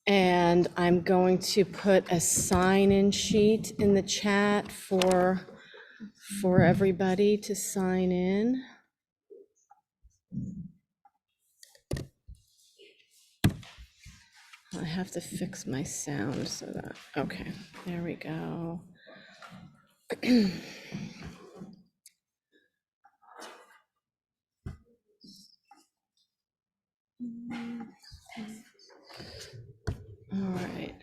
And I'm going to put a sign-in sheet in the chat for everybody to sign in. I have to fix my sound so that, okay, there we go. All right.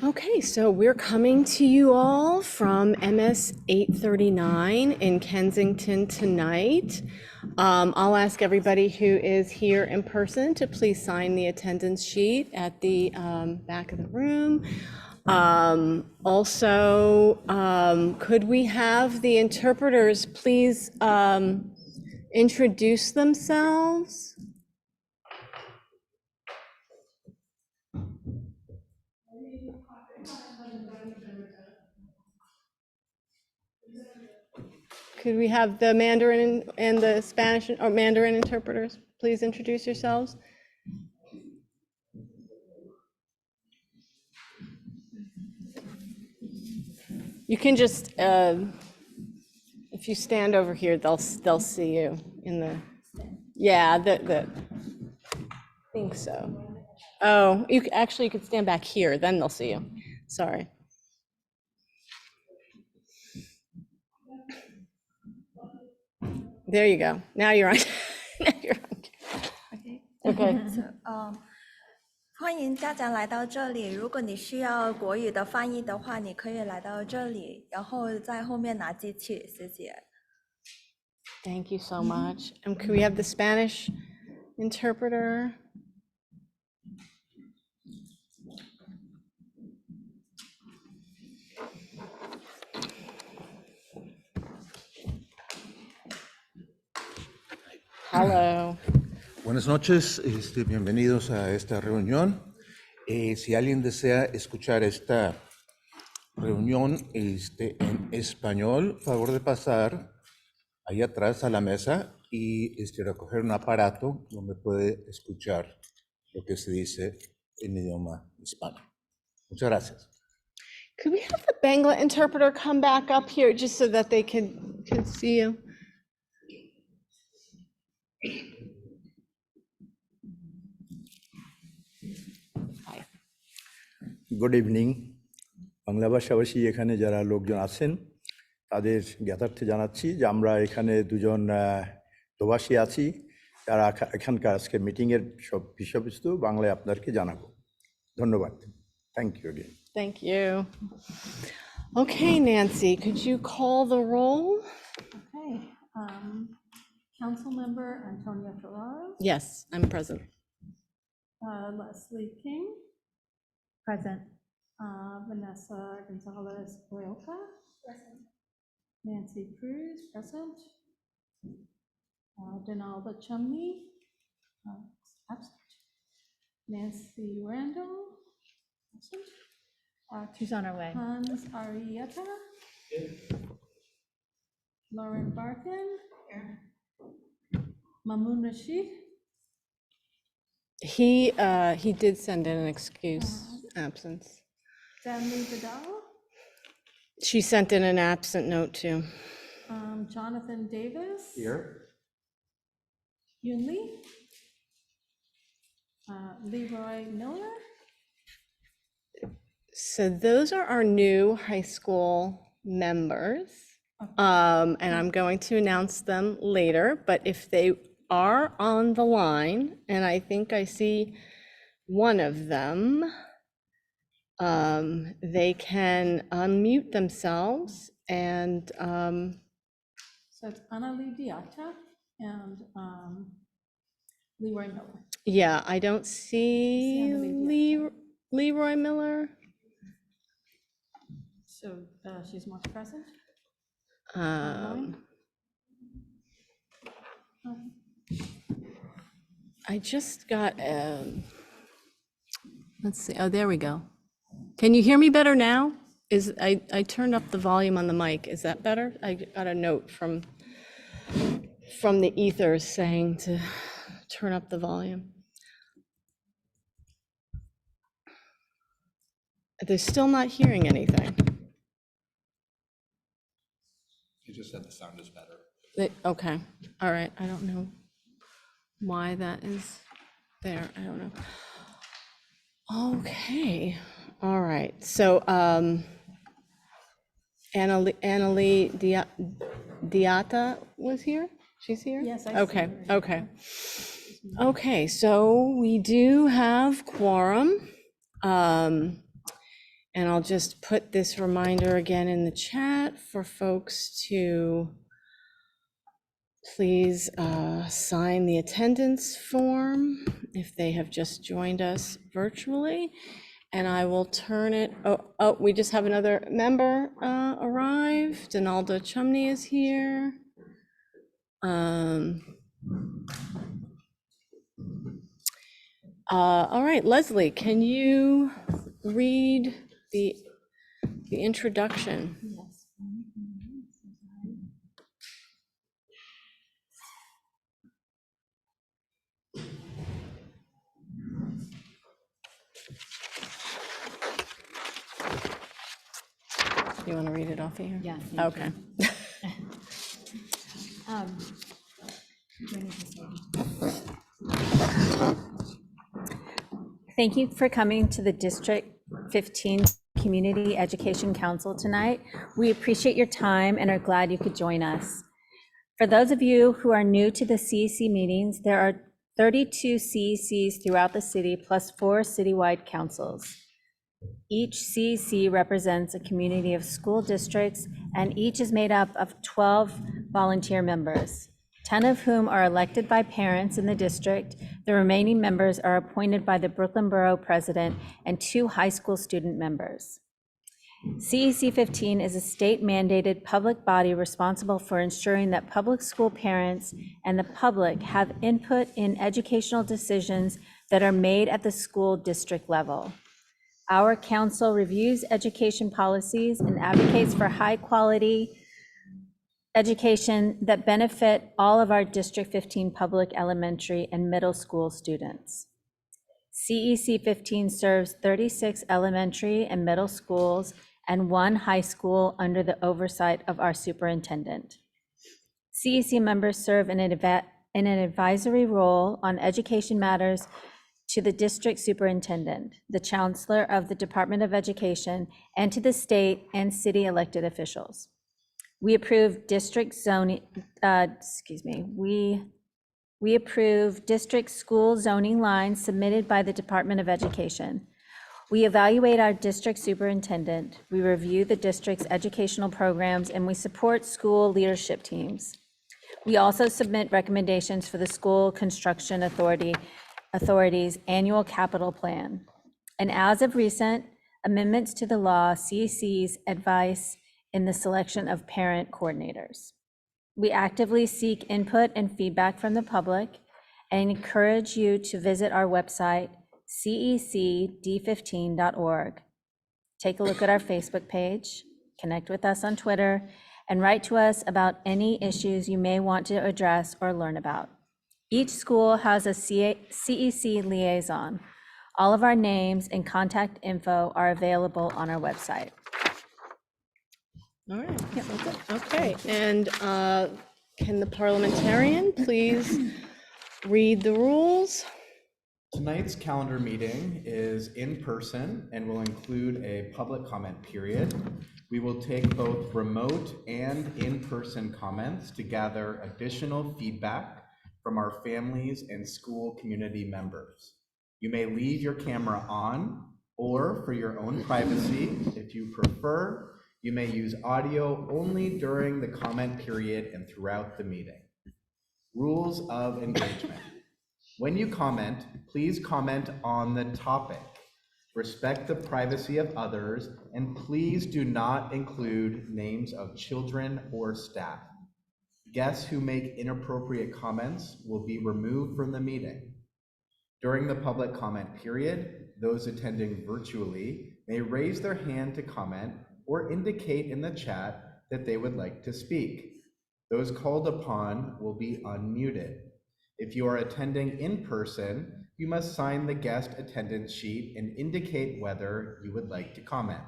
Okay, so we're coming to you all from MS 839 in Kensington tonight. I'll ask everybody who is here in person to please sign the attendance sheet at the back of the room. Also, could we have the interpreters please introduce themselves? Could we have the Mandarin and the Spanish or Mandarin interpreters please introduce yourselves? You can just, if you stand over here, they'll see you in the, yeah, I think so. Oh, you could stand back here, then they'll see you. Sorry. There you go. Now you're on. Now you're on. Okay. So, 欢迎大家来到这里。如果你需要国语的翻译的话，你可以来到这里，然后在后面拿机器。谢谢。Thank you so much. And can we have the Spanish interpreter? Hello. Buenas noches, bienvenidos a esta reunión. Si alguien desea escuchar esta reunión en español, favor de pasar ahí atrás a la mesa y recoger un aparato donde puede escuchar lo que se dice en idioma hispano. Muchas gracias. Could we have the Bangla interpreter come back up here just so that they can see you? Good evening Bangla ভাষাভাষী এখানে যারা লোকজন আছেন তাদের জ্ঞাতার্থে জানাচ্ছি যে আমরা এখানে দুজন প্রবাসী আছি যারা এখানকার আজকে মিটিংয়ের সব বিষয়বস্তু বাংলায় আপনাদেরকে জানাবো ধন্যবাদ thank you again Thank you. Okay, Nancy, could you call the roll? Okay. Council member Antonia Ferraros. Yes, I'm present. Leslie King. Present. Vanessa Gonzalez Oyoka. Present. Nancy Cruz, present. Donalda Chumney, absent. Nancy Randall, absent. She's on her way. Hans Arietta. Lauren Barkin. Here. Mamoon Rashid. He did send in an excuse absence. Stanley Vidal. She sent in an absent note too. Jonathan Davis. Here. Yun Lee. Leroy Miller. So those are our new high school members. And I'm going to announce them later, but if they are on the line, and I think I see one of them, they can unmute themselves and So it's Annalie Diata and Leroy Miller. yeah, I don't see Leroy Miller. So she's not present. I just got, let's see, oh, there we go. Can you hear me better now? I turned up the volume on the mic. Is that better? I got a note from the ethers saying to turn up the volume. They're still not hearing anything. You just said the sound is better. Okay, all right, I don't know why that is there, I don't know. Okay, all right, so, Annalee Diata was here? She's here? Yes, I see Okay, her. okay. Okay, so we do have quorum. And I'll just put this reminder again in the chat for folks to please sign the attendance form if they have just joined us virtually. And I will turn it, we just have another member arrive. Donalda Chumney is here. All right, Leslie, can you read the introduction? Yes. You want to read it off of here? Yeah, thank Okay. Do I need to say? Thank you for coming to the District 15 Community Education Council tonight. We appreciate your time and are glad you could join us. For those of you who are new to the CEC meetings, there are 32 CECs throughout the city, plus 4 citywide councils. Each CEC represents a community of school districts, and each is made up of 12 volunteer members, 10 of whom are elected by parents in the district. The remaining members are appointed by the Brooklyn Borough President and 2 high school student members. CEC 15 is a state-mandated public body responsible for ensuring that public school parents and the public have input in educational decisions that are made at the school district level. Our council reviews education policies and advocates for high-quality education that benefit all of our District 15 public elementary and middle school students. CEC 15 serves 36 elementary and middle schools and 1 high school under the oversight of our superintendent. CEC members serve in an advisory role on education matters to the district superintendent, the chancellor of the Department of Education, and to the state and city elected officials. We approve district zoning, we approve district school zoning lines submitted by the Department of Education. We evaluate our district superintendent, we review the district's educational programs, and we support school leadership teams. We also submit recommendations for the school construction authority's annual capital plan. And as of recent, amendments to the law, CEC's advice in the selection of parent coordinators. We actively seek input and feedback from the public and encourage you to visit our website, cecd15.org. Take a look at our Facebook page, connect with us on Twitter, and write to us about any issues you may want to address or learn about. Each school has a CEC liaison. All of our names and contact info are available on our website. All right, okay, and can the parliamentarian please read the rules? Tonight's calendar meeting is in person and will include a public comment period. We will take both remote and in-person comments to gather additional feedback from our families and school community members. You may leave your camera on, or for your own privacy, if you prefer, you may use audio only during the comment period and throughout the meeting. Rules of engagement. When you comment, please comment on the topic. Respect the privacy of others, and please do not include names of children or staff. Guests who make inappropriate comments will be removed from the meeting. During the public comment period, those attending virtually may raise their hand to comment or indicate in the chat that they would like to speak. Those called upon will be unmuted. If you are attending in person, you must sign the guest attendance sheet and indicate whether you would like to comment.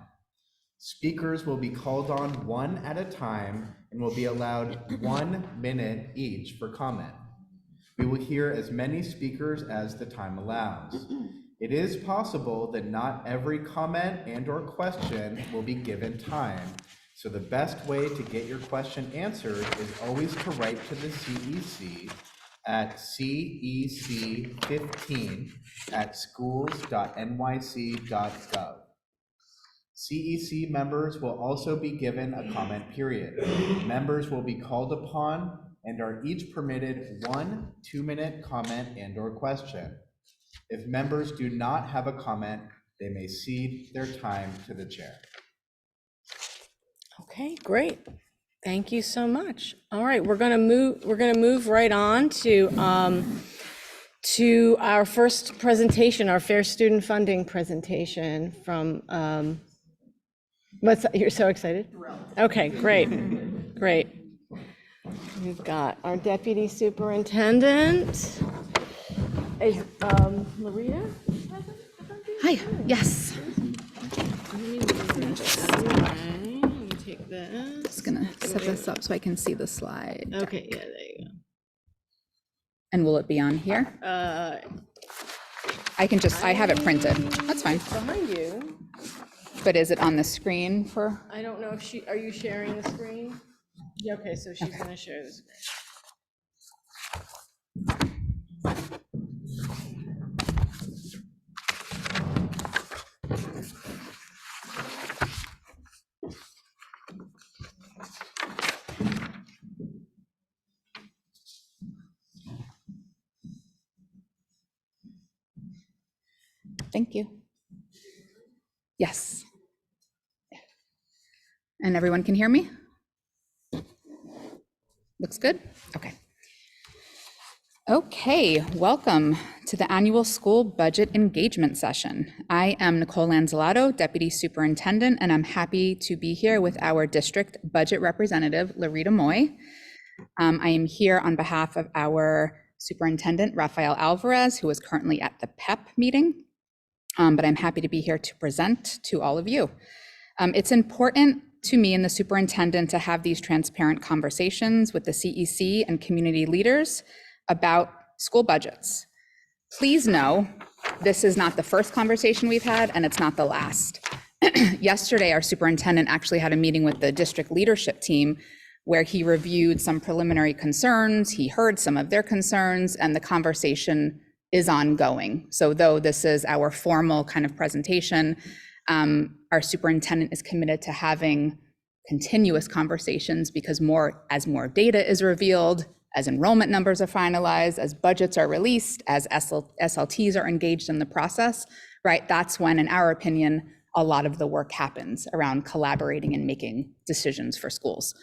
Speakers will be called on one at a time and will be allowed 1 minute each for comment. We will hear as many speakers as the time allows. It is possible that not every comment and/or question will be given time, so the best way to get your question answered is always to write to the CEC at cec15@schools.nyc.gov. CEC members will also be given a comment period. Members will be called upon and are each permitted 1 2-minute comment and/or question. If members do not have a comment, they may cede their time to the chair. Okay, great. Thank you so much. All right, we're gonna move right on to our first presentation, our Fair Student Funding presentation from, you're so excited? Okay, great, great. We've got our Deputy Superintendent. Is Larita present? Hi, yes. Let me take this. Just gonna set this up so I can see the slide. Okay, yeah, there you And will it be on here? go. I have it printed. That's fine. Behind you. But is it on the screen for? I don't know if are you sharing the screen? Yeah, okay, so she's gonna share the screen. Thank you. Yes. And everyone can hear me? Looks good? Okay. Okay, welcome to the annual school budget engagement session. I am Nicole Lanzalato, Deputy Superintendent, and I'm happy to be here with our district budget representative, Larita Moy. I am here on behalf of our Superintendent, Rafael Alvarez, who is currently at the PEP meeting, but I'm happy to be here to present to all of you. It's important to me and the superintendent to have these transparent conversations with the CEC and community leaders about school budgets. Please know, this is not the first conversation we've had, and it's not the last. Yesterday, our superintendent actually had a meeting with the district leadership team where he reviewed some preliminary concerns, he heard some of their concerns, and the conversation is ongoing. So though this is our formal kind of presentation, our superintendent is committed to having continuous conversations because as more data is revealed, as enrollment numbers are finalized, as budgets are released, as SLTs are engaged in the process, right? That's when, in our opinion, a lot of the work happens around collaborating and making decisions for schools.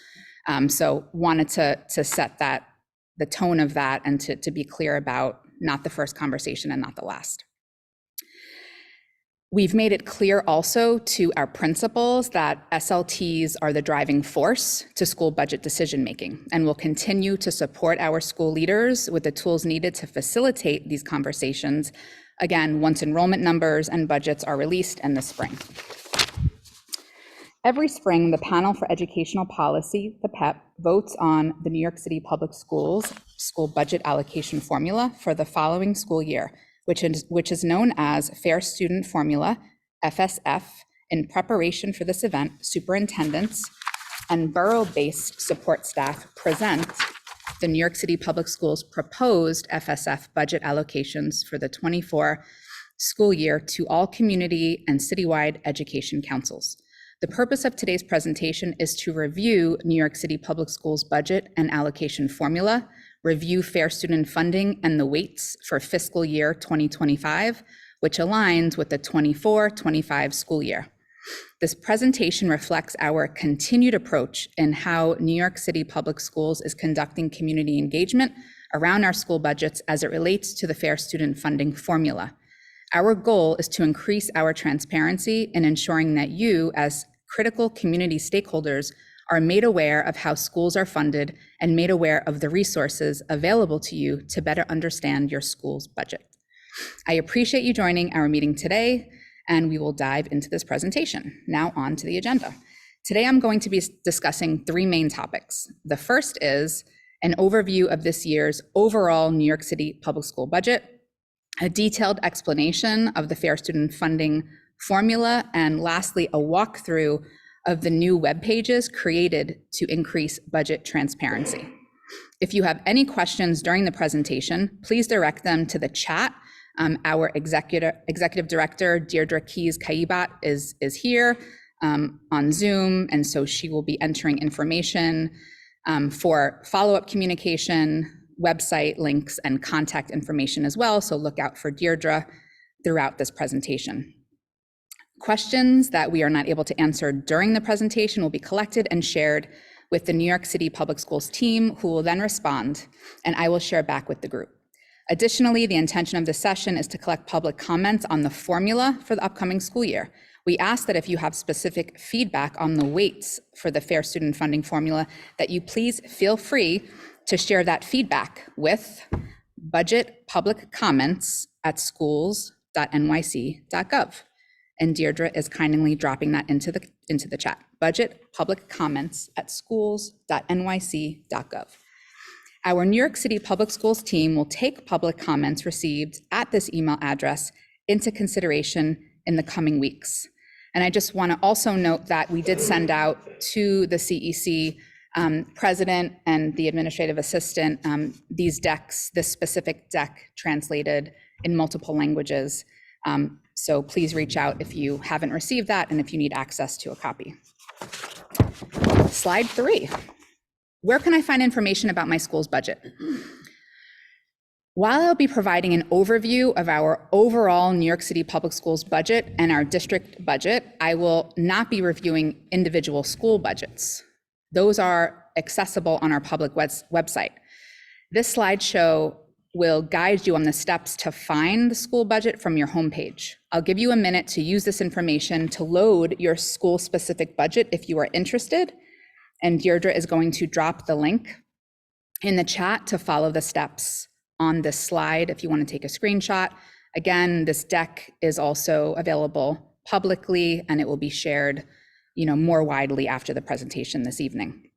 So wanted to set the tone of that and to be clear about not the first conversation and not the last. We've made it clear also to our principals that SLTs are the driving force to school budget decision-making, and will continue to support our school leaders with the tools needed to facilitate these conversations, again, once enrollment numbers and budgets are released in the spring. Every spring, the Panel for Educational Policy, the PEP, votes on the New York City Public Schools school budget allocation formula for the following school year, which is known as Fair Student Formula, FSF. In preparation for this event, superintendents and borough-based support staff present the New York City Public Schools proposed FSF budget allocations for the 24 school year to all community and citywide education councils. The purpose of today's presentation is to review New York City Public Schools budget and allocation formula, review fair student funding and the weights for fiscal year 2025, which aligns with the 24-25 school year. This presentation reflects our continued approach in how New York City Public Schools is conducting community engagement around our school budgets as it relates to the fair student funding formula. Our goal is to increase our transparency in ensuring that you, as critical community stakeholders, are made aware of how schools are funded and made aware of the resources available to you to better understand your school's budget. I appreciate you joining our meeting today, and we will dive into this presentation. Now on to the agenda. Today, I'm going to be discussing three main topics. The first is an overview of this year's overall New York City public school budget, a detailed explanation of the Fair Student Funding formula, and lastly, a walkthrough of the new web pages created to increase budget transparency. If you have any questions during the presentation, please direct them to the chat. Our executive director, Deirdre Keyes-Kaibat, is here on Zoom, and so she will be entering information for follow-up communication, website links, and contact information as well, so look out for Deirdre throughout this presentation. Questions that we are not able to answer during the presentation will be collected and shared with the New York City Public Schools team, who will then respond, and I will share back with the group. Additionally, the intention of this session is to collect public comments on the formula for the upcoming school year. We ask that if you have specific feedback on the weights for the Fair Student Funding formula, that you please feel free to share that feedback with budgetpubliccomments@schools.nyc.gov. And Deirdre is kindly dropping that into the chat. budgetpubliccomments@schools.nyc.gov. Our New York City Public Schools team will take public comments received at this email address into consideration in the coming weeks. And I just want to also note that we did send out to the CEC president and the administrative assistant these decks, this specific deck translated in multiple languages. So please reach out if you haven't received that and if you need access to a copy. Slide 3. Where can I find information about my school's budget? While I'll be providing an overview of our overall New York City Public Schools budget and our district budget, I will not be reviewing individual school budgets. Those are accessible on our public website. This slideshow will guide you on the steps to find the school budget from your homepage. I'll give you a minute to use this information to load your school-specific budget if you are interested, and Deirdre is going to drop the link in the chat to follow the steps on this slide if you want to take a screenshot. Again, this deck is also available publicly, and it will be shared, more widely after the presentation this evening.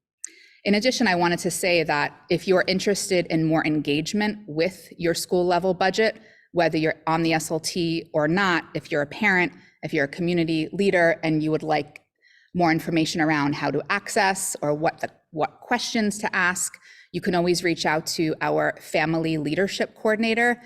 In addition, I wanted to say that if you're interested in more engagement with your school level budget, whether you're on the SLT or not, if you're a parent, if you're a community leader, and you would like more information around how to access or what questions to ask, you can always reach out to our family leadership coordinator,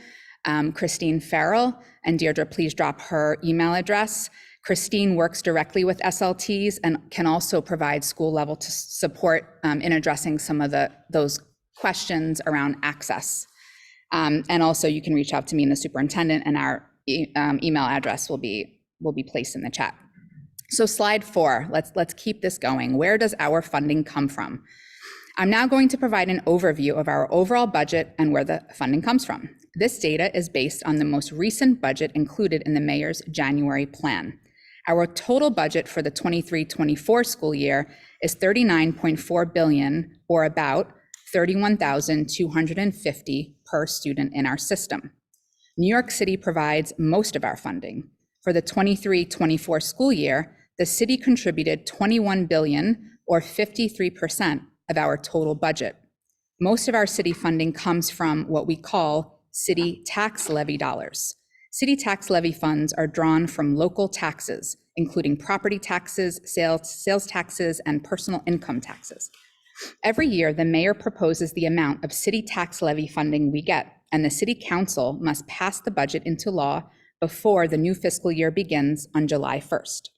Christine Farrell, and Deirdre, please drop her email address. Christine works directly with SLTs and can also provide school level support in addressing some of those questions around access. And also you can reach out to me and the superintendent, and our email address will be placed in the chat. So slide 4, let's keep this going. Where does our funding come from? I'm now going to provide an overview of our overall budget and where the funding comes from. This data is based on the most recent budget included in the mayor's January plan. Our total budget for the 23-24 school year is $39.4 billion, or about $31,250 per student in our system. New York City provides most of our funding. For the 23-24 school year, the city contributed $21 billion, or 53% of our total budget. Most of our city funding comes from what we call city tax levy dollars. City tax levy funds are drawn from local taxes, including property taxes, sales taxes, and personal income taxes. Every year, the mayor proposes the amount of city tax levy funding we get, and the city council must pass the budget into law before the new fiscal year begins on July 1st.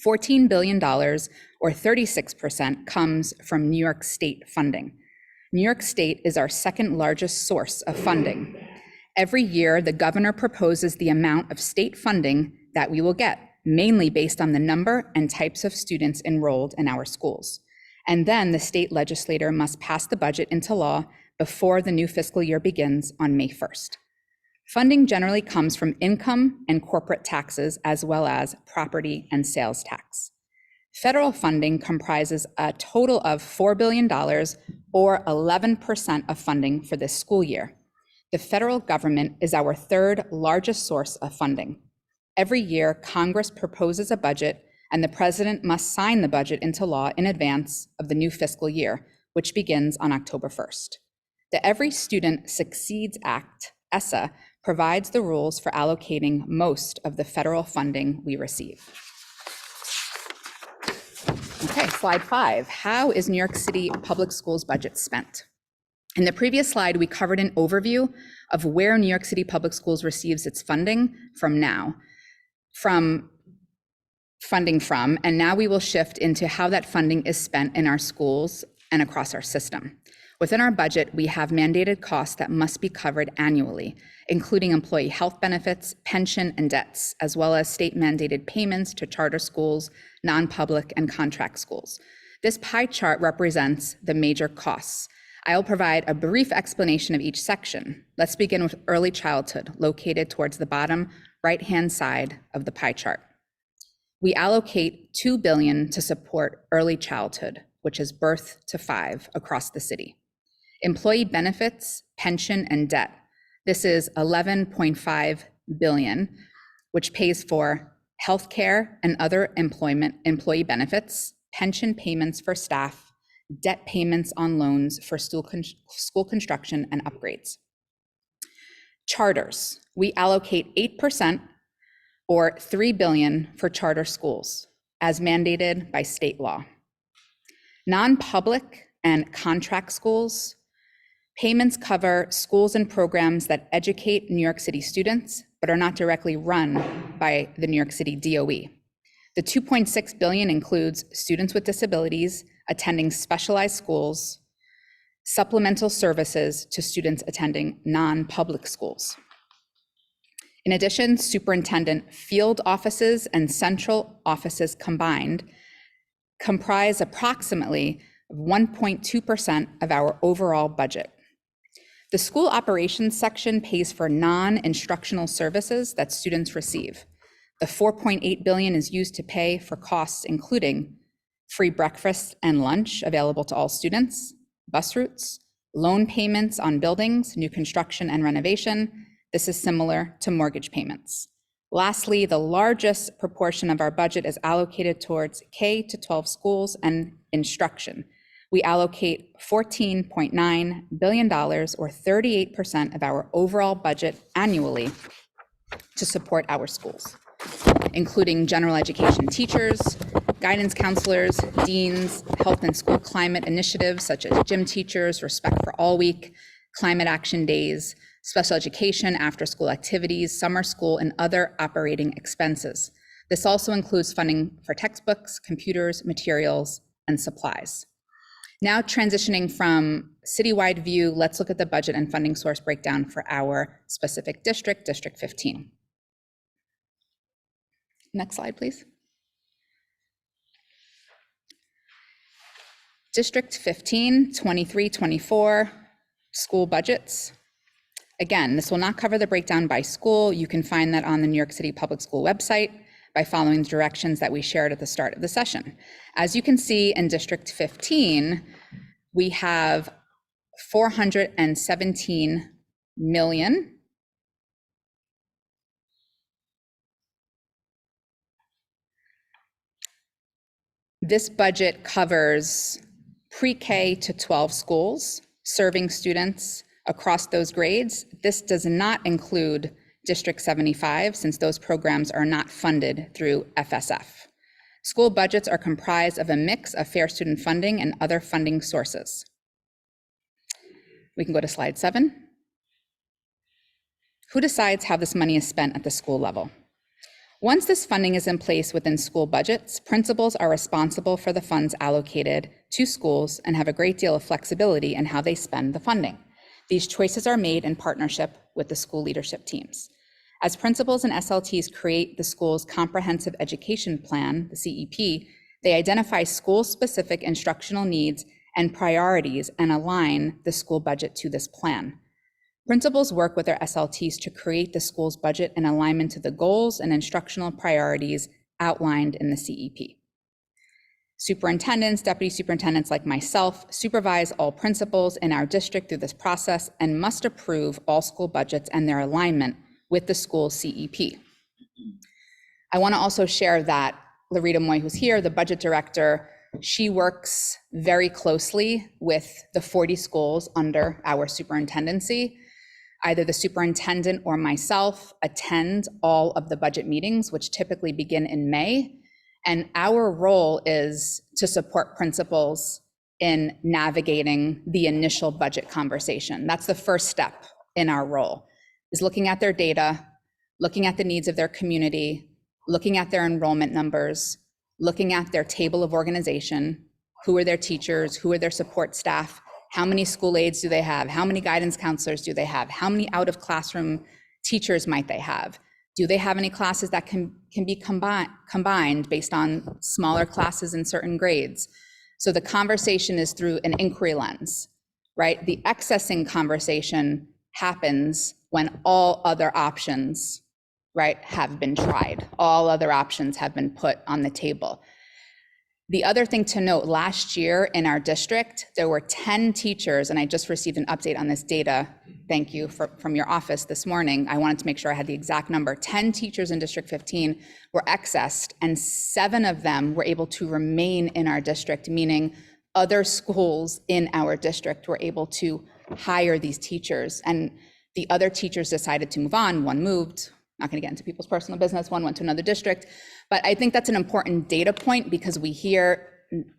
$14 billion, or 36%, comes from New York State funding. New York State is our second largest source of funding. Every year, the governor proposes the amount of state funding that we will get, mainly based on the number and types of students enrolled in our schools. And then the state legislature must pass the budget into law before the new fiscal year begins on May 1st. Funding generally comes from income and corporate taxes, as well as property and sales tax. Federal funding comprises a total of $4 billion, or 11% of funding for this school year. The federal government is our third largest source of funding. Every year, Congress proposes a budget, and the president must sign the budget into law in advance of the new fiscal year, which begins on October 1st. The Every Student Succeeds Act, ESSA, provides the rules for allocating most of the federal funding we receive. Okay, slide 5. How is New York City Public Schools budget spent? In the previous slide, we covered an overview of where New York City Public Schools receives its funding from, and now we will shift into how that funding is spent in our schools and across our system. Within our budget, we have mandated costs that must be covered annually, including employee health benefits, pension, and debts, as well as state-mandated payments to charter schools, non-public, and contract schools. This pie chart represents the major costs. I'll provide a brief explanation of each section. Let's begin with early childhood, located towards the bottom right-hand side of the pie chart. We allocate $2 billion to support early childhood, which is birth to 5 across the city. Employee benefits, pension, and debt. This is $11.5 billion, which pays for healthcare and other employee benefits, pension payments for staff, debt payments on loans for school construction and upgrades. Charters. We allocate 8%, or $3 billion, for charter schools, as mandated by state law. Non-public and contract schools. Payments cover schools and programs that educate New York City students, but are not directly run by the New York City DOE. The $2.6 billion includes students with disabilities attending specialized schools, supplemental services to students attending non-public schools. In addition, superintendent field offices and central offices combined comprise approximately 1.2% of our overall budget. The school operations section pays for non-instructional services that students receive. The $4.8 billion is used to pay for costs including free breakfast and lunch available to all students, bus routes, loan payments on buildings, new construction and renovation. This is similar to mortgage payments. Lastly, the largest proportion of our budget is allocated towards K-12 schools and instruction. We allocate $14.9 billion, or 38% of our overall budget annually, to support our schools, including general education teachers, guidance counselors, deans, health and school climate initiatives such as gym teachers, Respect for All Week, climate action days, special education, after-school activities, summer school, and other operating expenses. This also includes funding for textbooks, computers, materials, and supplies. Now transitioning from citywide view, let's look at the budget and funding source breakdown for our specific district, District 15. Next slide, please. District 15, 23-24, school budgets. Again, this will not cover the breakdown by school. You can find that on the New York City Public School website by following the directions that we shared at the start of the session. As you can see in District 15, we have $417 million This budget covers pre-K to 12 schools serving students across those grades. This does not include District 75, since those programs are not funded through FSF. School budgets are comprised of a mix of fair student funding and other funding sources. We can go to slide 7. Who decides how this money is spent at the school level? Once this funding is in place within school budgets, principals are responsible for the funds allocated to schools and have a great deal of flexibility in how they spend the funding. These choices are made in partnership with the school leadership teams. As principals and SLTs create the school's comprehensive education plan, the CEP, they identify school-specific instructional needs and priorities and align the school budget to this plan. Principals work with their SLTs to create the school's budget in alignment to the goals and instructional priorities outlined in the CEP. Superintendents, deputy superintendents like myself supervise all principals in our district through this process and must approve all school budgets and their alignment with the school CEP. I want to also share that Larita Moy, who's here, the budget director, she works very closely with the 40 schools under our superintendency. Either the superintendent or myself attend all of the budget meetings, which typically begin in May. And our role is to support principals in navigating the initial budget conversation. That's the first step in our role, is looking at their data, looking at the needs of their community, looking at their enrollment numbers, looking at their table of organization, who are their teachers, who are their support staff, how many school aides do they have, how many guidance counselors do they have, how many out of classroom teachers might they have, do they have any classes that can be combined based on smaller classes in certain grades. So the conversation is through an inquiry lens, right? The accessing conversation happens when all other options, right, have been tried. All other options have been put on the table. The other thing to note, last year in our district, there were 10 teachers, and I just received an update on this data. Thank you from your office this morning. I wanted to make sure I had the exact number. 10 teachers in District 15 were accessed, and 7 of them were able to remain in our district, meaning other schools in our district were able to hire these teachers. And the other teachers decided to move on. One moved, not going to get into people's personal business, one went to another district. But I think that's an important data point, because we hear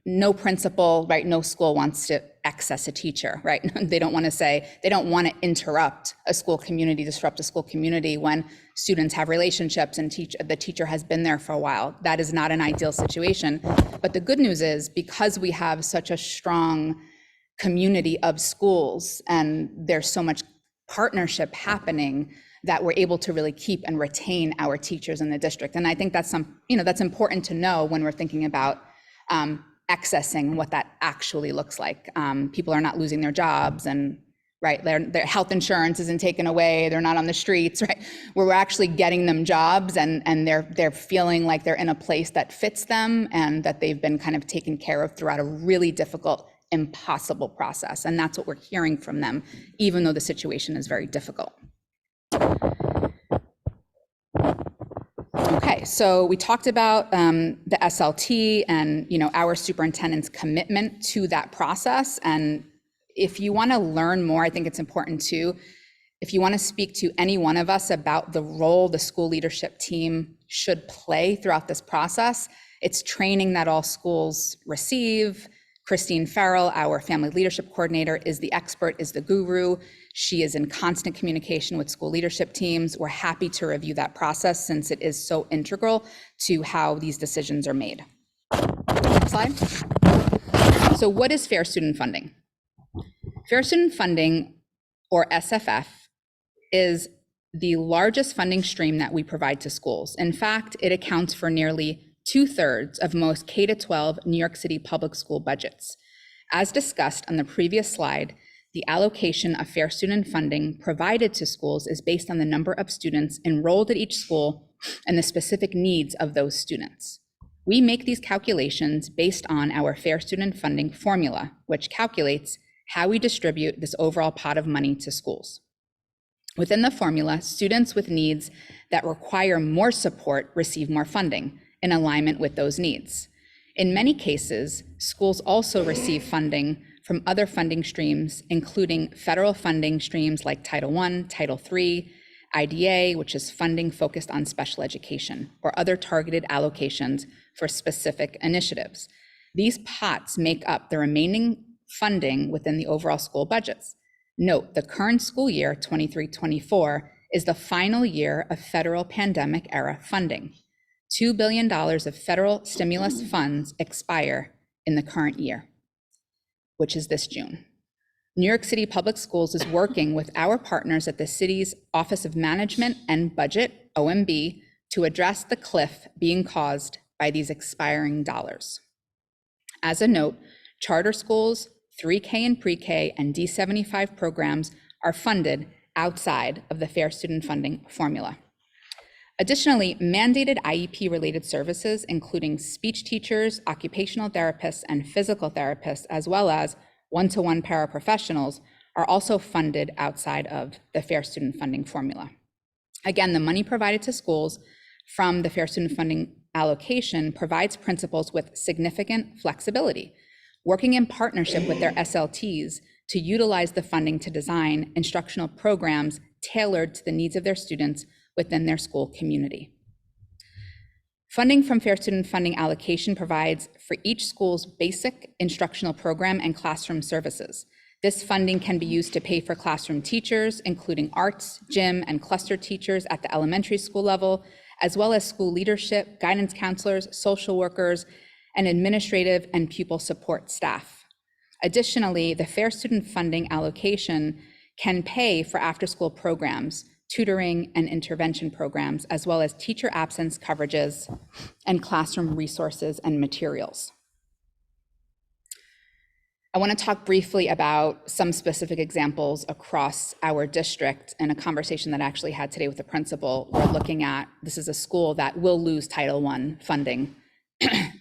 no principal, right, no school wants to access a teacher, right? They don't want to say, they don't want to interrupt a school community, disrupt a school community when students have relationships and the teacher has been there for a while. That is not an ideal situation. But the good news is, because we have such a strong community of schools and there's so much partnership happening, that we're able to really keep and retain our teachers in the district. And I think that's that's important to know when we're thinking about accessing what that actually looks like. People are not losing their jobs, and right, their health insurance isn't taken away, they're not on the streets, right? Where we're actually getting them jobs, and they're feeling like they're in a place that fits them and that they've been kind of taken care of throughout a really difficult, impossible process. And that's what we're hearing from them, even though the situation is very difficult. Okay, so we talked about the SLT and our superintendent's commitment to that process. And if you want to learn more, I think it's important too, if you want to speak to any one of us about the role the school leadership team should play throughout this process, it's training that all schools receive. Christine Farrell, our family leadership coordinator, is the expert, is the guru. She is in constant communication with school leadership teams. We're happy to review that process since it is so integral to how these decisions are made. Next slide. So what is Fair Student Funding? Fair Student Funding, or SFF, is the largest funding stream that we provide to schools. In fact, it accounts for nearly 2/3 of most K-12 New York City public school budgets. As discussed on the previous slide, the allocation of Fair Student Funding provided to schools is based on the number of students enrolled at each school and the specific needs of those students. We make these calculations based on our Fair Student Funding formula, which calculates how we distribute this overall pot of money to schools. Within the formula, students with needs that require more support receive more funding in alignment with those needs. In many cases, schools also receive funding from other funding streams, including federal funding streams like Title I, Title III, IDA, which is funding focused on special education, or other targeted allocations for specific initiatives. These pots make up the remaining funding within the overall school budgets. Note, the current school year, 23-24, is the final year of federal pandemic era funding. $2 billion of federal stimulus funds expire in the current year, which is this June. New York City Public Schools is working with our partners at the city's Office of Management and Budget, OMB, to address the cliff being caused by these expiring dollars. As a note, charter schools, 3K and pre-K, and D75 programs are funded outside of the Fair Student Funding formula. Additionally, mandated IEP-related services, including speech teachers, occupational therapists, and physical therapists, as well as one-to-one paraprofessionals, are also funded outside of the Fair Student Funding formula. Again, the money provided to schools from the Fair Student Funding allocation provides principals with significant flexibility, working in partnership with their SLTs to utilize the funding to design instructional programs tailored to the needs of their students within their school community. Funding from Fair Student Funding allocation provides for each school's basic instructional program and classroom services. This funding can be used to pay for classroom teachers, including arts, gym, and cluster teachers at the elementary school level, as well as school leadership, guidance counselors, social workers, and administrative and pupil support staff. Additionally, the Fair Student Funding allocation can pay for after-school programs, tutoring and intervention programs, as well as teacher absence coverages and classroom resources and materials. I want to talk briefly about some specific examples across our district in a conversation that I actually had today with the principal. We're looking at, this is a school that will lose Title I funding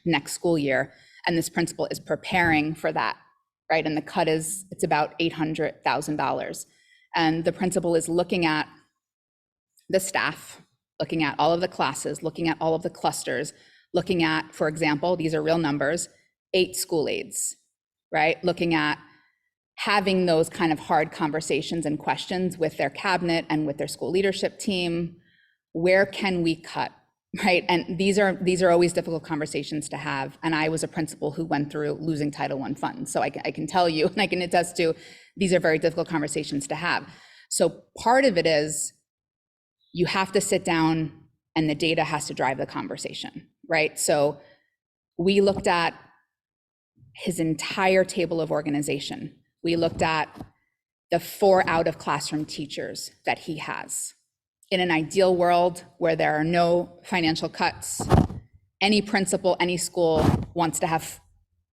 next school year, and this principal is preparing for that, right? And the cut is, it's about $800,000. And the principal is looking at the staff, looking at all of the classes, looking at all of the clusters, looking at, for example, these are real numbers, 8 school aides, right? Looking at having those kind of hard conversations and questions with their cabinet and with their school leadership team. Where can we cut, right? And these are always difficult conversations to have. And I was a principal who went through losing Title I funds. So I can tell you, and I can attest to, these are very difficult conversations to have. So part of it is you have to sit down and the data has to drive the conversation, right? So we looked at his entire table of organization. We looked at the 4 out of classroom teachers that he has. In an ideal world where there are no financial cuts, any principal, any school wants to have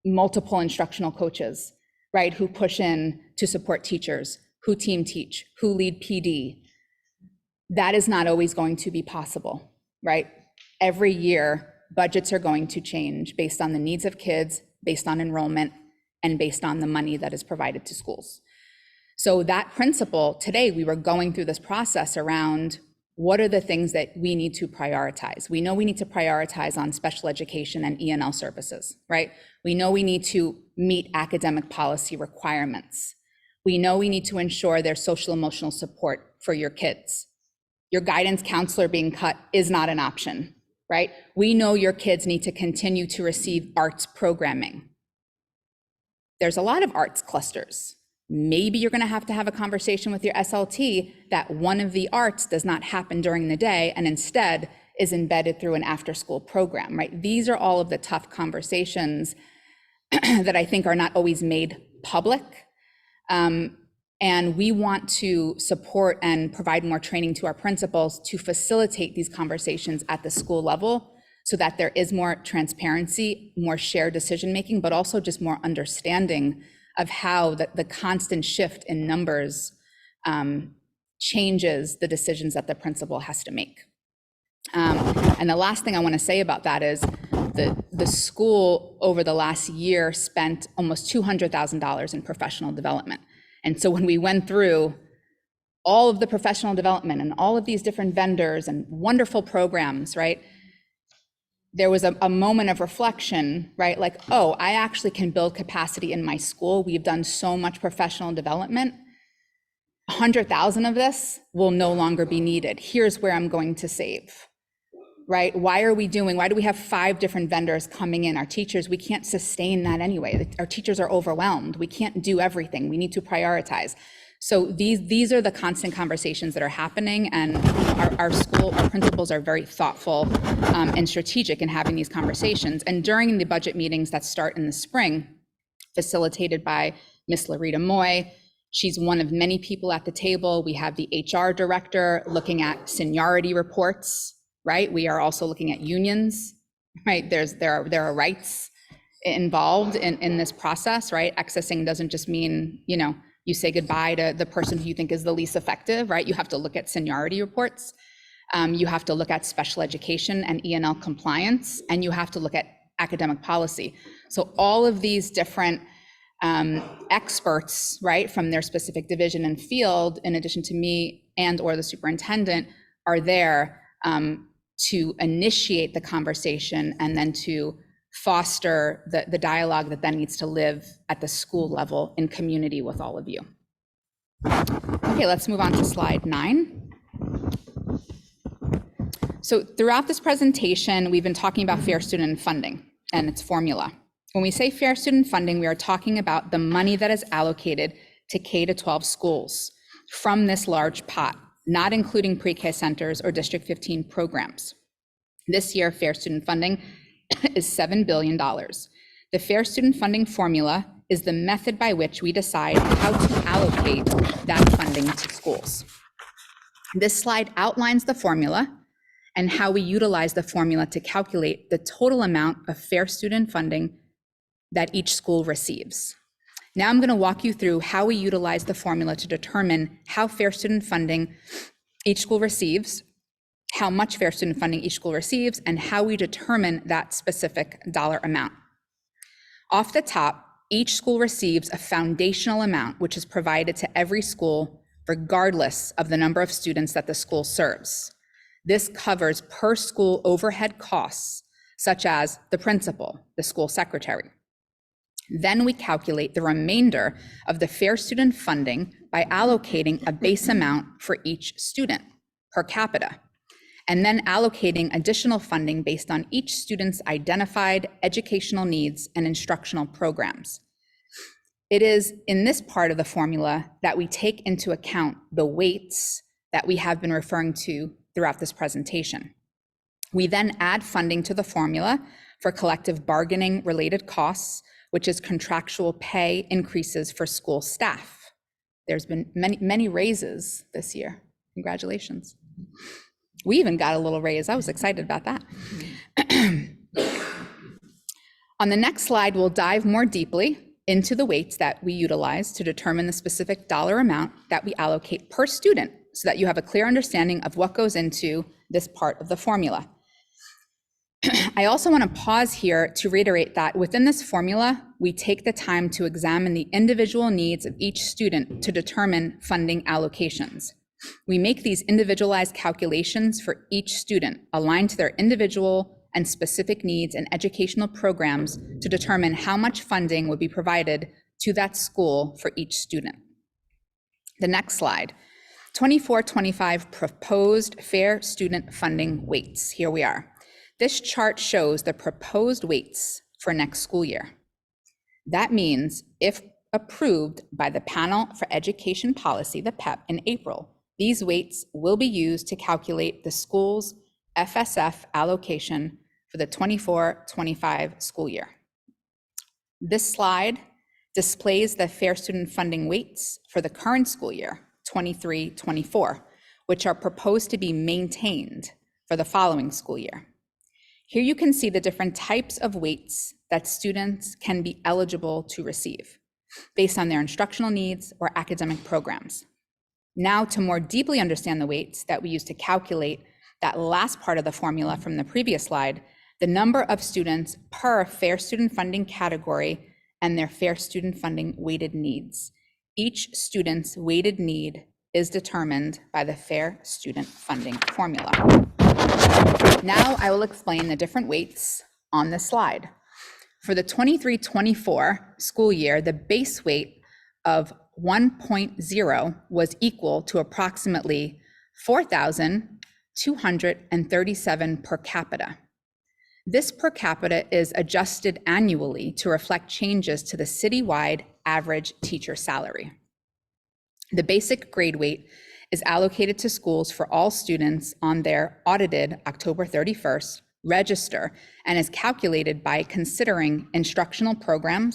multiple instructional coaches, right? Who push in to support teachers, who team teach, who lead PD. That is not always going to be possible, right? Every year, budgets are going to change based on the needs of kids, based on enrollment, and based on the money that is provided to schools. So that principle, today we were going through this process around what are the things that we need to prioritize. We know we need to prioritize on special education and ENL services, right? We know we need to meet academic policy requirements. We know we need to ensure there's social emotional support for your kids. Your guidance counselor being cut is not an option, right? We know your kids need to continue to receive arts programming. There's a lot of arts clusters. Maybe you're going to have a conversation with your SLT that one of the arts does not happen during the day and instead is embedded through an after-school program, right? These are all of the tough conversations that I think are not always made public. And we want to support and provide more training to our principals to facilitate these conversations at the school level so that there is more transparency, more shared decision-making, but also just more understanding of how the constant shift in numbers changes the decisions that the principal has to make. And the last thing I want to say about that is the school over the last year spent almost $200,000 in professional development. And so when we went through all of the professional development and all of these different vendors and wonderful programs, right? There was a moment of reflection, right? Like, oh, I actually can build capacity in my school. We've done so much professional development. 100,000 of this will no longer be needed. Here's where I'm going to save, right? Why do we have 5 different vendors coming in? Our teachers, we can't sustain that anyway. Our teachers are overwhelmed. We can't do everything. We need to prioritize. So these are the constant conversations that are happening, and our principals are very thoughtful and strategic in having these conversations. And during the budget meetings that start in the spring, facilitated by Ms. Larita Moy, she's one of many people at the table. We have the HR director looking at seniority reports, right? We are also looking at unions, right? There are rights involved in this process, right? Accessing doesn't just mean, you say goodbye to the person who you think is the least effective, right? You have to look at seniority reports. You have to look at special education and E&L compliance, and you have to look at academic policy. So all of these different experts, right, from their specific division and field, in addition to me and or the superintendent, are there to initiate the conversation and then to foster the dialogue that then needs to live at the school level in community with all of you. Okay, let's move on to slide 9. So throughout this presentation, we've been talking about fair student funding and its formula. When we say fair student funding, we are talking about the money that is allocated to K-12 schools from this large pot, not including pre-K centers or District 15 programs. This year, fair student funding is $7 billion. The fair student funding formula is the method by which we decide how to allocate that funding to schools. This slide outlines the formula and how we utilize the formula to calculate the total amount of fair student funding that each school receives. Now I'm going to walk you through how we utilize the formula to determine how fair student funding each school receives, how much fair student funding each school receives, and how we determine that specific dollar amount. Off the top, each school receives a foundational amount, which is provided to every school, regardless of the number of students that the school serves. This covers per school overhead costs, such as the principal, the school secretary. Then we calculate the remainder of the fair student funding by allocating a base amount for each student per capita, and then allocating additional funding based on each student's identified educational needs and instructional programs. It is in this part of the formula that we take into account the weights that we have been referring to throughout this presentation. We then add funding to the formula for collective bargaining related costs, which is contractual pay increases for school staff. There's been many raises this year. Congratulations. We even got a little raise. I was excited about that. On the next slide, we'll dive more deeply into the weights that we utilize to determine the specific dollar amount that we allocate per student, so that you have a clear understanding of what goes into this part of the formula. I also want to pause here to reiterate that within this formula, we take the time to examine the individual needs of each student to determine funding allocations. We make these individualized calculations for each student aligned to their individual and specific needs and educational programs to determine how much funding would be provided to that school for each student. The next slide, 24-25 proposed fair student funding weights. Here we are. This chart shows the proposed weights for next school year. That means if approved by the Panel for Education Policy, the PEP, in April, these weights will be used to calculate the school's FSF allocation for the 24-25 school year. This slide displays the fair student funding weights for the current school year, 23-24, which are proposed to be maintained for the following school year. Here you can see the different types of weights that students can be eligible to receive based on their instructional needs or academic programs. Now, to more deeply understand the weights that we use to calculate that last part of the formula from the previous slide, the number of students per fair student funding category and their fair student funding weighted needs. Each student's weighted need is determined by the fair student funding formula. Now I will explain the different weights on this slide. For the 23-24 school year, the base weight of 1.0 was equal to approximately 4,237 per capita. This per capita is adjusted annually to reflect changes to the citywide average teacher salary. The basic grade weight is allocated to schools for all students on their audited October 31st register and is calculated by considering instructional programming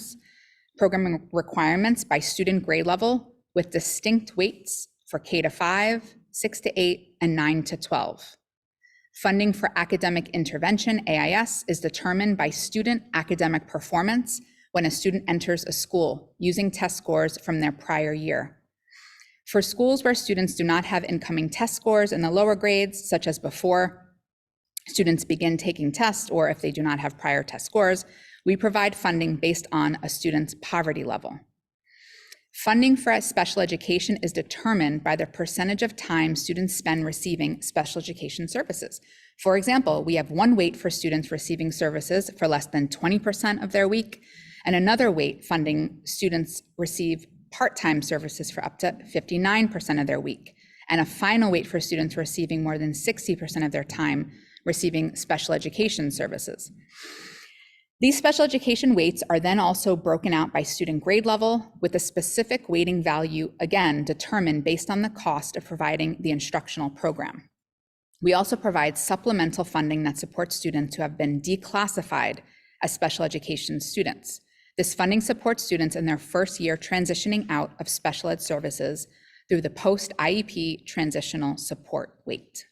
requirements by student grade level with distinct weights for K-5, 6-8, and 9-12. Funding for academic intervention, AIS, is determined by student academic performance when a student enters a school using test scores from their prior year. For schools where students do not have incoming test scores in the lower grades, such as before students begin taking tests or if they do not have prior test scores, we provide funding based on a student's poverty level. Funding for special education is determined by the percentage of time students spend receiving special education services. For example, we have one weight for students receiving services for less than 20% of their week, and another weight funding students receive part-time services for up to 59% of their week, and a final weight for students receiving more than 60% of their time receiving special education services. These special education weights are then also broken out by student grade level, with a specific weighting value, again, determined based on the cost of providing the instructional program. We also provide supplemental funding that supports students who have been declassified as special education students. This funding supports students in their first year transitioning out of special ed services through the post-IEP transitional support weight.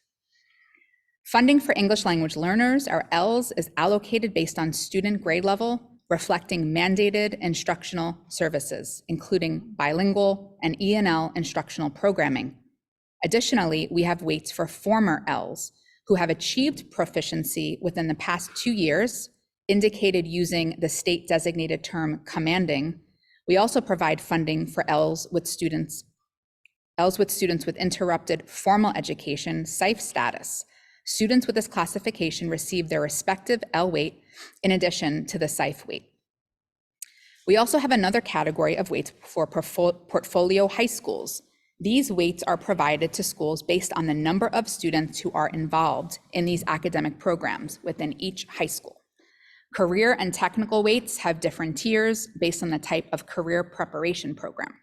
Funding for English language learners, or ELLs, is allocated based on student grade level, reflecting mandated instructional services, including bilingual and E&L instructional programming. Additionally, we have weights for former ELLs who have achieved proficiency within the past 2 years, indicated using the state designated term commanding. We also provide funding for ELLs with students with interrupted formal education, SIFE status. Students with this classification receive their respective L weight in addition to the SIFE weight. We also have another category of weights for portfolio high schools. These weights are provided to schools based on the number of students who are involved in these academic programs within each high school. Career and technical weights have different tiers based on the type of career preparation program.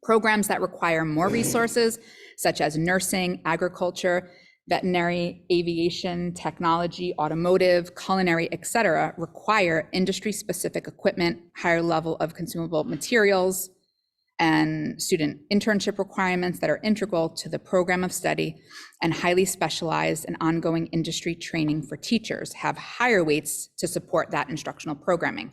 Programs that require more resources, such as nursing, agriculture, veterinary, aviation, technology, automotive, culinary, etc., require industry-specific equipment, higher level of consumable materials, and student internship requirements that are integral to the program of study, and highly specialized and ongoing industry training for teachers have higher weights to support that instructional programming.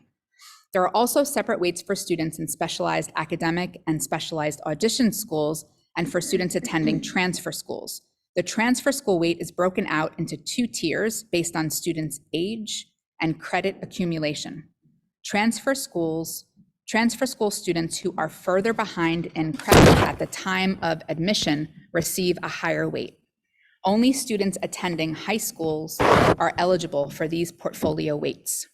There are also separate weights for students in specialized academic and specialized audition schools, and for students attending transfer schools. The transfer school weight is broken out into 2 tiers based on students' age and credit accumulation. Transfer school students who are further behind in credit at the time of admission receive a higher weight. Only students attending high schools are eligible for these portfolio weights.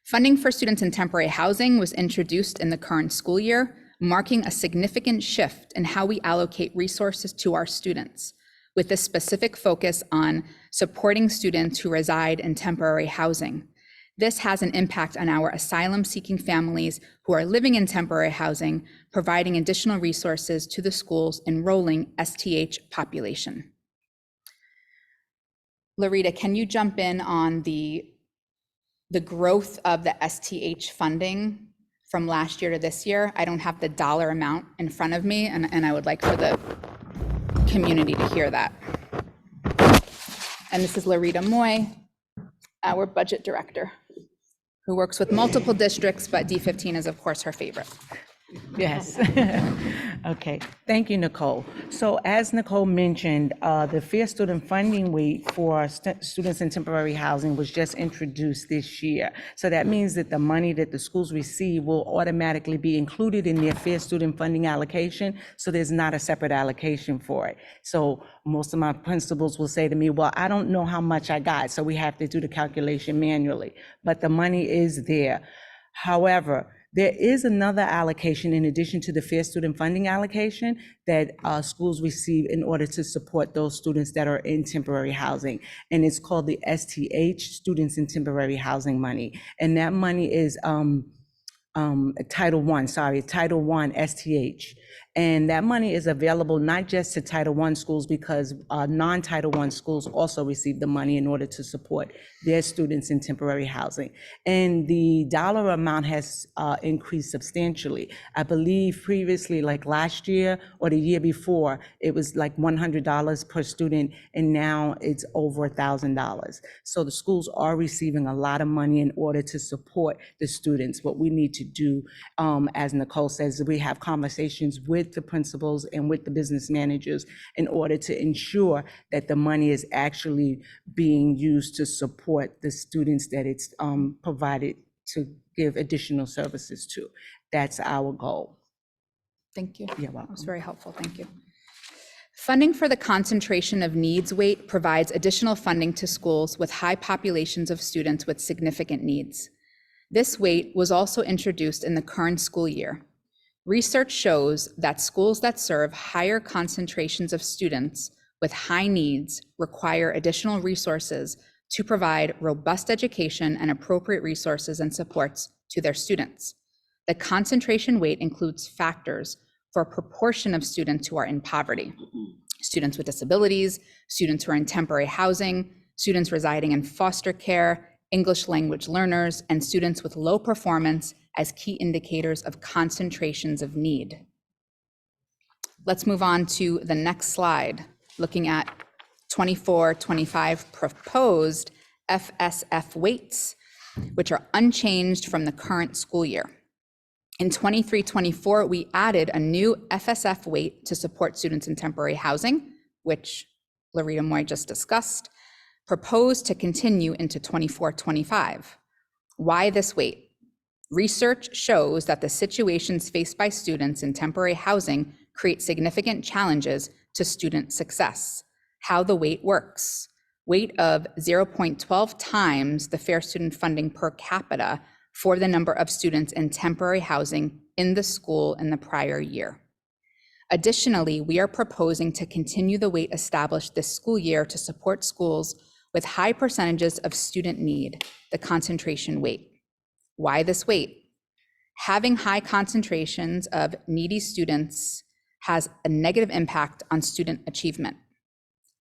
Funding for students in temporary housing was introduced in the current school year, marking a significant shift in how we allocate resources to our students, with a specific focus on supporting students who reside in temporary housing. This has an impact on our asylum-seeking families who are living in temporary housing, providing additional resources to the schools enrolling STH population. Larita, can you jump in on the growth of the STH funding from last year to this year? I don't have the dollar amount in front of me, and I would like for the community to hear that. And this is Larita Moy, our budget director, who works with multiple districts, but D15 is of course her favorite. Yes. Okay. Thank you, Nicole. So as Nicole mentioned, the Fair Student Funding Weight for students in temporary housing was just introduced this year. So that means that the money that the schools receive will automatically be included in their Fair Student Funding allocation. So there's not a separate allocation for it. So most of my principals will say to me, well, I don't know how much I got, so we have to do the calculation manually. But the money is there. However, there is another allocation in addition to the Fair Student Funding allocation that schools receive in order to support those students that are in temporary housing. And it's called the STH, Students in Temporary Housing Money. And that money is Title I STH. And that money is available not just to Title I schools, because non-Title I schools also receive the money in order to support their students in temporary housing. And the dollar amount has increased substantially. I believe previously, like last year or the year before, it was like $100 per student, and now it's over $1,000. So the schools are receiving a lot of money in order to support the students. What we need to do, as Nicole says, we have conversations with the principals and with the business managers in order to ensure that the money is actually being used to support the students that it's provided to give additional services to. That's our goal. Thank you. You're That welcome. was very helpful. Thank you. Funding for the concentration of needs weight provides additional funding to schools with high populations of students with significant needs. This weight was also introduced in the current school year. Research shows that schools that serve higher concentrations of students with high needs require additional resources to provide robust education and appropriate resources and supports to their students. The concentration weight includes factors for a proportion of students who are in poverty, students with disabilities, students who are in temporary housing, students residing in foster care, English language learners, and students with low performance as key indicators of concentrations of need. Let's move on to the next slide, looking at 24-25 proposed FSF weights, which are unchanged from the current school year. In 23-24, we added a new FSF weight to support students in temporary housing, which Larita Moy just discussed, proposed to continue into 24-25. Why this weight? Research shows that the situations faced by students in temporary housing create significant challenges to student success. How the weight works. Weight of 0.12 times the Fair Student Funding per capita for the number of students in temporary housing in the school in the prior year. Additionally, we are proposing to continue the weight established this school year to support schools with high percentages of student need, the concentration weight. Why this weight? Having high concentrations of needy students has a negative impact on student achievement.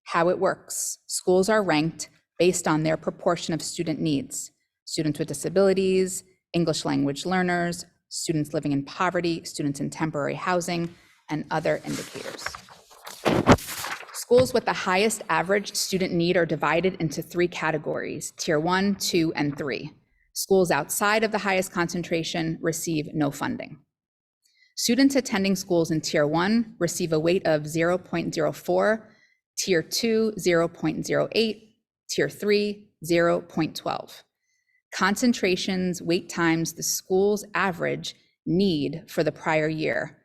How it works. Schools are ranked based on their proportion of student needs. Students with disabilities, English language learners, students living in poverty, students in temporary housing, and other indicators. Schools with the highest average student need are divided into 3 categories, Tier 1, 2, and 3. Schools outside of the highest concentration receive no funding. Students attending schools in Tier 1 receive a weight of 0.04, Tier 2, 0.08, Tier 3, 0.12. Concentrations weight times the school's average need for the prior year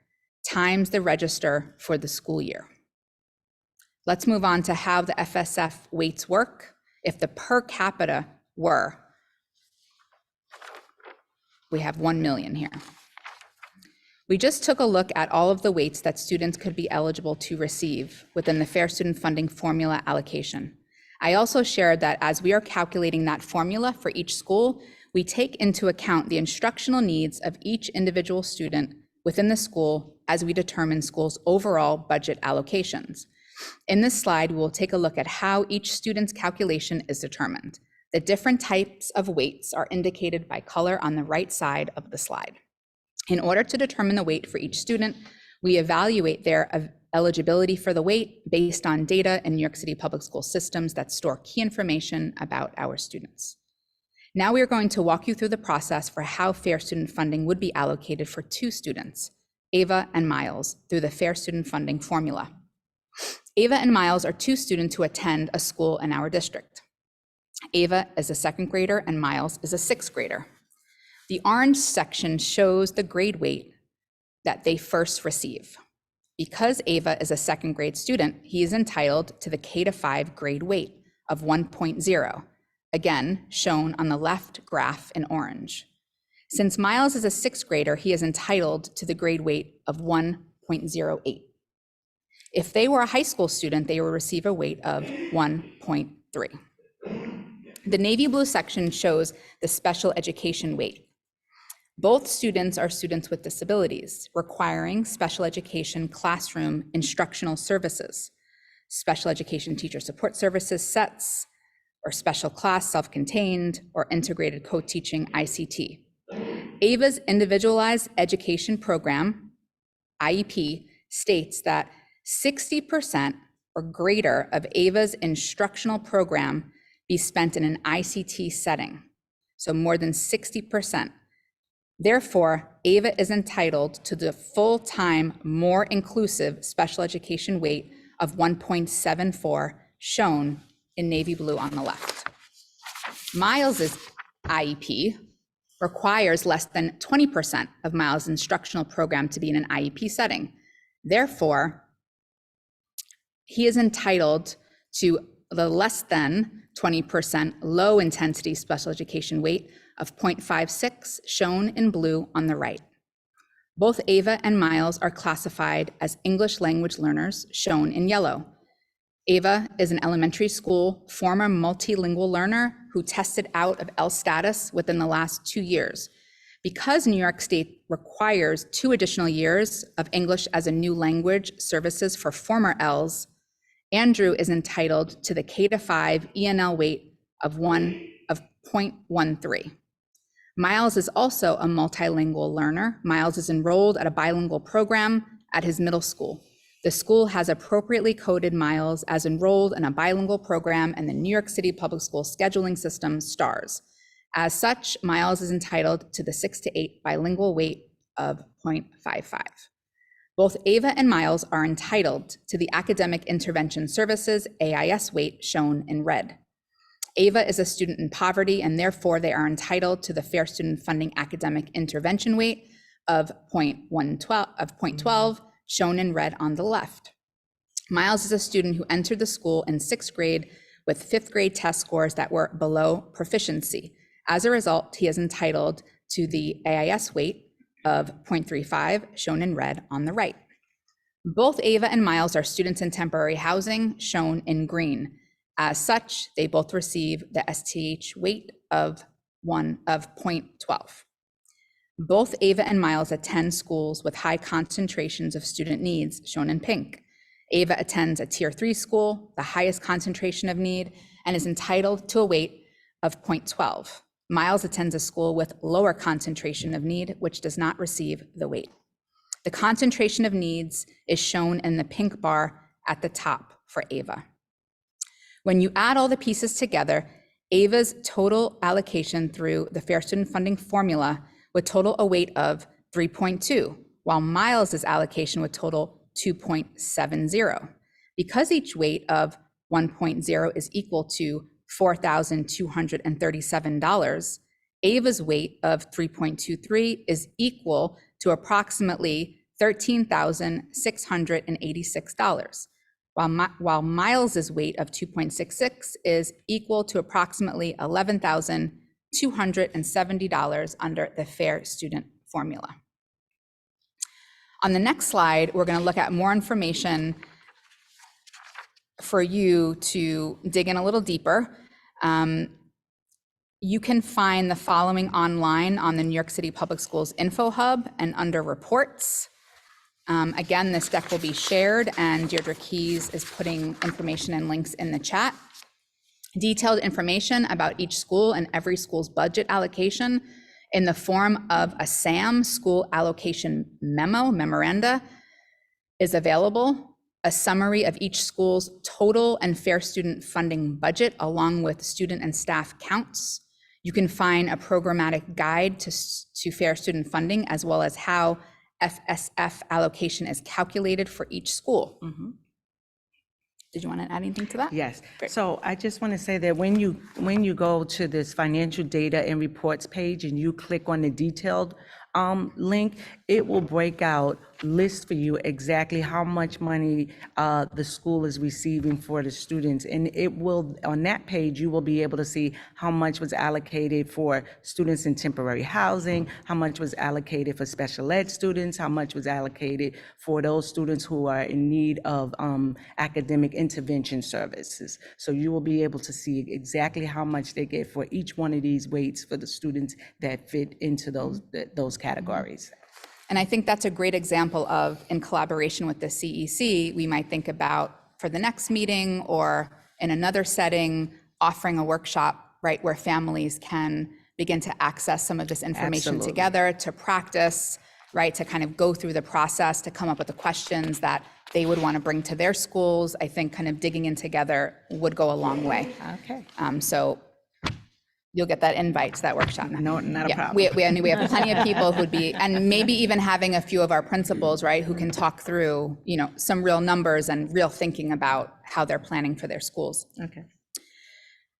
times the register for the school year. Let's move on to how the FSF weights work. If the per capita were, we have 1 million here. We just took a look at all of the weights that students could be eligible to receive within the Fair Student Funding formula allocation. I also shared that as we are calculating that formula for each school, we take into account the instructional needs of each individual student within the school as we determine schools' overall budget allocations. In this slide, we will take a look at how each student's calculation is determined. The different types of weights are indicated by color on the right side of the slide. In order to determine the weight for each student, we evaluate their eligibility for the weight based on data in New York City public school systems that store key information about our students. Now we are going to walk you through the process for how Fair Student Funding would be allocated for 2 students, Ava and Miles, through the Fair Student Funding formula. Ava and Miles are 2 students who attend a school in our district. Ava is a 2nd grader and Miles is a 6th grader. The orange section shows the grade weight that they first receive. Because Ava is a 2nd grade student, he is entitled to the K-5 grade weight of 1.0, again shown on the left graph in orange. Since Miles is a 6th grader, he is entitled to the grade weight of 1.08. If they were a high school student, they will receive a weight of 1.3. The navy blue section shows the special education weight. Both students are students with disabilities, requiring special education classroom instructional services, special education teacher support services sets, or special class self-contained, or integrated co-teaching ICT. AVA's Individualized Education Program, IEP, states that 60% or greater of AVA's instructional program be spent in an ICT setting, so more than 60%. Therefore, AVA is entitled to the full-time, more inclusive special education weight of 1.74, shown in navy blue on the left. Miles's IEP requires less than 20% of Miles' instructional program to be in an IEP setting. Therefore, he is entitled to the less than 20% low intensity special education weight of 0.56, shown in blue on the right. Both Ava and Miles are classified as English language learners, shown in yellow. Ava is an elementary school former multilingual learner who tested out of L status within the last 2 years. Because New York State requires 2 additional years of English as a new language services for former Ls, Andrew is entitled to the K-5 ENL weight of 0.13. Miles is also a multilingual learner. Miles is enrolled at a bilingual program at his middle school. The school has appropriately coded Miles as enrolled in a bilingual program in the New York City Public School scheduling system, STARS. As such, Miles is entitled to the 6 to 8 bilingual weight of 0.55. Both Ava and Miles are entitled to the Academic Intervention Services, AIS weight, shown in red. Ava is a student in poverty, and therefore they are entitled to the Fair Student Funding Academic Intervention weight of 0.12, shown in red on the left. Miles is a student who entered the school in 6th grade with 5th grade test scores that were below proficiency. As a result, he is entitled to the AIS weight of 0.35, shown in red on the right. Both Ava and Miles are students in temporary housing, shown in green. As such, they both receive the STH weight of 0.12. Both Ava and Miles attend schools with high concentrations of student needs, shown in pink. Ava attends a Tier 3 school, the highest concentration of need, and is entitled to a weight of 0.12. Miles attends a school with lower concentration of need, which does not receive the weight. The concentration of needs is shown in the pink bar at the top for Ava. When you add all the pieces together, Ava's total allocation through the Fair Student Funding formula would total a weight of 3.2, while Miles's allocation would total 2.70. Because each weight of 1.0 is equal to $4,237, Ava's weight of 3.23 is equal to approximately $13,686, while Miles's weight of 2.66 is equal to approximately $11,270 under the Fair Student formula. On the next slide, we're going to look at more information for you to dig in a little deeper. You can find the following online on the New York City Public Schools Info Hub and under reports. Again, this deck will be shared, and Deirdre Keys is putting information and links in the chat. Detailed information about each school and every school's budget allocation in the form of a SAM, school allocation memoranda, is available. A summary of each school's total and Fair Student Funding budget, along with student and staff counts. You can find a programmatic guide to Fair Student Funding, as well as how FSF allocation is calculated for each school. Mm-hmm. Did you want to add anything to that? Yes. Great. So I just want to say that when you go to this financial data and reports page and you click on the detailed link, it will break out, list for you exactly how much money the school is receiving for the students. And it will, on that page, you will be able to see how much was allocated for students in temporary housing, how much was allocated for special ed students, how much was allocated for those students who are in need of academic intervention services. So you will be able to see exactly how much they get for each one of these weights for the students that fit into those categories. And I think that's a great example of, in collaboration with the CEC, we might think about for the next meeting or in another setting, offering a workshop, right, where families can begin to access some of this information Absolutely. together, to practice, right, to kind of go through the process, to come up with the questions that they would want to bring to their schools. I think kind of digging in together would go a long way. Okay. So you'll get that invite to that workshop. No, not a Yeah, problem. we have plenty of people who'd be, and maybe even having a few of our principals, right, who can talk through, you know, some real numbers and real thinking about how they're planning for their schools. Okay.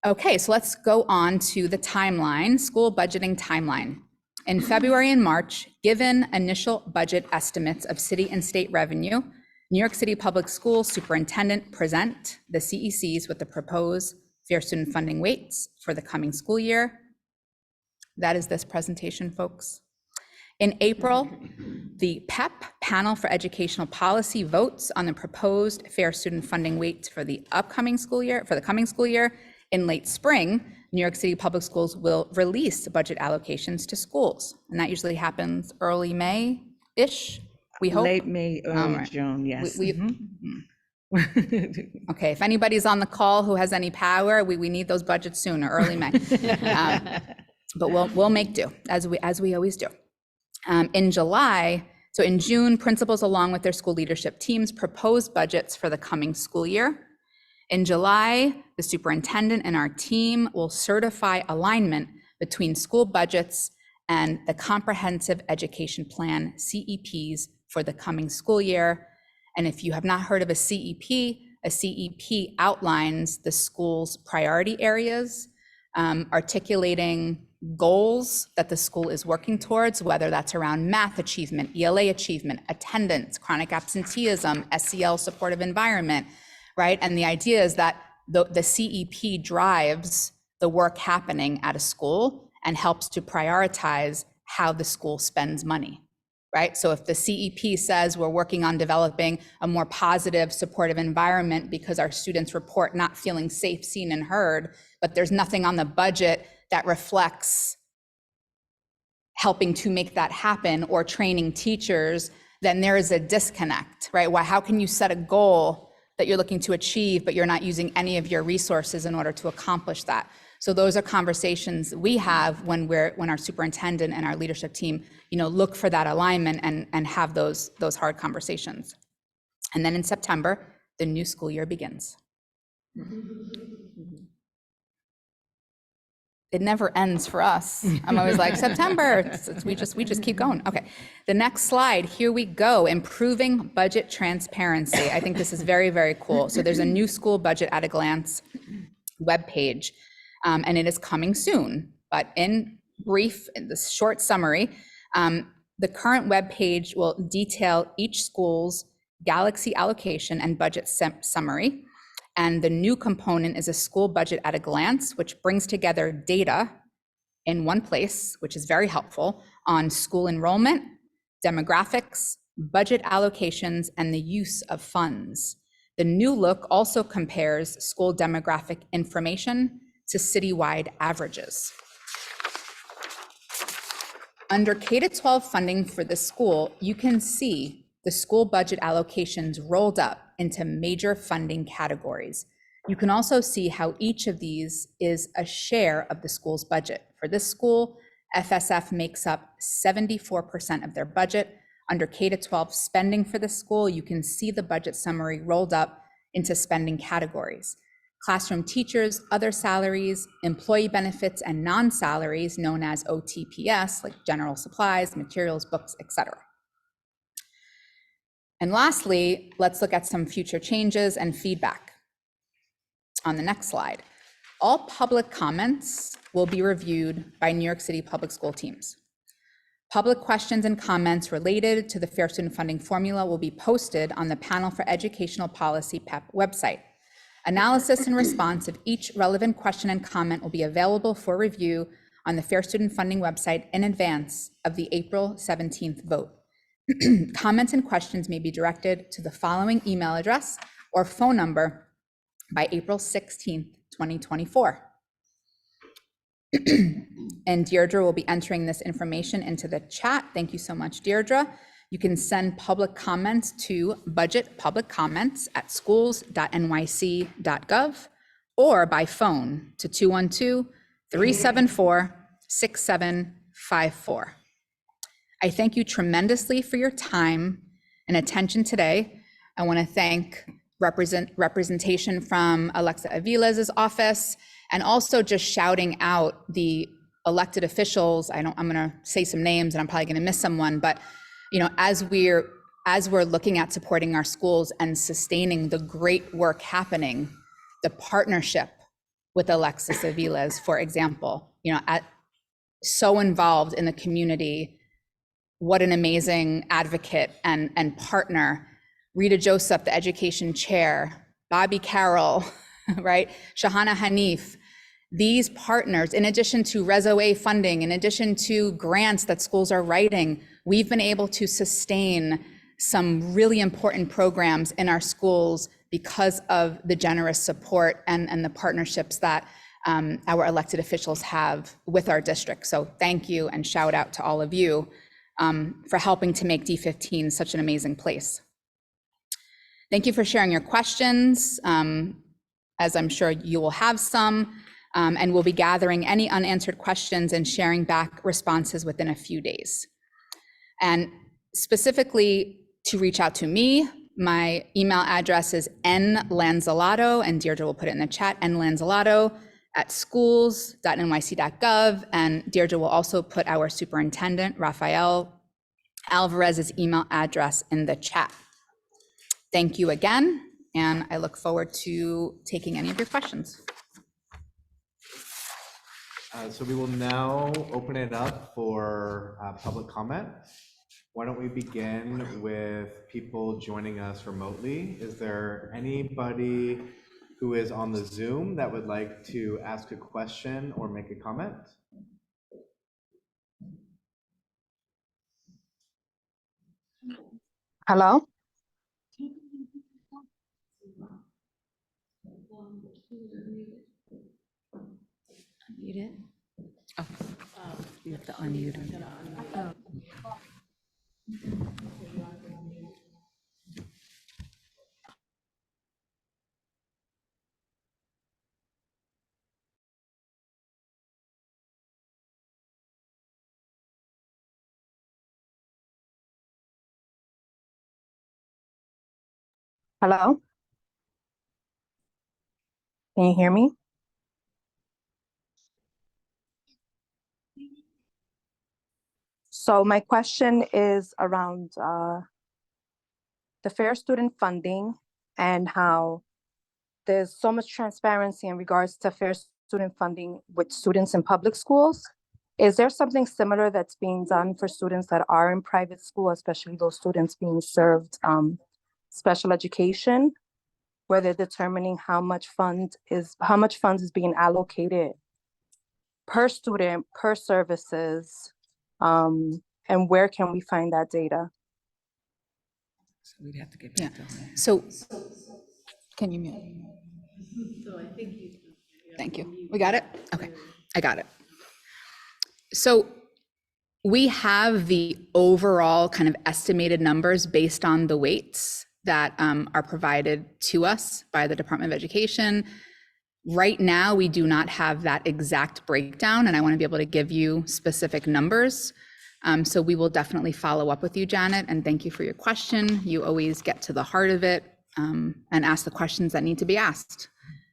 Okay, so let's go on to the timeline, school budgeting timeline. In February and March, given initial budget estimates of city and state revenue, New York City Public Schools Superintendent present the CECs with the proposed fair student funding weights for the coming school year. That is this presentation, folks. In April, the PEP, Panel for Educational Policy, votes on the proposed fair student funding weights for the upcoming school year, for the coming school year. In late spring, New York City Public Schools will release budget allocations to schools. And that usually happens early May-ish, we hope. Late May, early right. June, yes. Okay, if anybody's on the call who has any power, we need those budgets sooner, early May. But we'll make do, as we always do. In July, so in June, principals along with their school leadership teams proposed budgets for the coming school year. In July, the superintendent and our team will certify alignment between school budgets and the Comprehensive Education Plan, CEPs, for the coming school year. And if you have not heard of a CEP outlines the school's priority areas, articulating goals that the school is working towards, whether that's around math achievement, ELA achievement, attendance, chronic absenteeism, SEL supportive environment, right? And the idea is that the CEP drives the work happening at a school and helps to prioritize how the school spends money, right? So if the CEP says we're working on developing a more positive, supportive environment because our students report not feeling safe, seen, and heard, but there's nothing on the budget that reflects helping to make that happen or training teachers, then there is a disconnect, right? Why? How can you set a goal that you're looking to achieve, but you're not using any of your resources in order to accomplish that? So those are conversations we have when our superintendent and our leadership team, look for that alignment and have those hard conversations. And then in September, the new school year begins. It never ends for us. I'm always like, September, we just keep going. Okay, the next slide, here we go, improving budget transparency. I think this is very, very cool. So there's a new school budget at a glance webpage, and it is coming soon. But in brief, in this short summary, the current webpage will detail each school's Galaxy allocation and budget summary. And the new component is a school budget at a glance, which brings together data in one place, which is very helpful, on school enrollment, demographics, budget allocations, and the use of funds. The new look also compares school demographic information to citywide averages. Under K-12 funding for the school, you can see the school budget allocations rolled up into major funding categories. You can also see how each of these is a share of the school's budget. For this school, FSF makes up 74% of their budget. Under K-12 spending for the school, you can see the budget summary rolled up into spending categories. Classroom teachers, other salaries, employee benefits, and non-salaries known as OTPS, like general supplies, materials, books, etc. And lastly, let's look at some future changes and feedback. On the next slide, all public comments will be reviewed by New York City public school teams. Public questions and comments related to the Fair Student Funding formula will be posted on the Panel for Educational Policy PEP website. Analysis and response of each relevant question and comment will be available for review on the Fair Student Funding website in advance of the April 17th vote. Comments and questions may be directed to the following email address or phone number by April 16th, 2024. And Deirdre will be entering this information into the chat. Thank you so much, Deirdre. You can send public comments to budgetpubliccomments@schools.nyc.gov or by phone to 212-374-6754. I thank you tremendously for your time and attention today. I want to thank representation from Alexa Avila's office, and also just shouting out the elected officials. I'm going to say some names and I'm probably going to miss someone, but as we're looking at supporting our schools and sustaining the great work happening, the partnership with Alexis Avila's, for example, so involved in the community, what an amazing advocate and partner. Rita Joseph, the education chair, Bobby Carroll, right? Shahana Hanif. These partners, in addition to Rezo-A funding, in addition to grants that schools are writing, we've been able to sustain some really important programs in our schools because of the generous support and the partnerships that our elected officials have with our district. So thank you and shout out to all of you for helping to make D15 such an amazing place. Thank you for sharing your questions, as I'm sure you will have some. And we'll be gathering any unanswered questions and sharing back responses within a few days. And specifically to reach out to me, my email address is nlanzalato, and Deirdre will put it in the chat, nlanzalato@schools.nyc.gov. And Deirdre will also put our superintendent, Rafael Alvarez's email address in the chat. Thank you again, and I look forward to taking any of your questions. So we will now open it up for public comment. Why don't we begin with people joining us remotely? Is there anybody who is on the Zoom that would like to ask a question or make a comment? Hello? Unmute it. Oh, you have to unmute it. Hello? Can you hear me? So my question is around the Fair Student Funding and how there's so much transparency in regards to Fair Student Funding with students in public schools. Is there something similar that's being done for students that are in private school, especially those students being served special education, where they're determining how much funds is being allocated per student, per services, and where can we find that data? So we'd have to get back to her. So can you mute? Thank you. We got it? Okay, I got it. So we have the overall kind of estimated numbers based on the weights that are provided to us by the Department of Education. Right now, we do not have that exact breakdown, and I want to be able to give you specific numbers. So we will definitely follow up with you, Janet, and thank you for your question. You always get to the heart of it and ask the questions that need to be asked.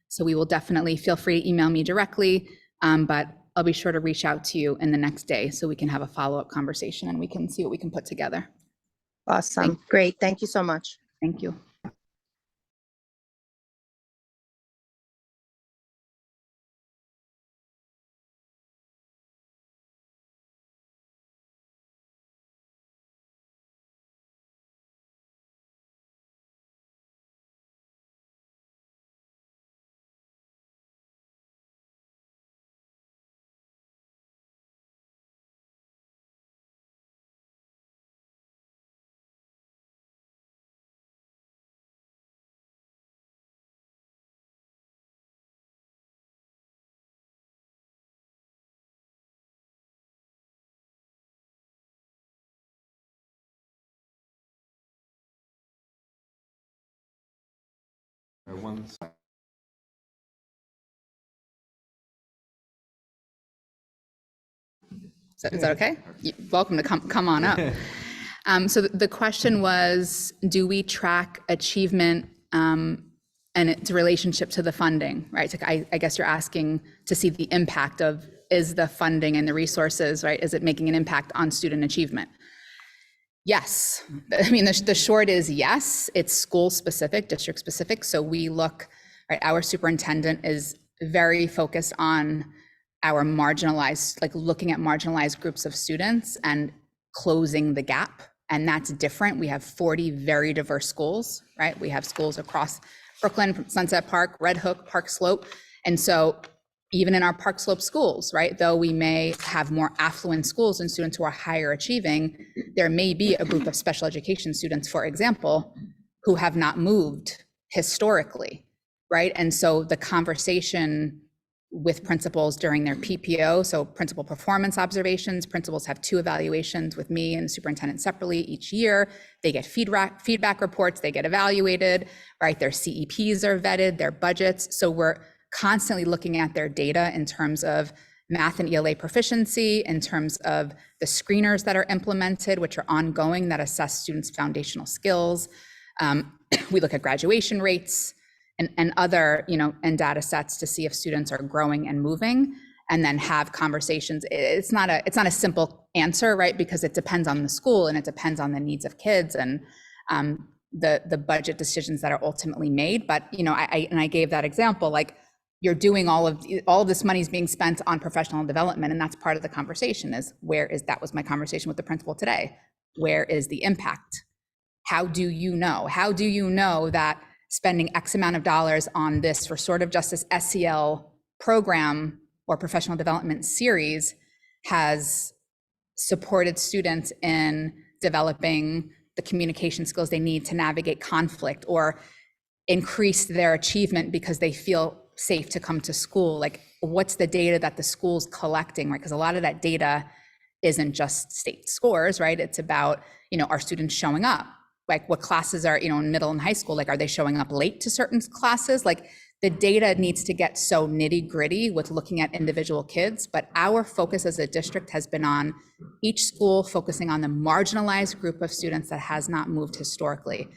So we will definitely feel free to email me directly, but I'll be sure to reach out to you in the next day so we can have a follow-up conversation and we can see what we can put together. Awesome. Great. Thank you so much. Thank you. One second. Is that okay? Welcome to come on up. So the question was, do we track achievement and its relationship to the funding, right? So I guess you're asking to see the impact of, is the funding and the resources, right? Is it making an impact on student achievement? Yes. I mean, the short is yes. It's school specific, district specific. So we look, right, our superintendent is very focused on our marginalized, like looking at marginalized groups of students and closing the gap. And that's different. We have 40 very diverse schools, right? We have schools across Brooklyn, Sunset Park, Red Hook, Park Slope. And so even in our Park Slope schools, right, though we may have more affluent schools and students who are higher achieving, there may be a group of special education students, for example, who have not moved historically, right? And so the conversation with principals during their PPO, so principal performance observations, principals have 2 evaluations with me and the superintendent separately each year. They get feedback reports, they get evaluated, right? Their CEPs are vetted, their budgets. So we're constantly looking at their data in terms of math and ELA proficiency, in terms of the screeners that are implemented, which are ongoing, that assess students' foundational skills. We look at graduation rates and other, and data sets to see if students are growing and moving, and then have conversations. It's not a simple answer, right? Because it depends on the school and it depends on the needs of kids and the budget decisions that are ultimately made. But I gave that example, like, you're doing all of this money is being spent on professional development, and that's part of the conversation. That was my conversation with the principal today. Where is the impact? How do you know that spending X amount of dollars on this restorative justice SEL program or professional development series has supported students in developing the communication skills they need to navigate conflict, or increased their achievement because they feel safe to come to school? Like, what's the data that the school's collecting, right? Because a lot of that data isn't just state scores, right? It's about, are students showing up? Like, what classes are, in middle and high school, like, are they showing up late to certain classes? Like, the data needs to get so nitty gritty with looking at individual kids. But our focus as a district has been on each school focusing on the marginalized group of students that has not moved historically.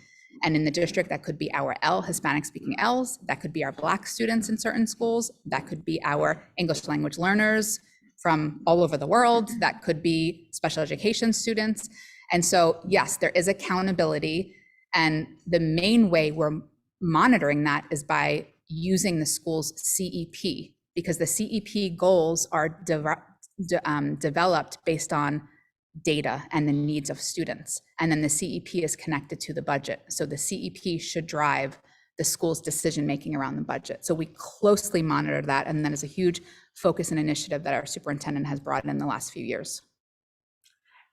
And in the district, that could be our Hispanic speaking Ls, that could be our Black students in certain schools, that could be our English language learners from all over the world, that could be special education students. And so, yes, there is accountability. And the main way we're monitoring that is by using the school's CEP, because the CEP goals are developed based on data and the needs of students. And then the CEP is connected to the budget. So the CEP should drive the school's decision-making around the budget. So we closely monitor that. And that is a huge focus and initiative that our superintendent has brought in the last few years.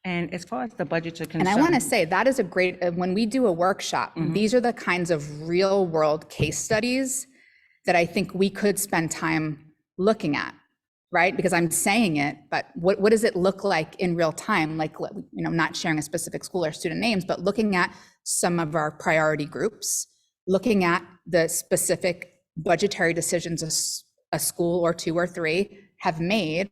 And as far as the budgets are concerned. And I want to say that is a great, when we do a workshop, these are the kinds of real world case studies that I think we could spend time looking at, right? Because I'm saying it, but what does it look like in real time? Like, not sharing a specific school or student names, but looking at some of our priority groups, looking at the specific budgetary decisions a school or 2 or 3 have made,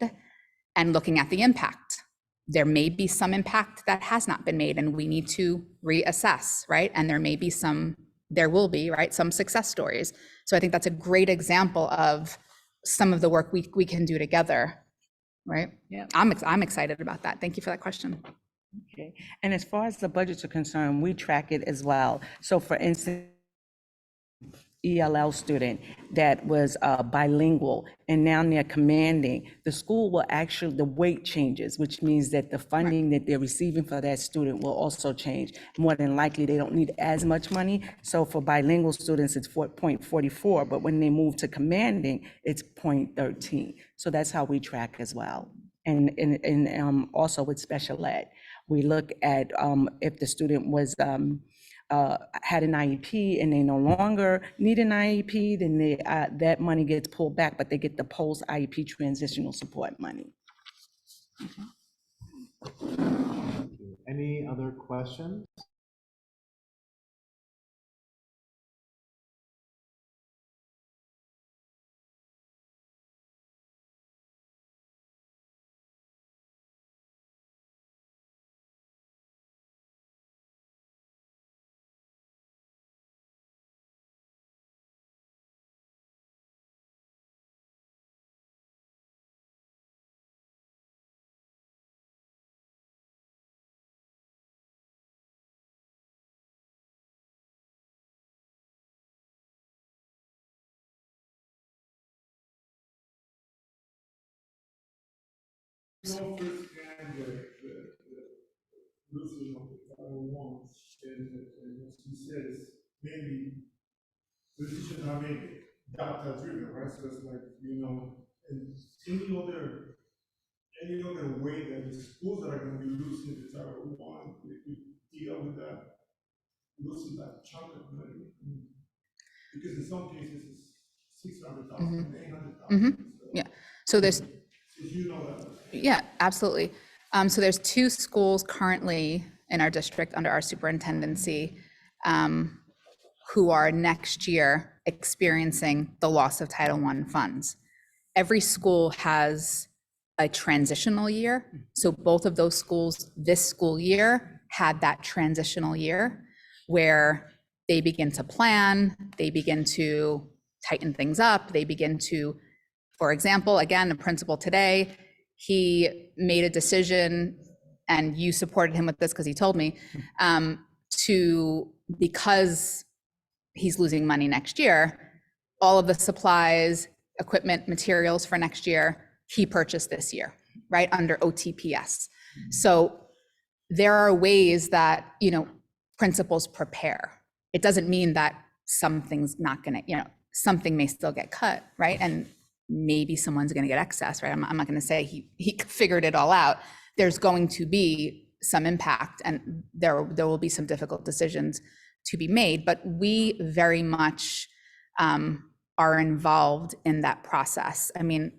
and looking at the impact. There may be some impact that has not been made, and we need to reassess, right? And there will be, right, some success stories. So I think that's a great example of some of the work we can do together, right? Yeah. I'm excited about that. Thank you for that question. Okay. And as far as the budgets are concerned, we track it as well. So for instance, ELL student that was bilingual, and now they're commanding, the school will actually, the weight changes, which means that the funding that they're receiving for that student will also change. More than likely, they don't need as much money. So for bilingual students, it's 4.44, but when they move to commanding, it's 0.13. So that's how we track as well. And also with special ed, we look at if the student was had an IEP and they no longer need an IEP, then that money gets pulled back, but they get the post-IEP transitional support money. Any other questions? losing of the 501s, and as he says, maybe decisions are made data driven, right? So it's like, and any other way that the schools that are gonna be losing the Title I, we could deal with that, losing that chunk of money. Because in some cases, it's 600,000, 800,000. Yeah, so there's, So you know that. yeah, absolutely. So there's 2 schools currently in our district under our superintendency who are next year experiencing the loss of Title I funds. Every school has a transitional year. So both of those schools this school year had that transitional year where they begin to plan, they begin to tighten things up, they begin to, for example, again, the principal today, he made a decision, and you supported him with this because he told me, because he's losing money next year, all of the supplies, equipment, materials for next year, he purchased this year, right, under OTPS. So there are ways that, principals prepare. It doesn't mean that something's not gonna, something may still get cut, right? And maybe someone's gonna get excess, right? I'm not gonna say he figured it all out. There's going to be some impact, and there will be some difficult decisions to be made, but we very much are involved in that process. I mean,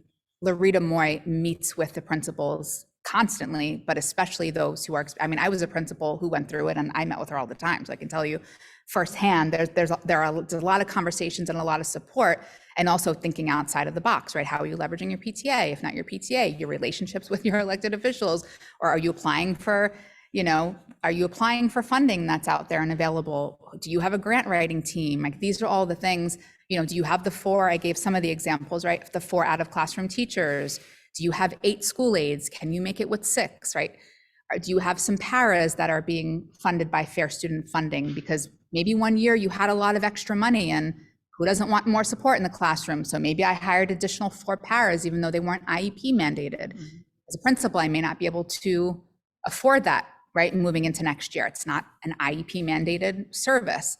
Larita Moy meets with the principals constantly, but especially those who are, I was a principal who went through it, and I met with her all the time. So I can tell you firsthand, there's a lot of conversations and a lot of support, and also thinking outside of the box, right? How are you leveraging your PTA? If not your PTA, your relationships with your elected officials, or are you applying for, funding that's out there and available? Do you have a grant writing team? Like, these are all the things, do you have the 4, I gave some of the examples, right? The 4 out of classroom teachers. Do you have 8 school aides? Can you make it with 6, right? Or do you have some paras that are being funded by Fair Student Funding? Because maybe one year you had a lot of extra money, and who doesn't want more support in the classroom? So maybe I hired additional 4 paras, even though they weren't IEP mandated. As a principal, I may not be able to afford that, right? Moving into next year, it's not an IEP mandated service.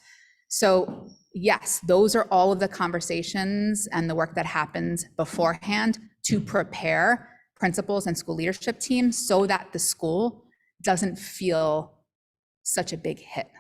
So yes, those are all of the conversations and the work that happens beforehand to prepare principals and school leadership teams so that the school doesn't feel such a big hit.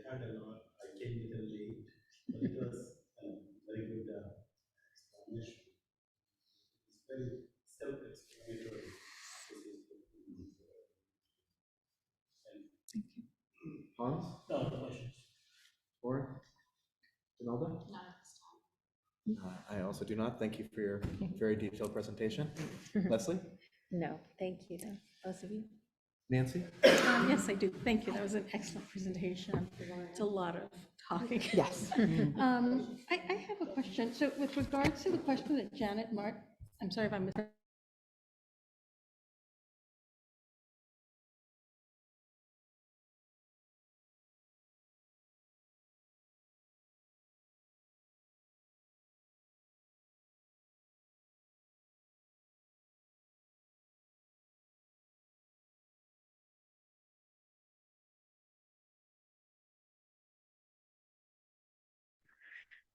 I heard a lot. I came a little late, but it was very good explanation. It's very self-explanatory. Thank you. Hans? No other questions. Lauren? Donalda? I also do not. Thank you for your very detailed presentation. Leslie? No, thank you, both of you. Nancy? Yes, I do. Thank you. That was an excellent presentation. It's a lot of talking. Yes. I have a question. So with regards to the question that Janet I'm sorry if I missed.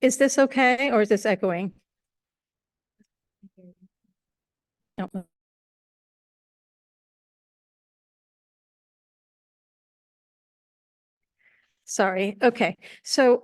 Is this okay, or is this echoing? No. Sorry. Okay. So,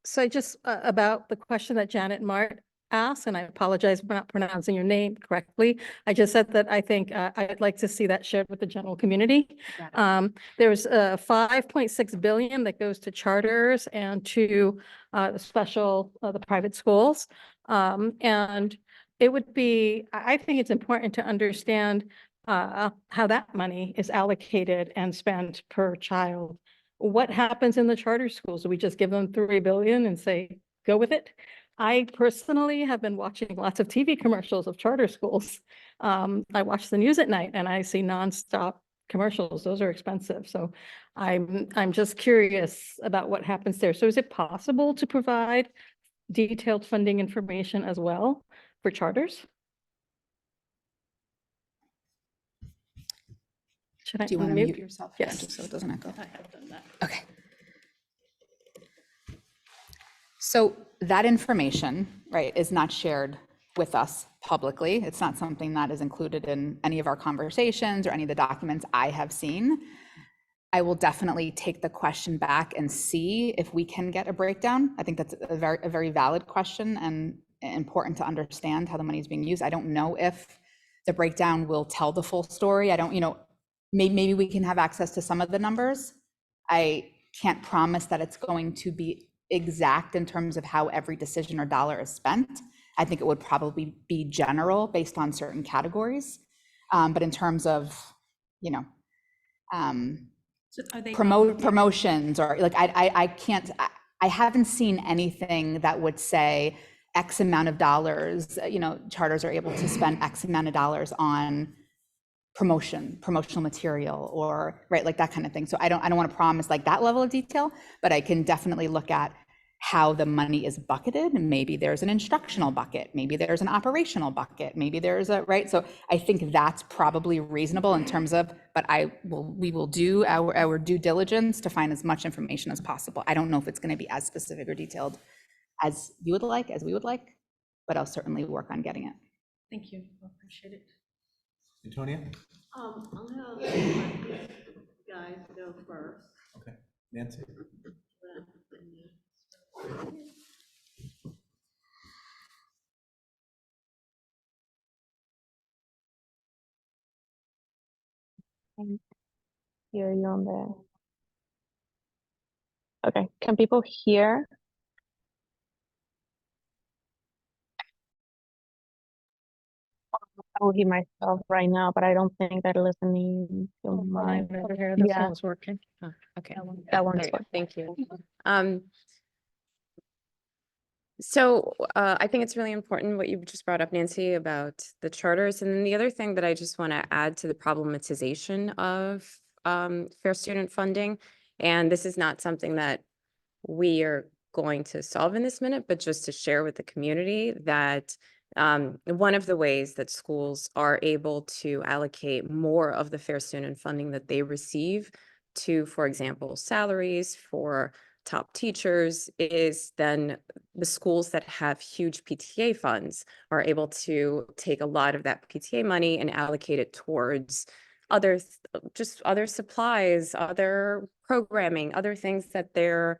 so just about the question that Janet Mart asked, and I apologize for not pronouncing your name correctly. I just said that I think I'd like to see that shared with the general community. There's 5.6 billion that goes to charters and to the private schools. And it would be, I think it's important to understand how that money is allocated and spent per child. What happens in the charter schools? Do we just give them 3 billion and say, go with it? I personally have been watching lots of TV commercials of charter schools. I watch the news at night and I see nonstop commercials. Those are expensive. So I'm just curious about what happens there. So is it possible to provide detailed funding information as well for charters? Should I Do you want to unmute? mute yourself? Yeah, Yes. just so it doesn't echo. I have done that. Okay. So that information, right, is not shared with us publicly. It's not something that is included in any of our conversations or any of the documents I have seen. I will definitely take the question back and see if we can get a breakdown. I think that's a very valid question and important to understand how the money is being used. I don't know if the breakdown will tell the full story. I don't, maybe we can have access to some of the numbers. I can't promise that it's going to be exact in terms of how every decision or dollar is spent. I think it would probably be general based on certain categories. But in terms of, promotions or like, I can't, I haven't seen anything that would say X amount of dollars, charters are able to spend X amount of dollars on promotional material or right, like that kind of thing. So I don't want to promise like that level of detail, but I can definitely look at how the money is bucketed. And maybe there's an instructional bucket, maybe there's an operational bucket, maybe there's a, right? So I think that's probably reasonable in terms of, but we will do our due diligence to find as much information as possible. I don't know if it's going to be as specific or detailed as you would like, as we would like, but I'll certainly work on getting it. Thank you. I appreciate it. Antonia? I'll have guys go first. Okay. Nancy? Hear you on there. Okay, can people hear? I will hear myself right now, but I don't think they're listening to my. Over here, this Yeah, one was working. Okay. that one's There you go. working. Thank you. I think it's really important what you just brought up, Nancy, about the charters. And then the other thing that I just want to add to the problematization of fair student funding, and this is not something that we are going to solve in this minute, but just to share with the community that one of the ways that schools are able to allocate more of the fair student funding that they receive to, for example, salaries for top teachers is then the schools that have huge PTA funds are able to take a lot of that PTA money and allocate it towards other supplies, other programming, other things that their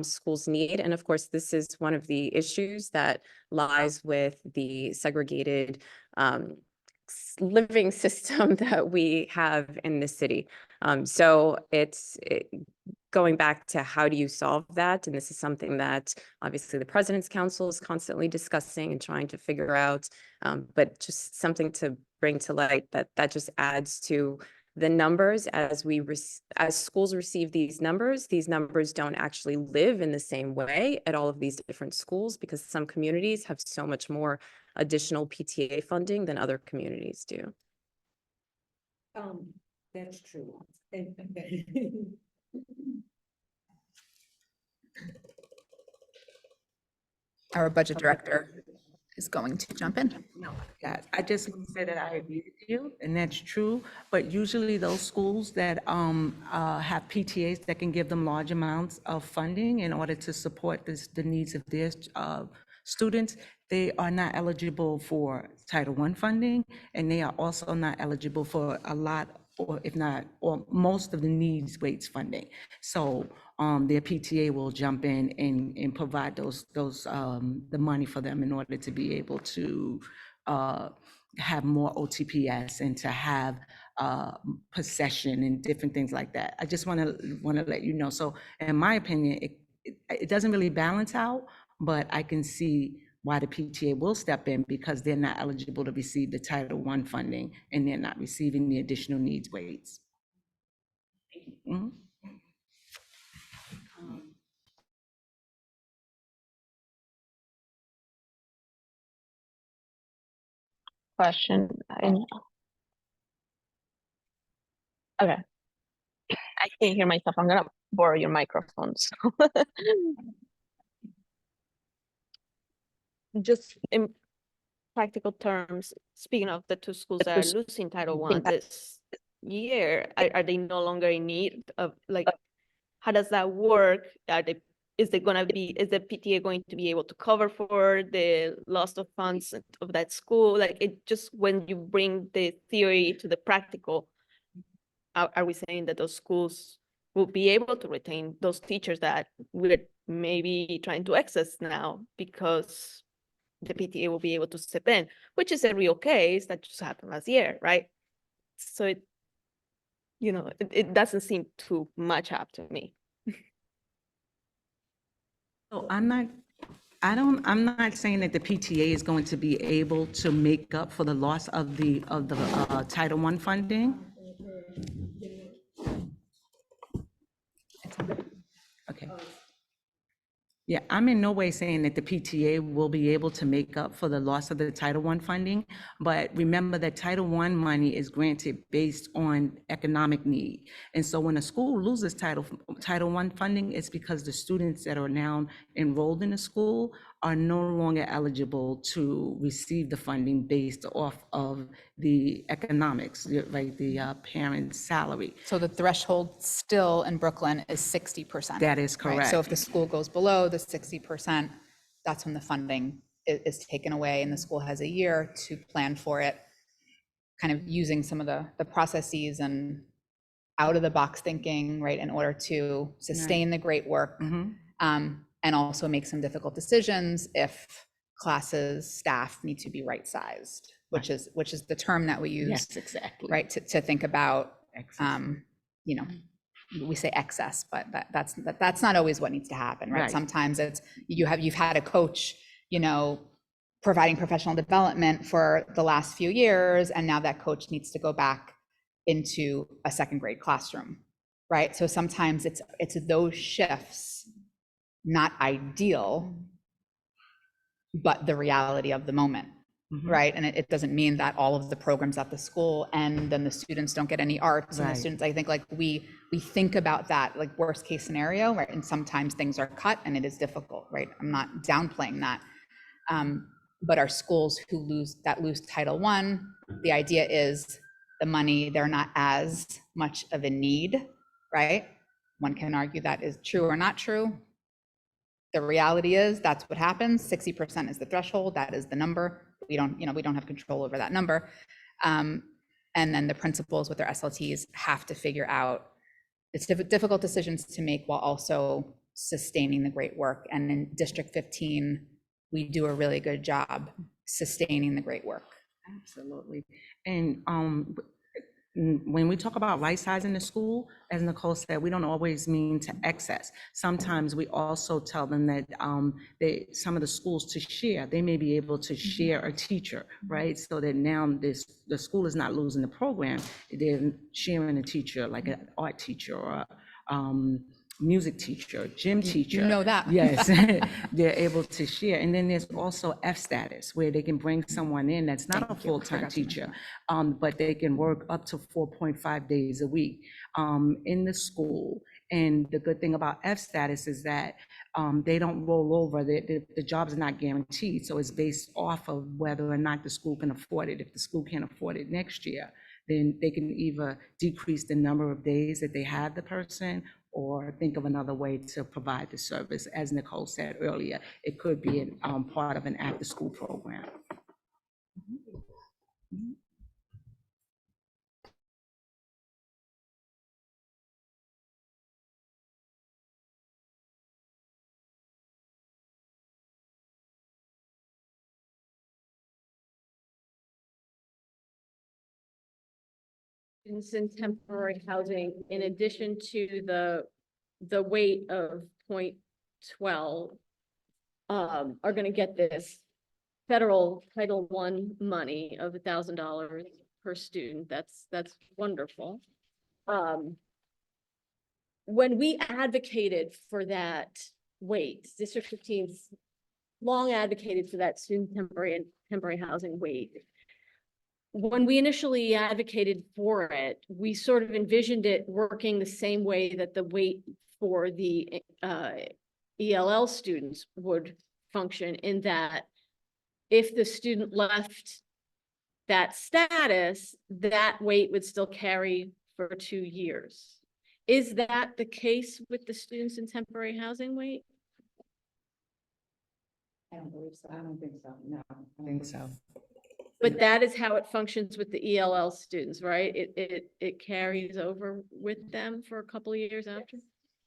schools need. And of course, this is one of the issues that lies with the segregated living system that we have in the city. So going back to how do you solve that? And this is something that obviously the President's Council is constantly discussing and trying to figure out, but just something to bring to light that just adds to the numbers as schools receive these numbers don't actually live in the same way at all of these different schools because some communities have so much more additional PTA funding than other communities do. That's true. Our budget director is going to jump in. No, yeah, I just want to say that I agree with you, and that's true. But usually those schools that have PTAs that can give them large amounts of funding in order to support the needs of their students, they are not eligible for Title I funding, and they are also not eligible for a lot, or if not, or most of the needs weights funding. So their PTA will jump in and provide the money for them in order to be able to have more OTPS and to have possession and different things like that. I just want to let you know. So in my opinion, it doesn't really balance out, but I can see why the PTA will step in because they're not eligible to receive the Title I funding and they're not receiving the additional needs weights. Mhm. question. Okay, I can't hear myself. I'm gonna borrow your microphone. So. Just in practical terms, speaking of the two schools that are losing Title I this year, are they no longer in need of, like, how does that work? Is the PTA going to be able to cover for the loss of funds of that school? Like, it just, when you bring the theory to the practical, are we saying that those schools will be able to retain those teachers that we're maybe trying to access now because the PTA will be able to step in, which is a real case that just happened last year, right? So it doesn't seem too much up to me. So I'm not saying that the PTA is going to be able to make up for the loss of the Title I funding. Okay. Yeah, I'm in no way saying that the PTA will be able to make up for the loss of the Title I funding, but remember that Title I money is granted based on economic need. And so when a school loses Title I funding, it's because the students that are now enrolled in the school are no longer eligible to receive the funding based off of the economics, right? The parent's salary. So the threshold still in Brooklyn is 60%. That is right? correct. So if the school goes below the 60%, that's when the funding is taken away, and the school has a year to plan for it, kind of using some of the processes and out of the box thinking, right, in order to sustain the great work, and also make some difficult decisions if classes, staff need to be right-sized, which is the term that we use. Yes, exactly. Right, to think about, we say excess, but that's not always what needs to happen, right? Right. Sometimes it's, you've had a coach, providing professional development for the last few years, and now that coach needs to go back into a second grade classroom, right? So sometimes it's those shifts, not ideal, but the reality of the moment, right? And it doesn't mean that all of the programs at the school and then the students don't get any arts, and the students, I think, like, we think about that like worst case scenario, right? And sometimes things are cut and it is difficult, right? I'm not downplaying that. But our schools who lose Title I, the idea is the money, they're not as much of a need, right? One can argue that is true or not true. The reality is that's what happens. 60% is the threshold. That is the number. We don't have control over that number. And then the principals with their SLTs have to figure out, it's difficult decisions to make while also sustaining the great work. And in District 15, we do a really good job sustaining the great work. Absolutely. And when we talk about right sizing the school, as Nicole said, we don't always mean to excess. Sometimes we also tell them that some of the schools to share, they may be able to share a teacher, right? So that now the school is not losing the program, they're sharing a teacher, like an art teacher or music teacher, gym teacher. You know that. Yes, they're able to share. And then there's also F status, where they can bring someone in that's not a full-time teacher, but they can work up to 4.5 days a week in the school. And the good thing about F status is that they don't roll over, the jobs are not guaranteed. So it's based off of whether or not the school can afford it. If the school can't afford it next year, then they can either decrease the number of days that they have the person, or think of another way to provide the service. As Nicole said earlier, it could be part of an after-school program. Students in temporary housing, in addition to the weight of 0.12, are gonna get this federal Title I money of $1,000 per student. That's wonderful. When we advocated for that weight, District 15's long advocated for that student temporary housing weight. when we initially advocated for it, we sort of envisioned it working the same way that the weight for the ELL students would function, in that if the student left that status, that weight would still carry for 2 years. Is that the case with the students in temporary housing weight? I don't believe so. I don't think so. No, I don't think so. But that is how it functions with the ELL students, right? It carries over with them for a couple of years after?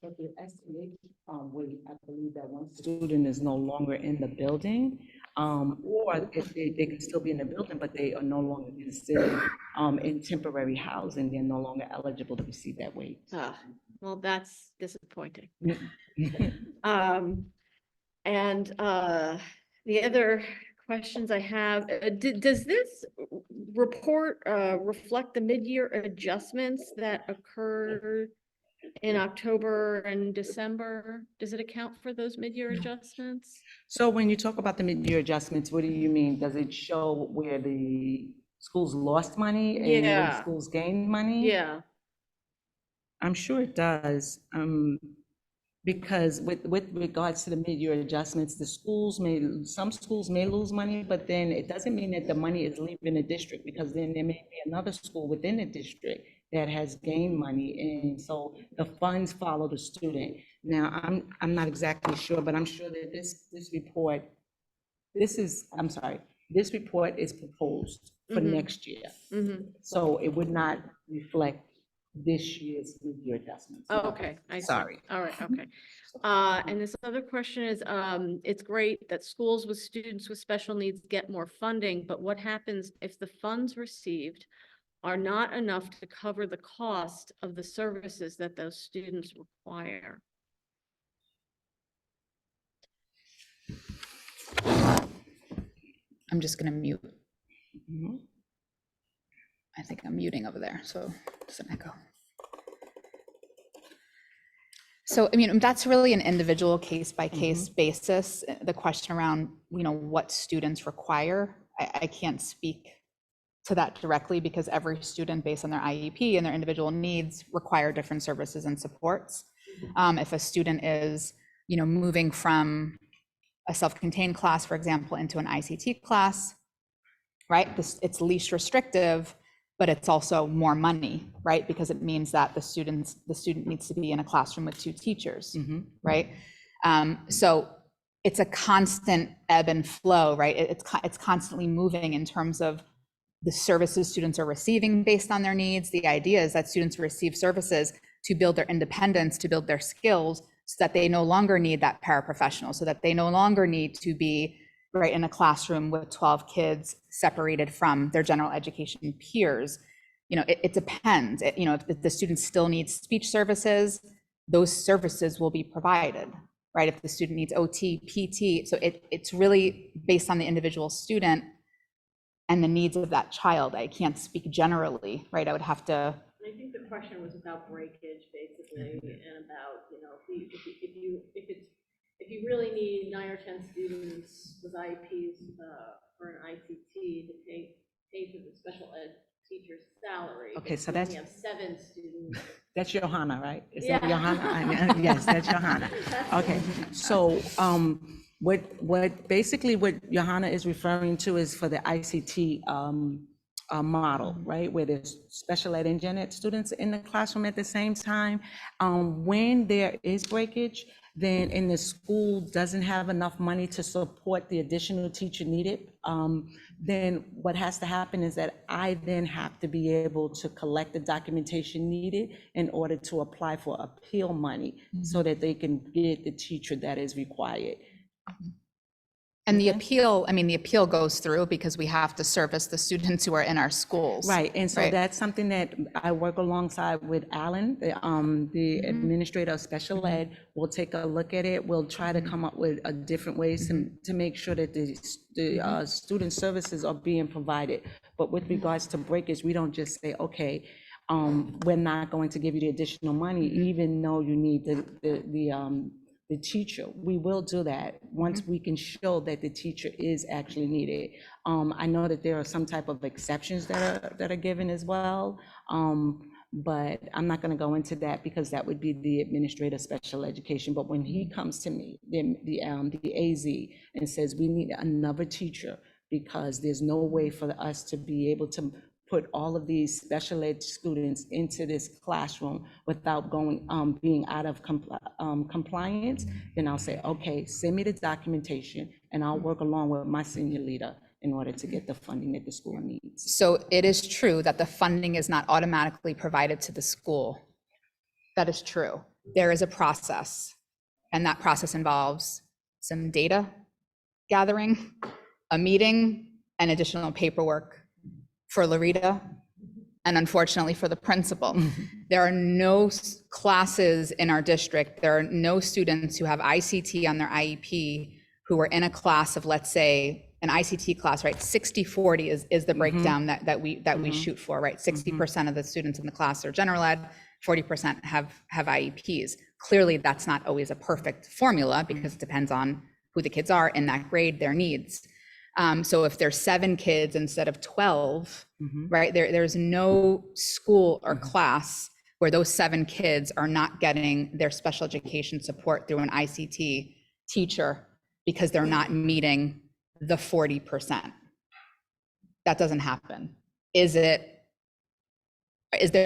But the estimated weight, I believe that once the student is no longer in the building, or if they can still be in the building, but they are no longer considered in temporary housing, they're no longer eligible to receive that weight. Ah, well, that's disappointing. Mm-hmm. And the other questions I have, does this report reflect the mid-year adjustments that occurred in October and December? Does it account for those mid-year adjustments? So when you talk about the mid-year adjustments, what do you mean? Does it show where the schools lost money and where the Yeah. schools gained money? Yeah. I'm sure it does. Because with regards to the mid-year adjustments, some schools may lose money, but then it doesn't mean that the money is leaving the district, because then there may be another school within the district that has gained money, and so the funds follow the student. Now, I'm not exactly sure, but I'm sure that this report is proposed for Mhm. next year. Mhm. So it would not reflect this year's mid-year adjustments. Oh, okay, I see. Sorry. All right, okay. And this other question is, it's great that schools with students with special needs get more funding, but what happens if the funds received are not enough to cover the cost of the services that those students require? I'm just gonna mute. Mhm. I think I'm muting over there, so it doesn't echo. So, I mean, that's really an individual case by case basis. The question around, what students require, I can't speak to that directly, because every student, based on their IEP and their individual needs, require different services and supports. If a student is, moving from a self-contained class, for example, into an ICT class, right? It's least restrictive, but it's also more money, right? Because it means that the student needs to be in a classroom with 2 teachers, right? So it's a constant ebb and flow, right? It's constantly moving in terms of the services students are receiving based on their needs. The idea is that students receive services to build their independence, to build their skills, so that they no longer need that paraprofessional, so that they no longer need to be right in a classroom with 12 kids separated from their general education peers. It depends. If the student still needs speech services, those services will be provided, right? If the student needs OT, PT, so it's really based on the individual student and the needs of that child. I can't speak generally, right? I would have to. I think the question was about breakage, basically, and about, if you really need 9 or 10 students with IEPs for an ICT to pay for the special ed teacher's salary. Okay, so you that's. only have 7 students. That's Johanna, right? Is Yeah. that Johanna? Yes, that's Johanna. Okay, so what Johanna is referring to is for the ICT model, right? Where there's special ed and gen ed students in the classroom at the same time. When there is breakage, then and the school doesn't have enough money to support the additional teacher needed, then what has to happen is that I then have to be able to collect the documentation needed in order to apply for appeal money so that they can get the teacher that is required. And the appeal goes through because we have to service the students who are in our schools. Right, and so right? that's something that I work alongside with Alan, the administrator of special ed. We'll take a look at it. We'll try to come up with different ways to make sure that the student services are being provided. But with regards to breakage, we don't just say, okay, we're not going to give you the additional money, even though you need the teacher. We will do that once we can show that the teacher is actually needed. I know that there are some type of exceptions that are given as well. But I'm not going to go into that because that would be the administrator of special education. But when he comes to me, the AZ, and says we need another teacher because there's no way for us to be able to put all of these special ed students into this classroom without being out of compliance, then I'll say, okay, send me the documentation and I'll work along with my senior leader in order to get the funding that the school needs. So it is true that the funding is not automatically provided to the school. That is true. There is a process, and that process involves some data gathering, a meeting, and additional paperwork for Larita, and unfortunately for the principal. There are no classes in our district. There are no students who have ICT on their IEP who are in a class of, let's say, an ICT class, right? 60-40 is the breakdown that we shoot for, right? 60% of the students in the class are general ed, 40% have IEPs. Clearly, that's not always a perfect formula because it depends on who the kids are in that grade, their needs. So if there's 7 kids instead of 12, right, there's no school or class where those 7 kids are not getting their special education support through an ICT teacher because they're not meeting the 40%. That doesn't happen. Is there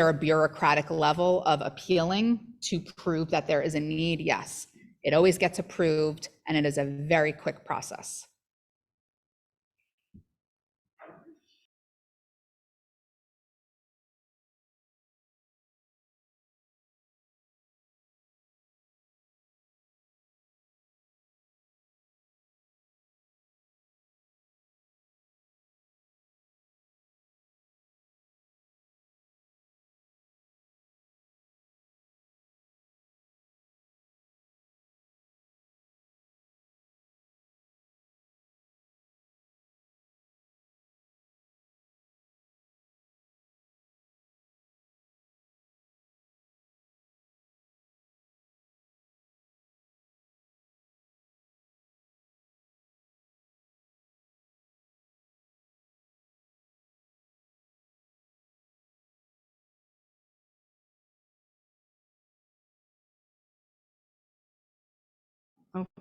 a bureaucratic level of appealing to prove that there is a need? Yes, it always gets approved and it is a very quick process.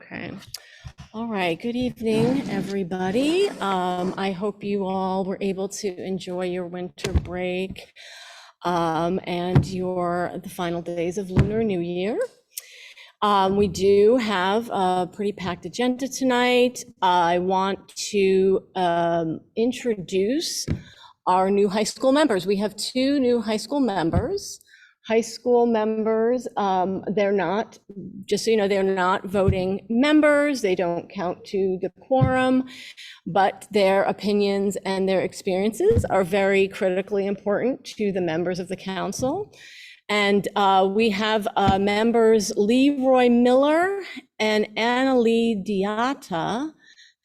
Okay. All right. Good evening, everybody. I hope you all were able to enjoy your winter break and the final days of Lunar New Year. We do have a pretty packed agenda tonight. I want to introduce our new high school members. We have 2 new high school members. High school members, they're not, just so you know, they're not voting members. They don't count to the quorum, but their opinions and their experiences are very critically important to the members of the council. And we have members Leroy Miller and Annalie Diata.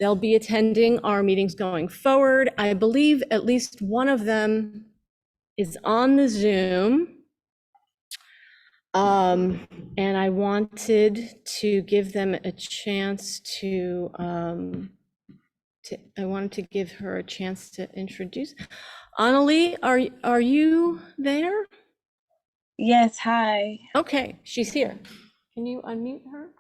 They'll be attending our meetings going forward. I believe at least one of them is on the Zoom. And I wanted to give them a chance to I wanted to give her a chance to introduce. Annalie, are you there? Yes, hi. Okay, she's here. Can you unmute her?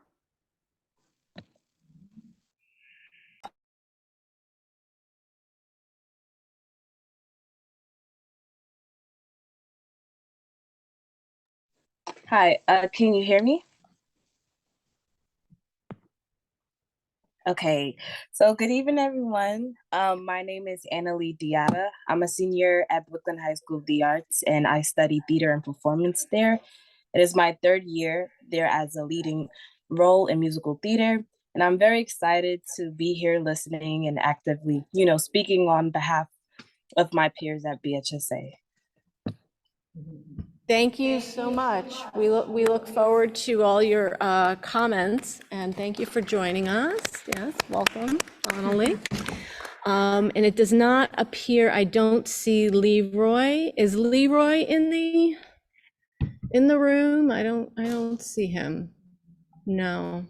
Hi, can you hear me? Okay, so good evening, everyone. My name is Annalie Diata. I'm a senior at Brooklyn High School of the Arts, and I study theater and performance there. It is my 3rd year there as a leading role in musical theater, and I'm very excited to be here listening and actively, speaking on behalf of my peers at BHSA. Thank you so much. We look forward to all your comments, and thank you for joining us. Yes, welcome, Annalie. And it does not appear, I don't see Leroy. Is Leroy in the room? I don't see him. No.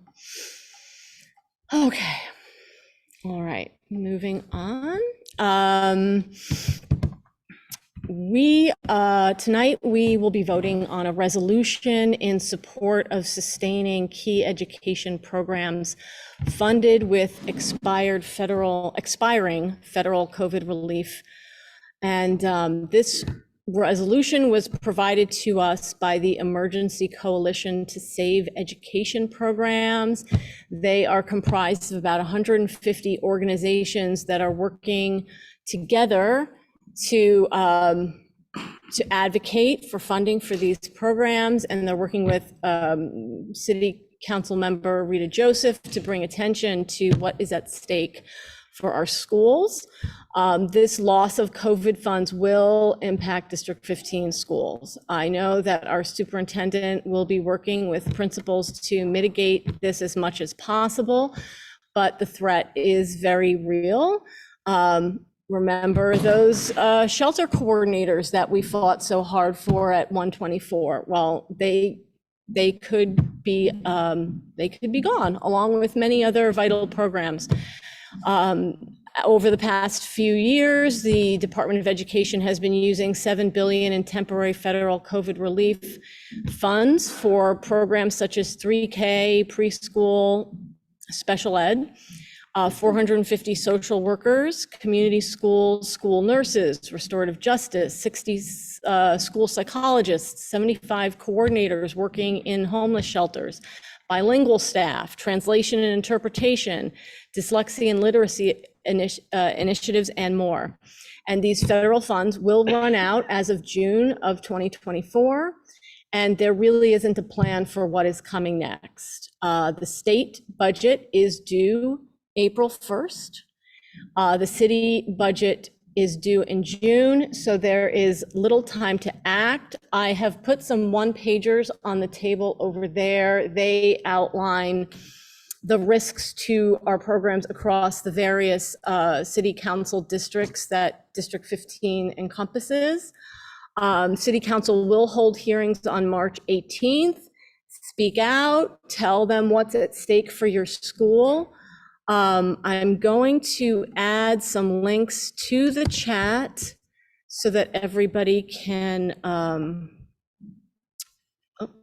Okay. All right, moving on. Tonight we will be voting on a resolution in support of sustaining key education programs funded with expiring federal COVID relief. And this resolution was provided to us by the Emergency Coalition to Save Education Programs. They are comprised of about 150 organizations that are working together to advocate for funding for these programs, and they're working with City Council member Rita Joseph to bring attention to what is at stake for our schools. This loss of COVID funds will impact District 15 schools. I know that our superintendent will be working with principals to mitigate this as much as possible, but the threat is very real. Remember those shelter coordinators that we fought so hard for at 124? Well, they could be gone, along with many other vital programs. Over the past few years, the Department of Education has been using $7 billion in temporary federal COVID relief funds for programs such as 3K, preschool, special ed, 450 social workers, community schools, school nurses, restorative justice, 60 school psychologists, 75 coordinators working in homeless shelters, bilingual staff, translation and interpretation, dyslexia and literacy initiatives, and more. And these federal funds will run out as of June of 2024. And there really isn't a plan for what is coming next. The state budget is due April 1st. The city budget is due in June, so there is little time to act. I have put some one-pagers on the table over there. They outline the risks to our programs across the various city council districts that District 15 encompasses. City Council will hold hearings on March 18th. Speak out, tell them what's at stake for your school. I'm going to add some links to the chat so that everybody can,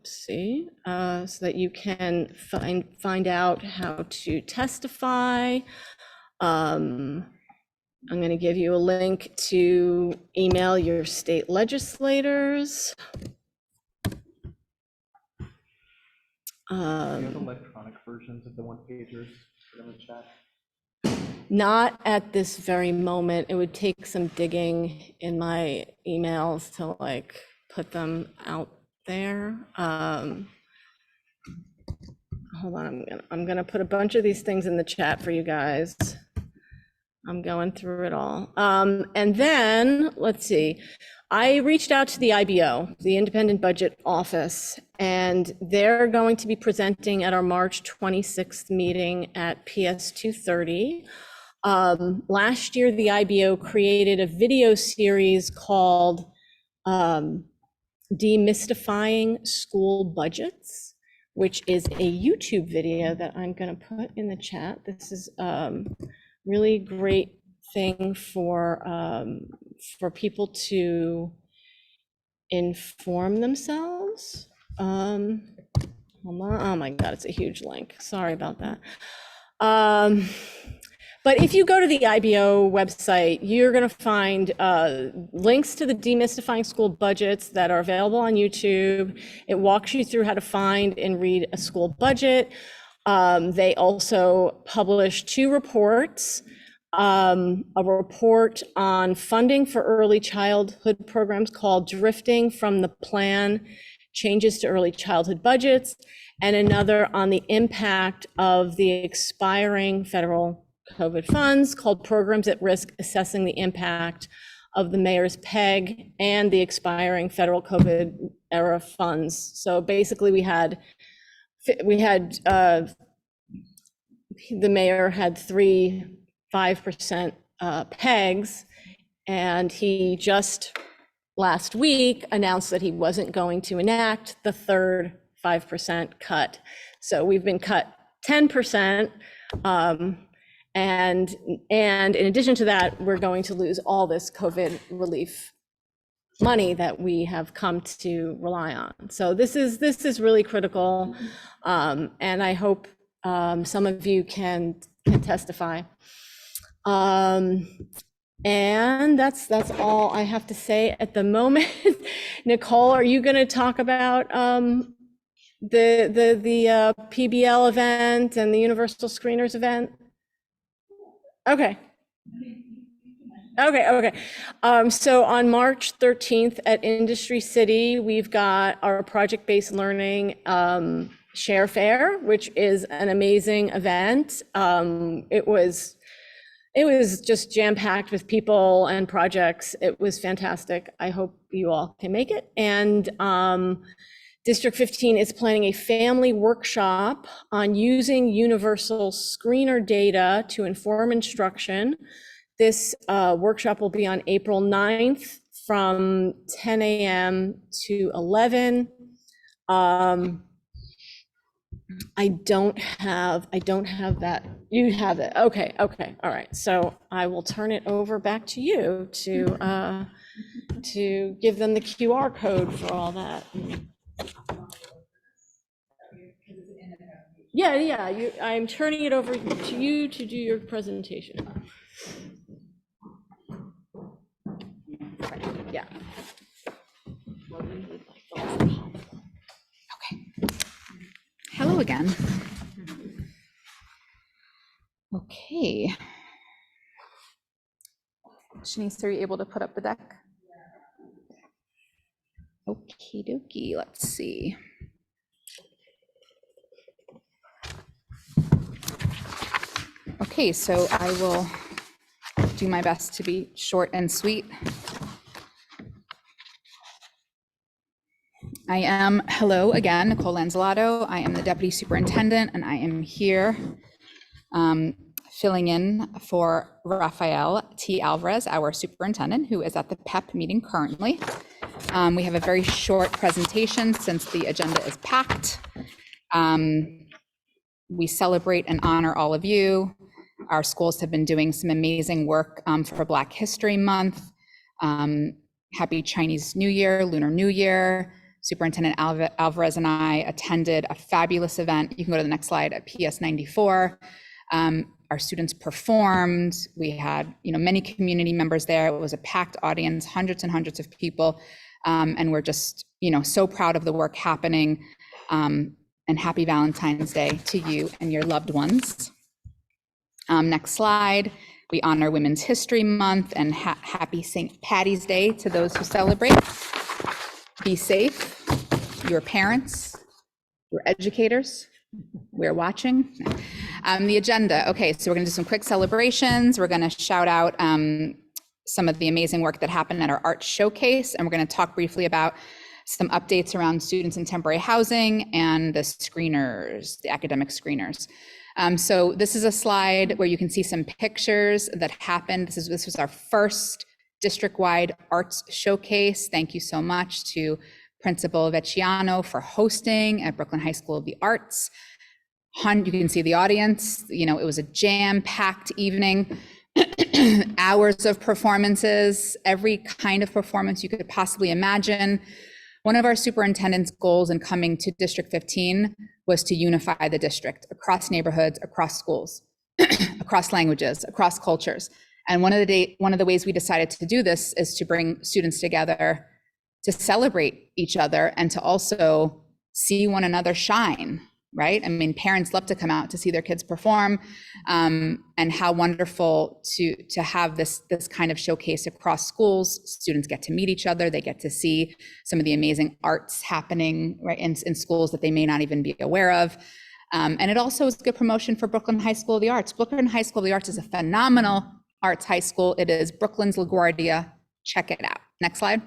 so that you can find out how to testify. I'm going to give you a link to email your state legislators. Do you have electronic versions of the one-pagers in the chat? Not at this very moment. It would take some digging in my emails to like put them out there. Hold on, I'm gonna put a bunch of these things in the chat for you guys. I'm going through it all. And then, let's see. I reached out to the IBO, the Independent Budget Office, and they're going to be presenting at our March 26th meeting at PS 230. Last year, the IBO created a video series called Demystifying School Budgets, which is a YouTube video that I'm going to put in the chat. This is really great thing for people to inform themselves. Hold on. Oh my God, it's a huge link. Sorry about that. But if you go to the IBO website, you're going to find links to the Demystifying School Budgets that are available on YouTube. It walks you through how to find and read a school budget. They also publish 2 reports, a report on funding for early childhood programs called Drifting from the Plan, Changes to Early Childhood Budgets, and another on the impact of the expiring federal COVID funds called Programs at Risk, Assessing the Impact of the Mayor's PEG and the Expiring Federal COVID Era Funds. So basically we had the mayor had 3 5% PEGs, and he just last week announced that he wasn't going to enact the third 5% cut. So we've been cut 10%. And in addition to that, we're going to lose all this COVID relief money that we have come to rely on. So this is really critical. And I hope some of you can testify. And that's all I have to say at the moment. Nicole, are you going to talk about the PBL event and the Universal Screeners event? Okay. So on March 13th at Industry City, we've got our project-based learning share fair, which is an amazing event. It was just jam-packed with people and projects. It was fantastic. I hope you all can make it. And District 15 is planning a family workshop on using universal screener data to inform instruction. This workshop will be on April 9th from 10 a.m. to 11. I don't have that. You have it. Okay. All right. So I will turn it over back to you to give them the QR code for all that. Yeah. I'm turning it over to you to do your presentation. Yeah. Hello again. Okay. Shanice, are you able to put up the deck? Okie dokie, let's see. Okay, so I will do my best to be short and sweet. Hello again, Nicole Lanzalato. I am the Deputy Superintendent, and I am here filling in for Rafael T. Alvarez, our superintendent, who is at the PEP meeting currently. We have a very short presentation since the agenda is packed. We celebrate and honor all of you. Our schools have been doing some amazing work for Black History Month. Happy Chinese New Year, Lunar New Year. Superintendent Alvarez and I attended a fabulous event. You can go to the next slide at PS 94. Our students performed. We had, many community members there. It was a packed audience, hundreds and hundreds of people. And we're just, so proud of the work happening. And happy Valentine's Day to you and your loved ones. Next slide. We honor Women's History Month and happy St. Patty's Day to those who celebrate. Be safe, your parents, your educators, we're watching. The agenda, okay, so we're gonna do some quick celebrations. We're gonna shout out some of the amazing work that happened at our art showcase, and we're gonna talk briefly about some updates around students in temporary housing and the screeners, the academic screeners. So this is a slide where you can see some pictures that happened. This was our first district-wide arts showcase. Thank you so much to Principal Vecchiano for hosting at Brooklyn High School of the Arts. You can see the audience. It was a jam-packed evening, hours of performances, every kind of performance you could possibly imagine. One of our superintendent's goals in coming to District 15 was to unify the district across neighborhoods, across schools, across languages, across cultures. And one of the ways we decided to do this is to bring students together to celebrate each other and to also see one another shine, right? I mean, parents love to come out to see their kids perform, and how wonderful to have this kind of showcase across schools. Students get to meet each other. They get to see some of the amazing arts happening right in schools that they may not even be aware of. And it also is good promotion for Brooklyn High School of the Arts. Brooklyn High School of the Arts is a phenomenal arts high school. It is Brooklyn's LaGuardia. Check it out. Next slide.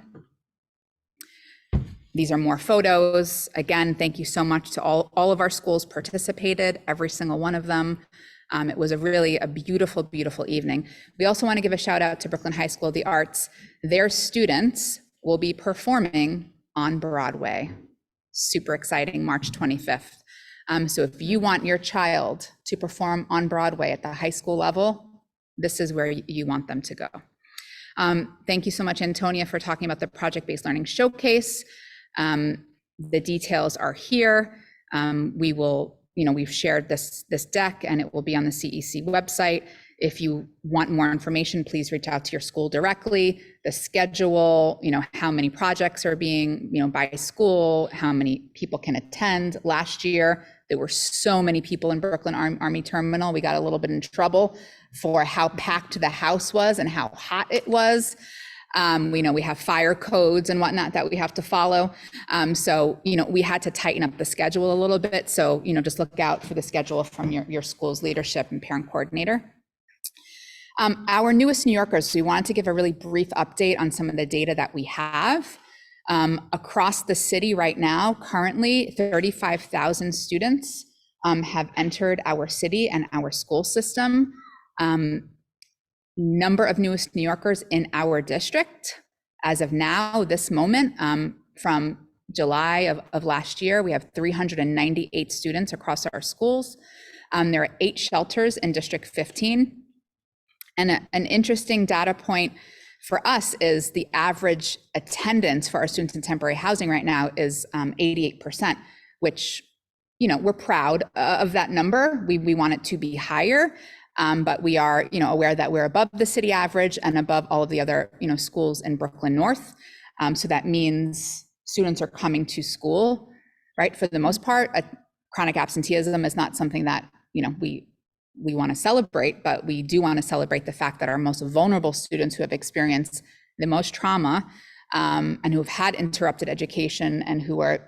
These are more photos. Again, thank you so much to all of our schools participated, every single one of them. It was a beautiful, beautiful evening. We also want to give a shout out to Brooklyn High School of the Arts. Their students will be performing on Broadway. Super exciting, March 25th. So if you want your child to perform on Broadway at the high school level, this is where you want them to go. Thank you so much, Antonia, for talking about the Project-Based Learning Showcase. The details are here. We will, we've shared this deck and it will be on the CEC website. If you want more information, please reach out to your school directly. The schedule, how many projects are being, by school, how many people can attend. Last year, there were so many people in Brooklyn Army Terminal. We got a little bit in trouble for how packed the house was and how hot it was. We know we have fire codes and whatnot that we have to follow. So, we had to tighten up the schedule a little bit. So, just look out for the schedule from your school's leadership and parent coordinator. Our newest New Yorkers, we wanted to give a really brief update on some of the data that we have. Across the city right now, currently 35,000 students have entered our city and our school system. Number of newest New Yorkers in our district, as of now, this moment, from July of last year, we have 398 students across our schools. There are 8 shelters in District 15. And an interesting data point for us is the average attendance for our students in temporary housing right now is 88%, which, we're proud of that number. We want it to be higher, but we are, aware that we're above the city average and above all of the other, schools in Brooklyn North. So that means students are coming to school, right? For the most part, chronic absenteeism is not something that, we want to celebrate, but we do want to celebrate the fact that our most vulnerable students who have experienced the most trauma and who have had interrupted education and who are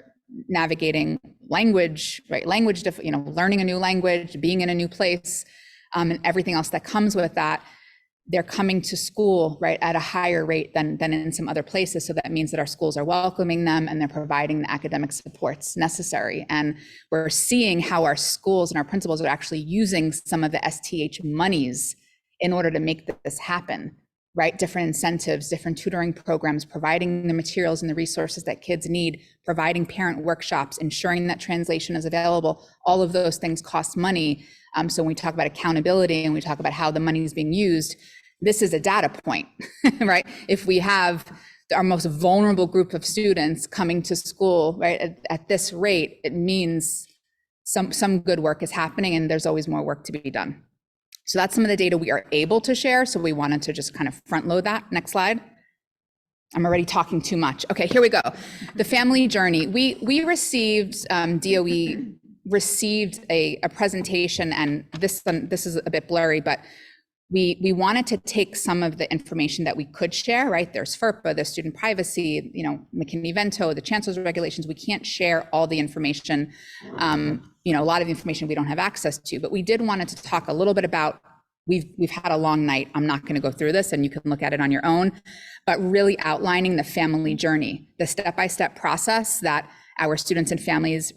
navigating language, right? Learning a new language, being in a new place, and everything else that comes with that, they're coming to school, right, at a higher rate than in some other places. So that means that our schools are welcoming them and they're providing the academic supports necessary. And we're seeing how our schools and our principals are actually using some of the STH monies in order to make this happen, right? Different incentives, different tutoring programs, providing the materials and the resources that kids need, providing parent workshops, ensuring that translation is available. All of those things cost money. So when we talk about accountability and we talk about how the money is being used, this is a data point, right? If we have our most vulnerable group of students coming to school, right, at this rate, it means some good work is happening and there's always more work to be done. So that's some of the data we are able to share. So we wanted to just kind of front load that. Next slide. I'm already talking too much. Okay, here we go. The family journey. We received, DOE received a presentation, and this is a bit blurry, but we wanted to take some of the information that we could share, right? There's FERPA, there's student privacy, McKinney-Vento, the chancellor's regulations. We can't share all the information, a lot of the information we don't have access to, but we did wanted to talk a little bit about, we've had a long night. I'm not gonna go through this and you can look at it on your own, but really outlining the family journey, the step-by-step process that our students and families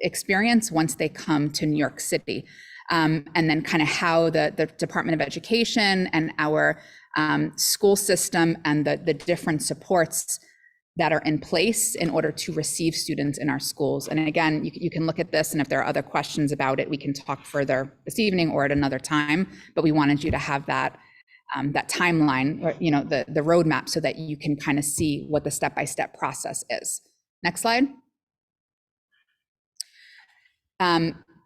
experience once they come to New York City. And then kind of how the Department of Education and our school system and the different supports that are in place in order to receive students in our schools. And again, you can look at this, and if there are other questions about it, we can talk further this evening or at another time, but we wanted you to have that timeline, or, the roadmap, so that you can kind of see what the step-by-step process is. Next slide.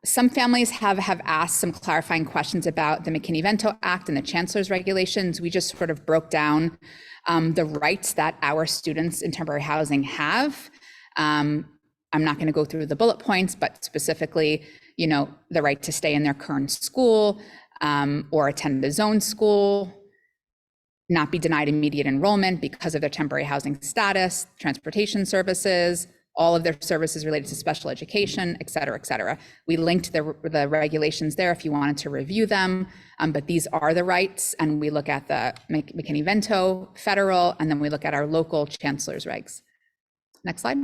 Some families have asked some clarifying questions about the McKinney-Vento Act and the chancellor's regulations. We just sort of broke down the rights that our students in temporary housing have. I'm not going to go through the bullet points, but specifically, the right to stay in their current school or attend the zone school, not be denied immediate enrollment because of their temporary housing status, transportation services, all of their services related to special education, et cetera, et cetera. We linked the regulations there if you wanted to review them, but these are the rights, and we look at the McKinney-Vento federal, and then we look at our local chancellor's regs. Next slide.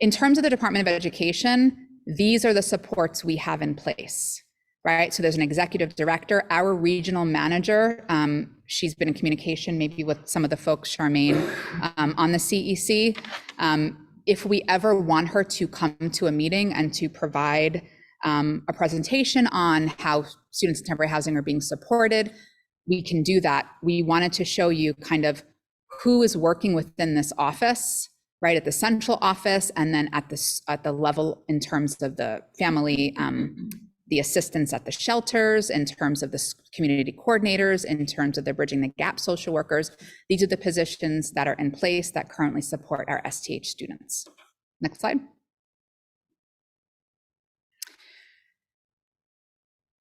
In terms of the Department of Education, these are the supports we have in place, right? So there's an executive director, our regional manager, she's been in communication maybe with some of the folks, Charmaine, on the CEC. if we ever want her to come to a meeting and to provide a presentation on how students in temporary housing are being supported, we can do that. We wanted to show you kind of who is working within this office, right, at the central office, and then at the level in terms of the family, the assistants at the shelters, in terms of the community coordinators, in terms of the Bridging the Gap social workers. These are the positions that are in place that currently support our STH students. Next slide.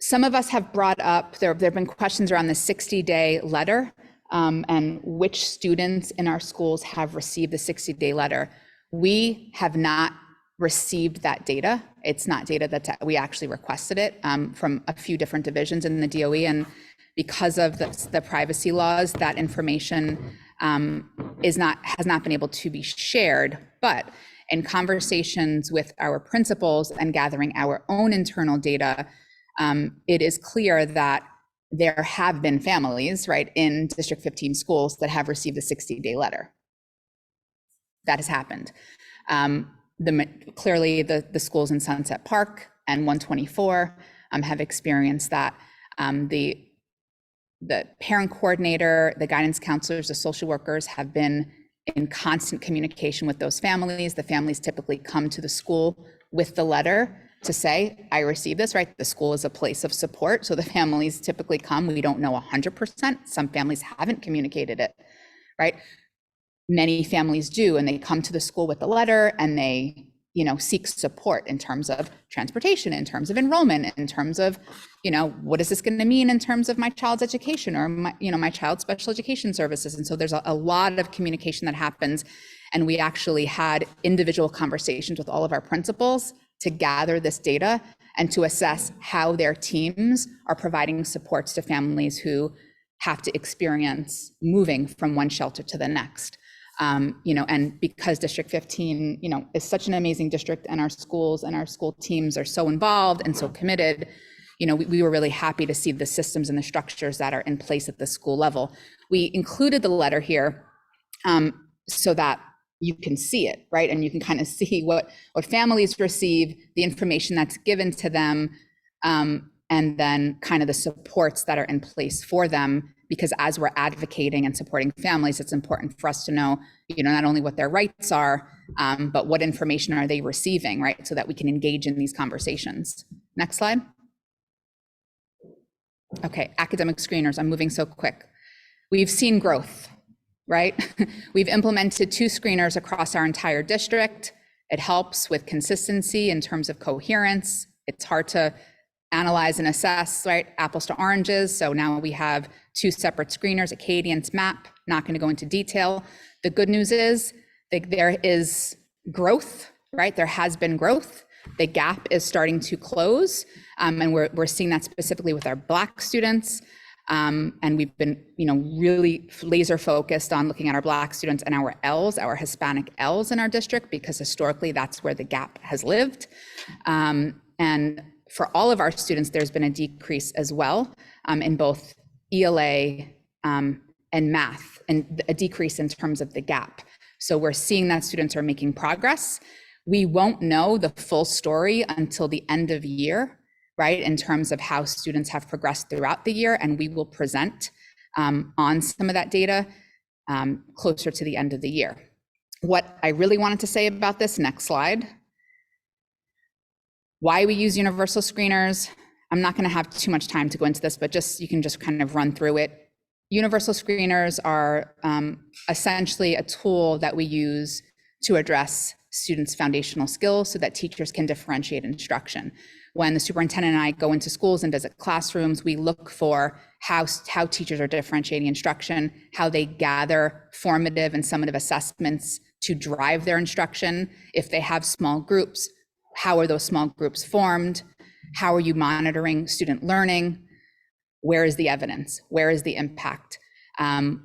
Some of us have brought up, there have been questions around the 60-day letter and which students in our schools have received the 60-day letter. We have not received that data. It's not data that we actually requested it from a few different divisions in the DOE, and because of the privacy laws, that information has not been able to be shared. But in conversations with our principals and gathering our own internal data, it is clear that there have been families, right, in District 15 schools that have received a 60-day letter. That has happened. Clearly, the schools in Sunset Park and 124 have experienced that. The parent coordinator, the guidance counselors, the social workers have been in constant communication with those families. The families typically come to the school with the letter to say, I received this, right? The school is a place of support, so the families typically come. We don't know 100%. Some families haven't communicated it, right? Many families do, and they come to the school with the letter and they, seek support in terms of transportation, in terms of enrollment, in terms of, what is this going to mean in terms of my child's education or my child's special education services. And so there's a lot of communication that happens. And we actually had individual conversations with all of our principals to gather this data and to assess how their teams are providing supports to families who have to experience moving from one shelter to the next. And because District 15, is such an amazing district, and our schools and our school teams are so involved and so committed, we were really happy to see the systems and the structures that are in place at the school level. We included the letter here so that you can see it, right? And you can kind of see what families receive, the information that's given to them, and then kind of the supports that are in place for them. Because as we're advocating and supporting families, it's important for us to know, not only what their rights are, but what information are they receiving, right? So that we can engage in these conversations. Next slide. Okay, academic screeners, I'm moving so quick. We've seen growth, right? We've implemented 2 screeners across our entire district. It helps with consistency in terms of coherence. It's hard to analyze and assess, right? Apples to oranges. So now we have 2 separate screeners, Acadian's MAP, not going to go into detail. The good news is that there is growth, right? There has been growth. The gap is starting to close. And we're seeing that specifically with our Black students. And we've been, really laser focused on looking at our Black students and our Ls, our Hispanic Ls in our district, because historically that's where the gap has lived. And for all of our students, there's been a decrease as well in both ELA and math, and a decrease in terms of the gap. So we're seeing that students are making progress. We won't know the full story until the end of year, right, in terms of how students have progressed throughout the year, and we will present on some of that data closer to the end of the year. What I really wanted to say about this, next slide, why we use universal screeners. I'm not going to have too much time to go into this, but you can just kind of run through it. Universal screeners are essentially a tool that we use to address students' foundational skills so that teachers can differentiate instruction. When the superintendent and I go into schools and visit classrooms, we look for how teachers are differentiating instruction, how they gather formative and summative assessments to drive their instruction. If they have small groups, how are those small groups formed? How are you monitoring student learning? Where is the evidence? Where is the impact?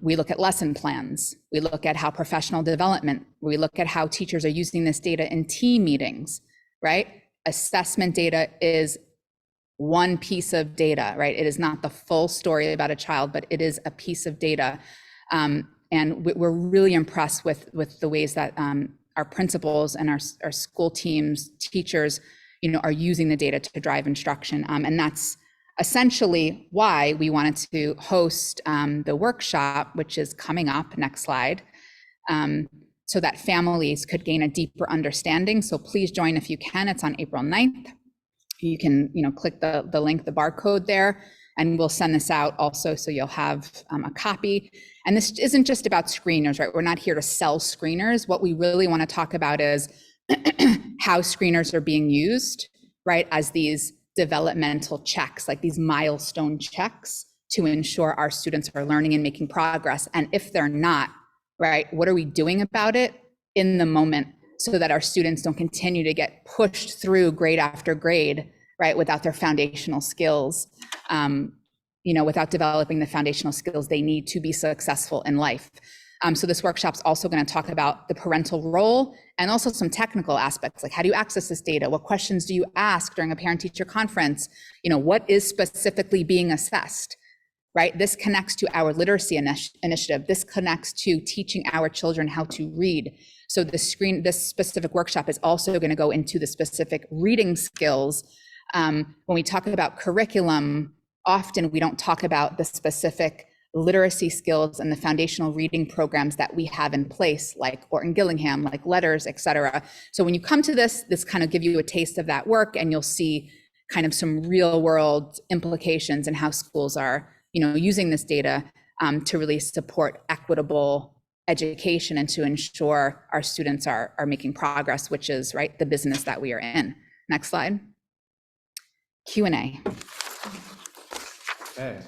We look at lesson plans. We look at how professional development, we look at how teachers are using this data in team meetings, right? Assessment data is one piece of data, right? It is not the full story about a child, but it is a piece of data. And we're really impressed with the ways that our principals and our school teams, teachers, are using the data to drive instruction. And that's essentially why we wanted to host the workshop, which is coming up, next slide, so that families could gain a deeper understanding. So please join if you can. It's on April 9th. You can, click the link, the barcode there, and we'll send this out also so you'll have a copy. And this isn't just about screeners, right? We're not here to sell screeners. What we really want to talk about is how screeners are being used, right, as these developmental checks, like these milestone checks to ensure our students are learning and making progress. And if they're not, right, what are we doing about it in the moment so that our students don't continue to get pushed through grade after grade, right, without their foundational skills, without developing the foundational skills they need to be successful in life. So this workshop's also going to talk about the parental role and also some technical aspects, like how do you access this data? What questions do you ask during a parent-teacher conference? What is specifically being assessed, right? This connects to our literacy initiative. This connects to teaching our children how to read. So this specific workshop is also going to go into the specific reading skills. When we talk about curriculum, often we don't talk about the specific literacy skills and the foundational reading programs that we have in place, like Orton Gillingham, like Letters, et cetera. So when you come to this kind of give you a taste of that work, and you'll see kind of some real world implications and how schools are, using this data to really support equitable education and to ensure our students are making progress, which is, right, the business that we are in. Next slide. Q&A. Okay,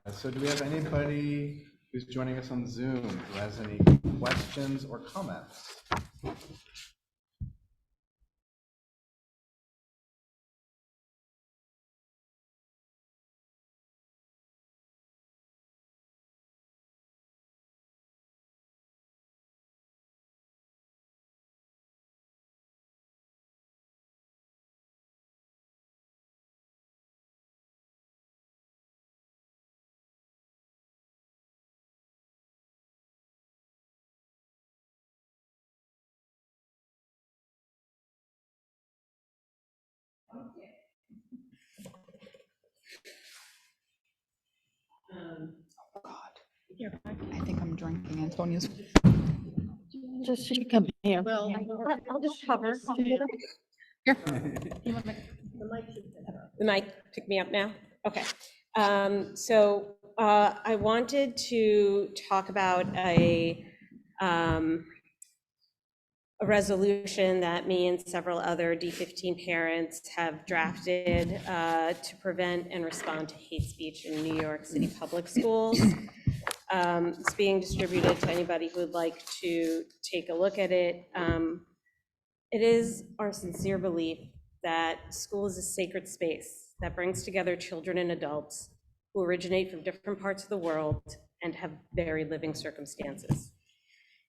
so do we have anybody who's joining us on Zoom who has any questions or comments? Oh God, I think I'm drinking Antonio's. Just she come here. Well, I'll just cover. Here. The mic pick me up now? Okay. So I wanted to talk about a resolution that me and several other D15 parents have drafted to prevent and respond to hate speech in New York City public schools. It's being distributed to anybody who would like to take a look at it. It is our sincere belief that school is a sacred space that brings together children and adults who originate from different parts of the world and have very living circumstances.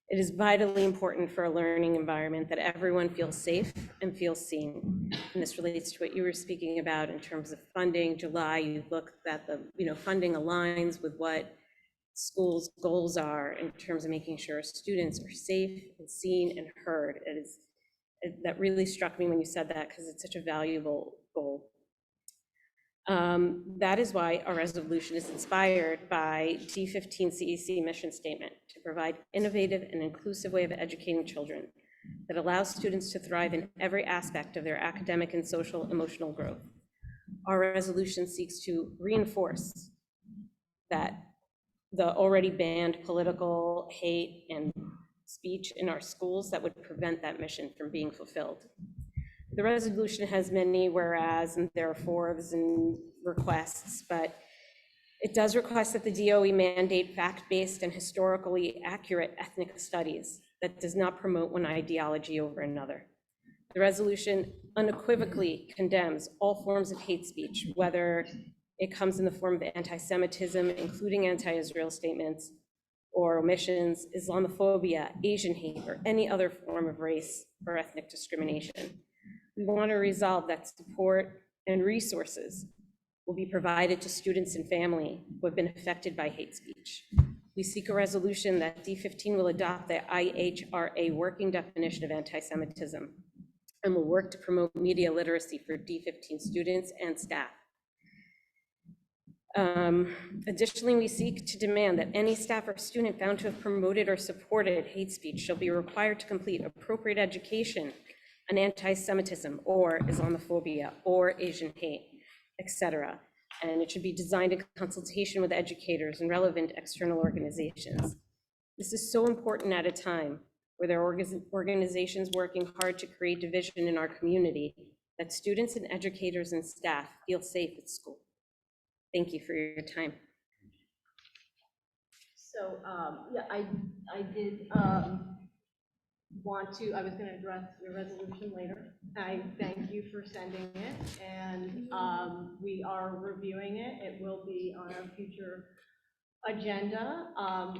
It is vitally important for a learning environment that everyone feels safe and feels seen. And this relates to what you were speaking about in terms of funding. July, you looked at the, funding aligns with what schools' goals are in terms of making sure students are safe and seen and heard. That really struck me when you said that, because it's such a valuable goal. That is why our resolution is inspired by D15 CEC mission statement to provide innovative and inclusive way of educating children that allows students to thrive in every aspect of their academic and social emotional growth. Our resolution seeks to reinforce that the already banned political hate and speech in our schools that would prevent that mission from being fulfilled. The resolution has many whereas and therefores and requests, but it does request that the DOE mandate fact-based and historically accurate ethnic studies that does not promote one ideology over another. The resolution unequivocally condemns all forms of hate speech, whether it comes in the form of anti-Semitism, including anti-Israel statements or omissions, Islamophobia, Asian hate, or any other form of race or ethnic discrimination. We want to resolve that support and resources will be provided to students and family who have been affected by hate speech. We seek a resolution that D15 will adopt the IHRA working definition of anti-Semitism and will work to promote media literacy for D15 students and staff. Additionally, we seek to demand that any staff or student found to have promoted or supported hate speech shall be required to complete appropriate education on anti-Semitism or Islamophobia or Asian hate, etc. And it should be designed in consultation with educators and relevant external organizations. This is so important at a time where there are organizations working hard to create division in our community, that students and educators and staff feel safe at school. Thank you for your time. So, yeah, I did I was going to address your resolution later. I thank you for sending it, and we are reviewing it. It will be on our future agenda.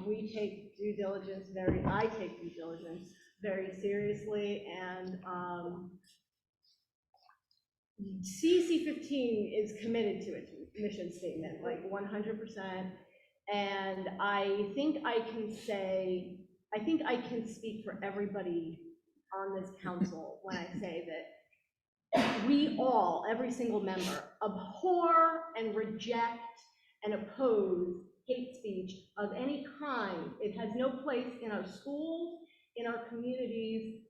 We take due diligence I take due diligence very seriously, and CEC 15 is committed to its mission statement, like 100%. And I think I can speak for everybody on this council when I say that we all, every single member, abhor and reject and oppose hate speech of any kind. It has no place in our schools, in our communities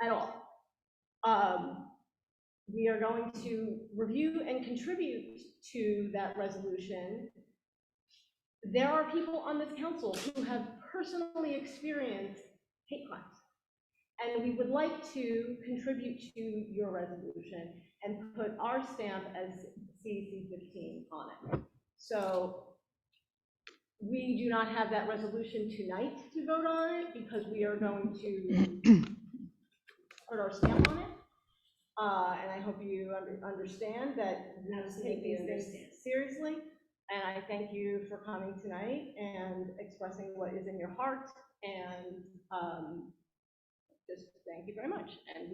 at all. We are going to review and contribute to that resolution. There are people on this council who have personally experienced hate crimes, and we would like to contribute to your resolution and put our stamp as CEC 15 on it. So we do not have that resolution tonight to vote on it because we are going to put our stamp on it. And I hope you understand that we take these things seriously. And I thank you for coming tonight and expressing what is in your heart. And just thank you very much. And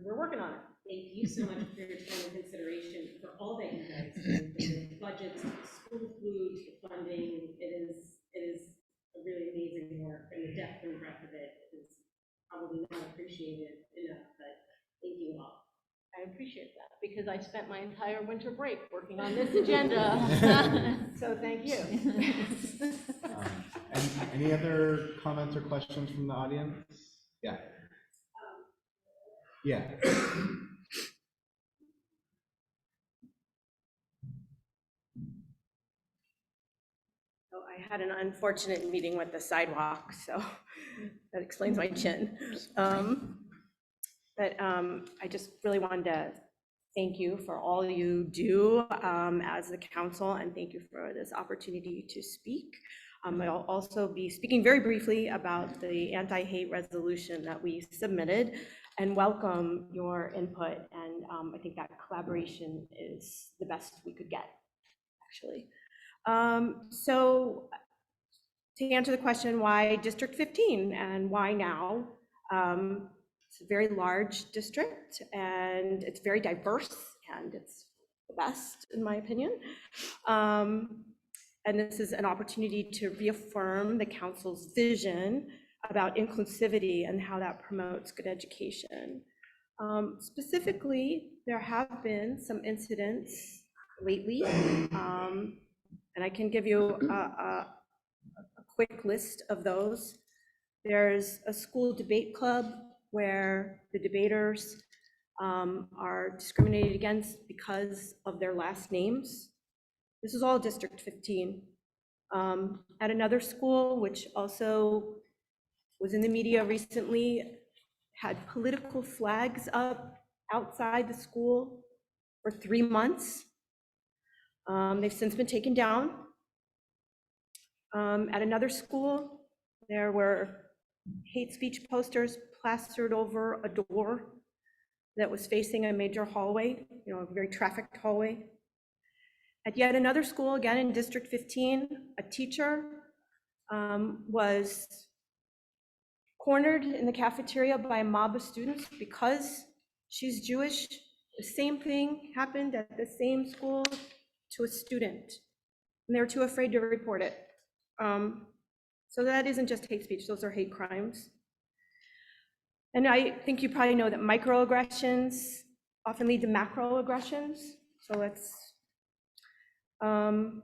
we're working on it. Thank you so much for your time and consideration for all that you guys do, the budgets, the school food, the funding. It is a really amazing work, and the depth and breadth of it is probably not appreciated enough, but thank you all. I appreciate that because I spent my entire winter break working on this agenda. So thank you. Any other comments or questions from the audience? Yeah. Yeah. So I had an unfortunate meeting with the sidewalk, so that explains my chin. But I just really wanted to thank you for all you do as the council, and thank you for this opportunity to speak. I'll also be speaking very briefly about the anti-hate resolution that we submitted and welcome your input. And I think that collaboration is the best we could get, actually. So to answer the question, why District 15 and why now? It's a very large district and it's very diverse and it's the best in my opinion. And this is an opportunity to reaffirm the council's vision about inclusivity and how that promotes good education. Specifically, there have been some incidents lately, and I can give you a quick list of those. There's a school debate club where the debaters are discriminated against because of their last names. This is all District 15. At another school, which also was in the media recently, had political flags up outside the school for 3 months. They've since been taken down. At another school, there were hate speech posters plastered over a door that was facing a major hallway, a very trafficked hallway. At yet another school, again in District 15, a teacher was cornered in the cafeteria by a mob of students because she's Jewish. The same thing happened at the same school to a student, and they were too afraid to report it. So that isn't just hate speech, those are hate crimes. And I think you probably know that microaggressions often lead to macroaggressions. So it's, and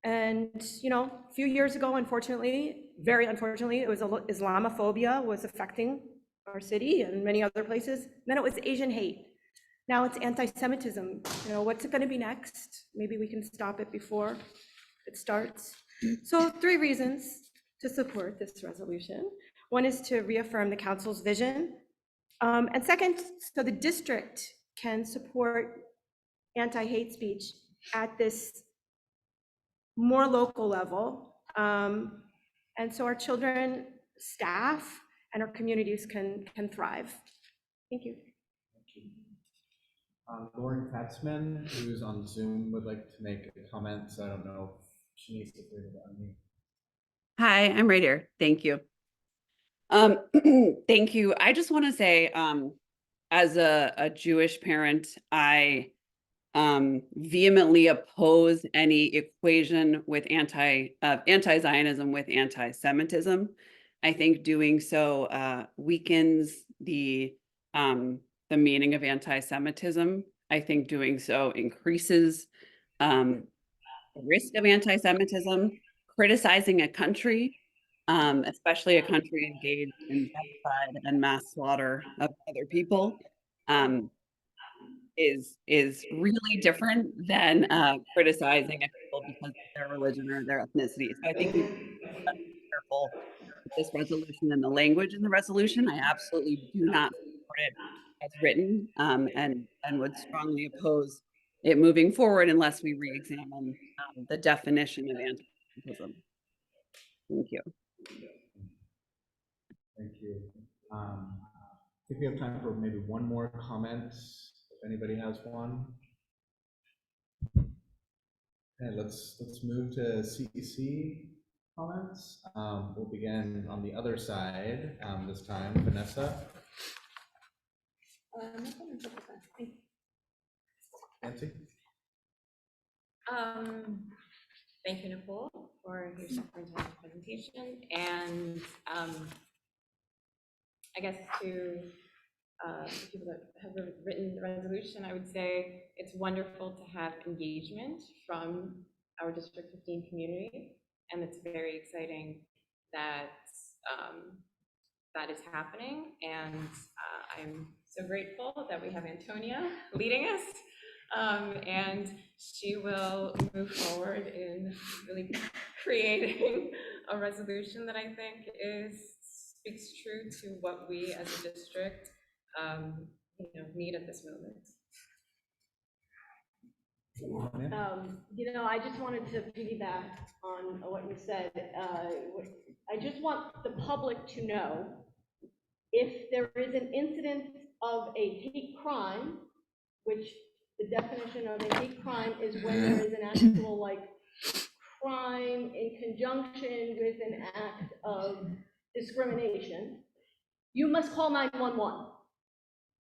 a few years ago, unfortunately, very unfortunately, it was Islamophobia was affecting our city and many other places. Then it was Asian hate. Now it's anti-Semitism. What's it going to be next? Maybe we can stop it before it starts. So 3 reasons to support this resolution. One is to reaffirm the council's vision. And second, so the district can support anti-hate speech at this more local level. And so our children, staff, and our communities can thrive. Thank you. Lauren Katzman, who's on Zoom, would like to make a comment. So I don't know if she needs to clear that on me. Hi, I'm right here. Thank you. Thank you. I just want to say, as a Jewish parent, I vehemently oppose any equation with anti-Zionism with anti-Semitism. I think doing so weakens the meaning of anti-Semitism. I think doing so increases the risk of anti-Semitism. Criticizing a country, especially a country engaged in genocide and mass slaughter of other people, is really different than criticizing a people because of their religion or their ethnicity. So I think we need to be careful with this resolution and the language in the resolution. I absolutely do not support it as written, and would strongly oppose it moving forward unless we re-examine the definition of anti-Semitism. Thank you. Thank you. I think we have time for maybe one more comment, if anybody has one. Okay, let's move to CEC comments. We'll begin on the other side this time. Vanessa. Nancy. Thank you, Nicole, for your superintendent presentation. And I guess to the people that have written the resolution, I would say it's wonderful to have engagement from our District 15 community. And it's very exciting that that is happening. And I'm so grateful that we have Antonia leading us. And she will move forward in really creating a resolution that I think speaks true to what we as a district need at this moment. I just wanted to piggyback on what you said. I just want the public to know if there is an incident of a hate crime, which the definition of a hate crime is when there is an actual crime in conjunction with an act of discrimination, you must call 911.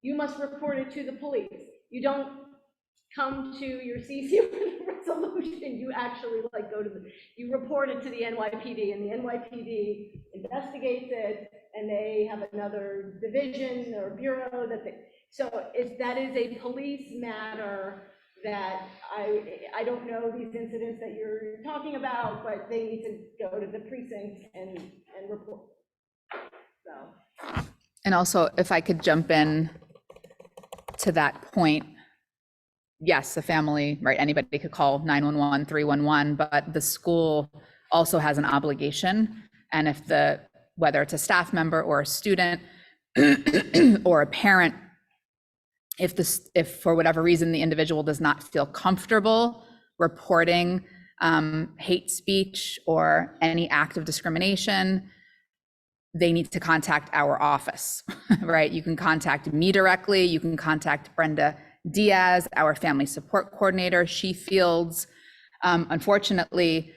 You must report it to the police. You don't come to your CEC resolution, you actually go to you report it to the NYPD, and the NYPD investigates it, and they have another division or bureau so if that is a police matter, that I don't know these incidents that you're talking about, but they need to go to the precinct and report. So. And also, if I could jump in to that point, yes, the family, right, anybody could call 911, 311, but the school also has an obligation. And if whether it's a staff member or a student or a parent, if for whatever reason the individual does not feel comfortable reporting hate speech or any act of discrimination, they need to contact our office, right? You can contact me directly. You can contact Brenda Diaz, our family support coordinator. She fields, unfortunately,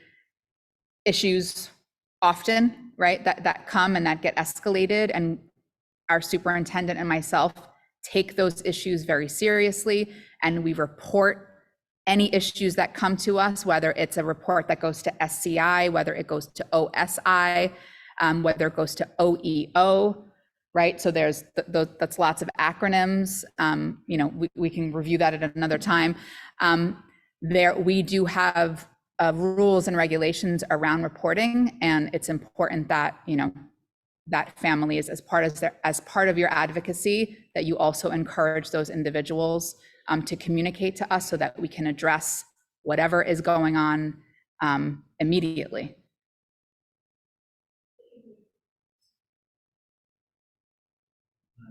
issues often, right, that come and that get escalated. And our superintendent and myself take those issues very seriously, and we report any issues that come to us, whether it's a report that goes to SCI, whether it goes to OSI, whether it goes to OEO, right? So there's that's lots of acronyms. You know, we can review that at another time. We do have rules and regulations around reporting, and it's important that, you know, that families, as part of your advocacy, that you also encourage those individuals to communicate to us so that we can address whatever is going on immediately.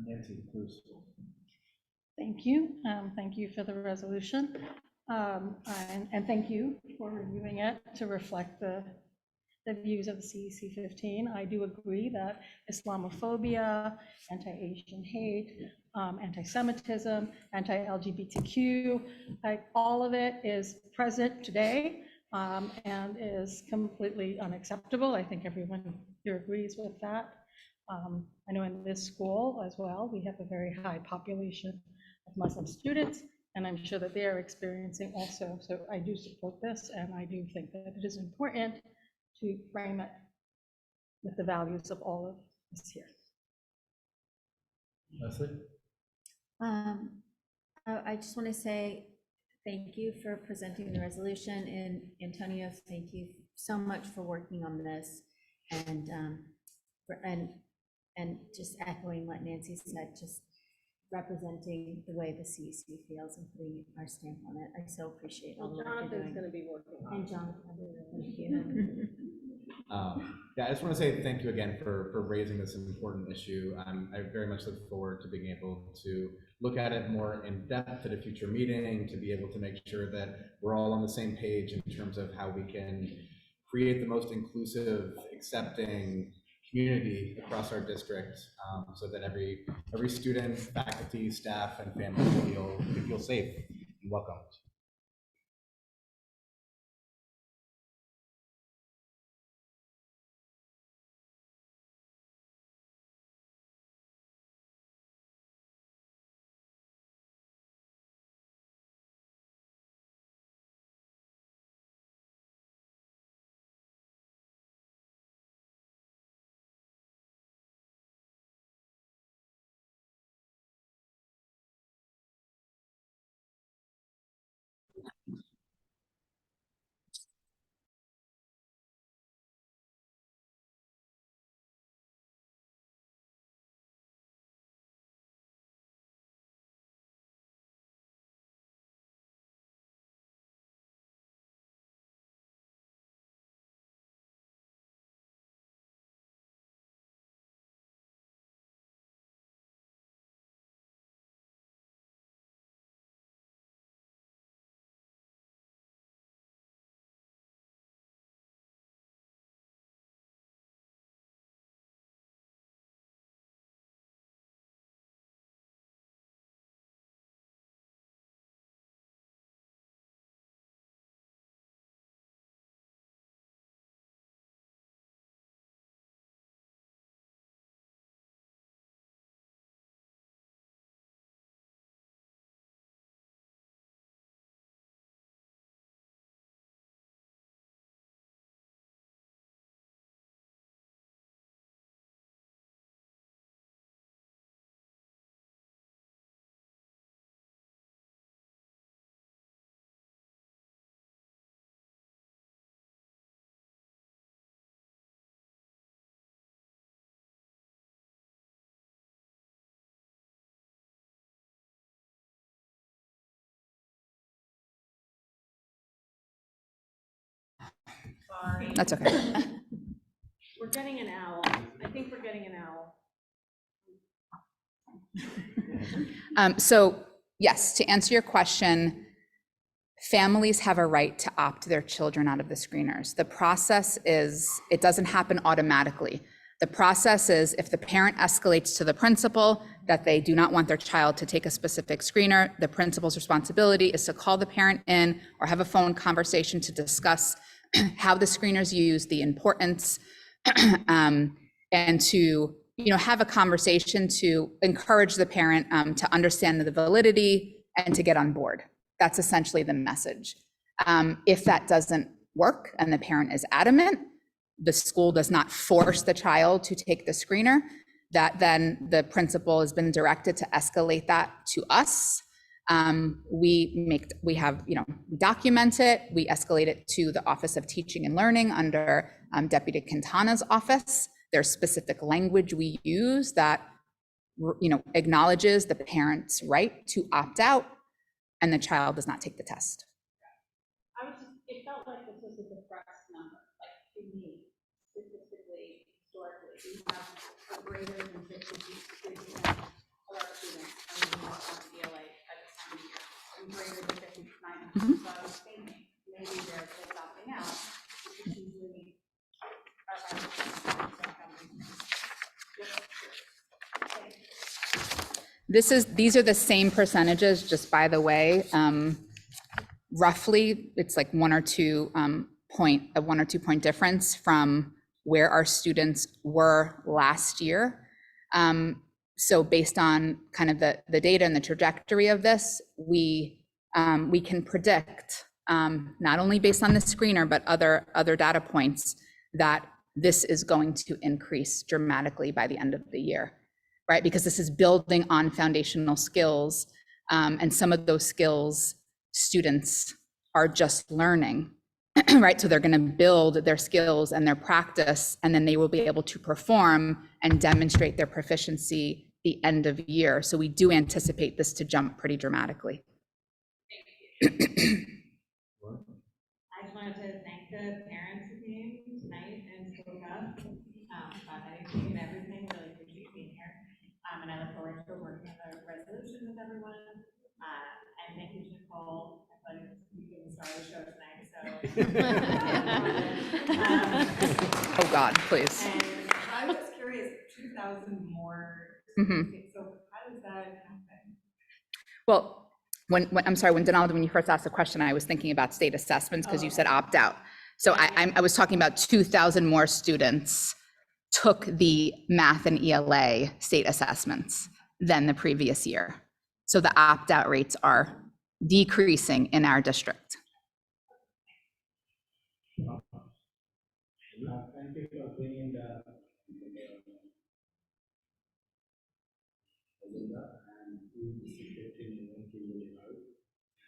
Nancy, please. Thank you. Thank you for the resolution. And thank you for reviewing it to reflect the views of the CEC 15. I do agree that Islamophobia, anti-Asian hate, anti-Semitism, anti-LGBTQ, all of it is present today and is completely unacceptable. I think everyone here agrees with that. I know in this school as well, we have a very high population of Muslim students, and I'm sure that they are experiencing also. So I do support this, and I do think that it is important to frame it with the values of all of us here. Leslie? I just want to say thank you for presenting the resolution, and Antonio, thank you so much for working on this, and just echoing what Nancy said, just representing the way the CEC feels and putting our stamp on it. I so appreciate all the work you're doing. Jonathan's going to be working on it. And Jonathan, thank you. Yeah, I just want to say thank you again for raising this important issue. I very much look forward to being able to look at it more in depth at a future meeting, to be able to make sure that we're all on the same page in terms of how we can create the most inclusive, accepting community across our district, so that every student, faculty, staff, and family can feel safe and welcomed. Sorry. That's okay. We're getting an owl. I think we're getting an owl. So yes, to answer your question, families have a right to opt their children out of the screeners. The process is, it doesn't happen automatically. The process is, if the parent escalates to the principal that they do not want their child to take a specific screener, the principal's responsibility is to call the parent in or have a phone conversation to discuss how the screeners use, the importance, and to, you know, have a conversation to encourage the parent to understand the validity and to get on board. That's essentially the message. If that doesn't work and the parent is adamant, the school does not force the child to take the screener, that then the principal has been directed to escalate that to us. We have, we document it, we escalate it to the Office of Teaching and Learning under Deputy Quintana's office. There's specific language we use that, acknowledges the parent's right to opt out, and the child does not take the test. It felt like this was a depressed number, like to me, statistically, historically, we have a greater than 53% of our students are on ELA by the time of year, and greater than 59%. So I was thinking, maybe they're opting out, which is usually These are the same percentages, just by the way. Roughly, it's like 1 or 2 point difference from where our students were last year. So based on kind of the data and the trajectory of this, we can predict, not only based on the screener, but other data points, that this is going to increase dramatically by the end of the year, right? Because this is building on foundational skills, and some of those skills students are just learning, right? So they're going to build their skills and their practice, and then they will be able to perform and demonstrate their proficiency the end of year. So we do anticipate this to jump pretty dramatically. I just wanted to thank the parents who came tonight and spoke up about anything and everything. Really appreciate being here. And I look forward to working on the resolution with everyone. And thank you to Nicole. I feel like you can start the show tonight. Oh God, please. And I was just curious, 2,000 more. So how does that happen? Well, when Donalda, when you first asked the question, I was thinking about state assessments because you said opt out. So I was talking about 2,000 more students took the math and ELA state assessments than the previous year. So the opt out rates are decreasing in our district. Thank you for bringing the agenda and doing this in one community out.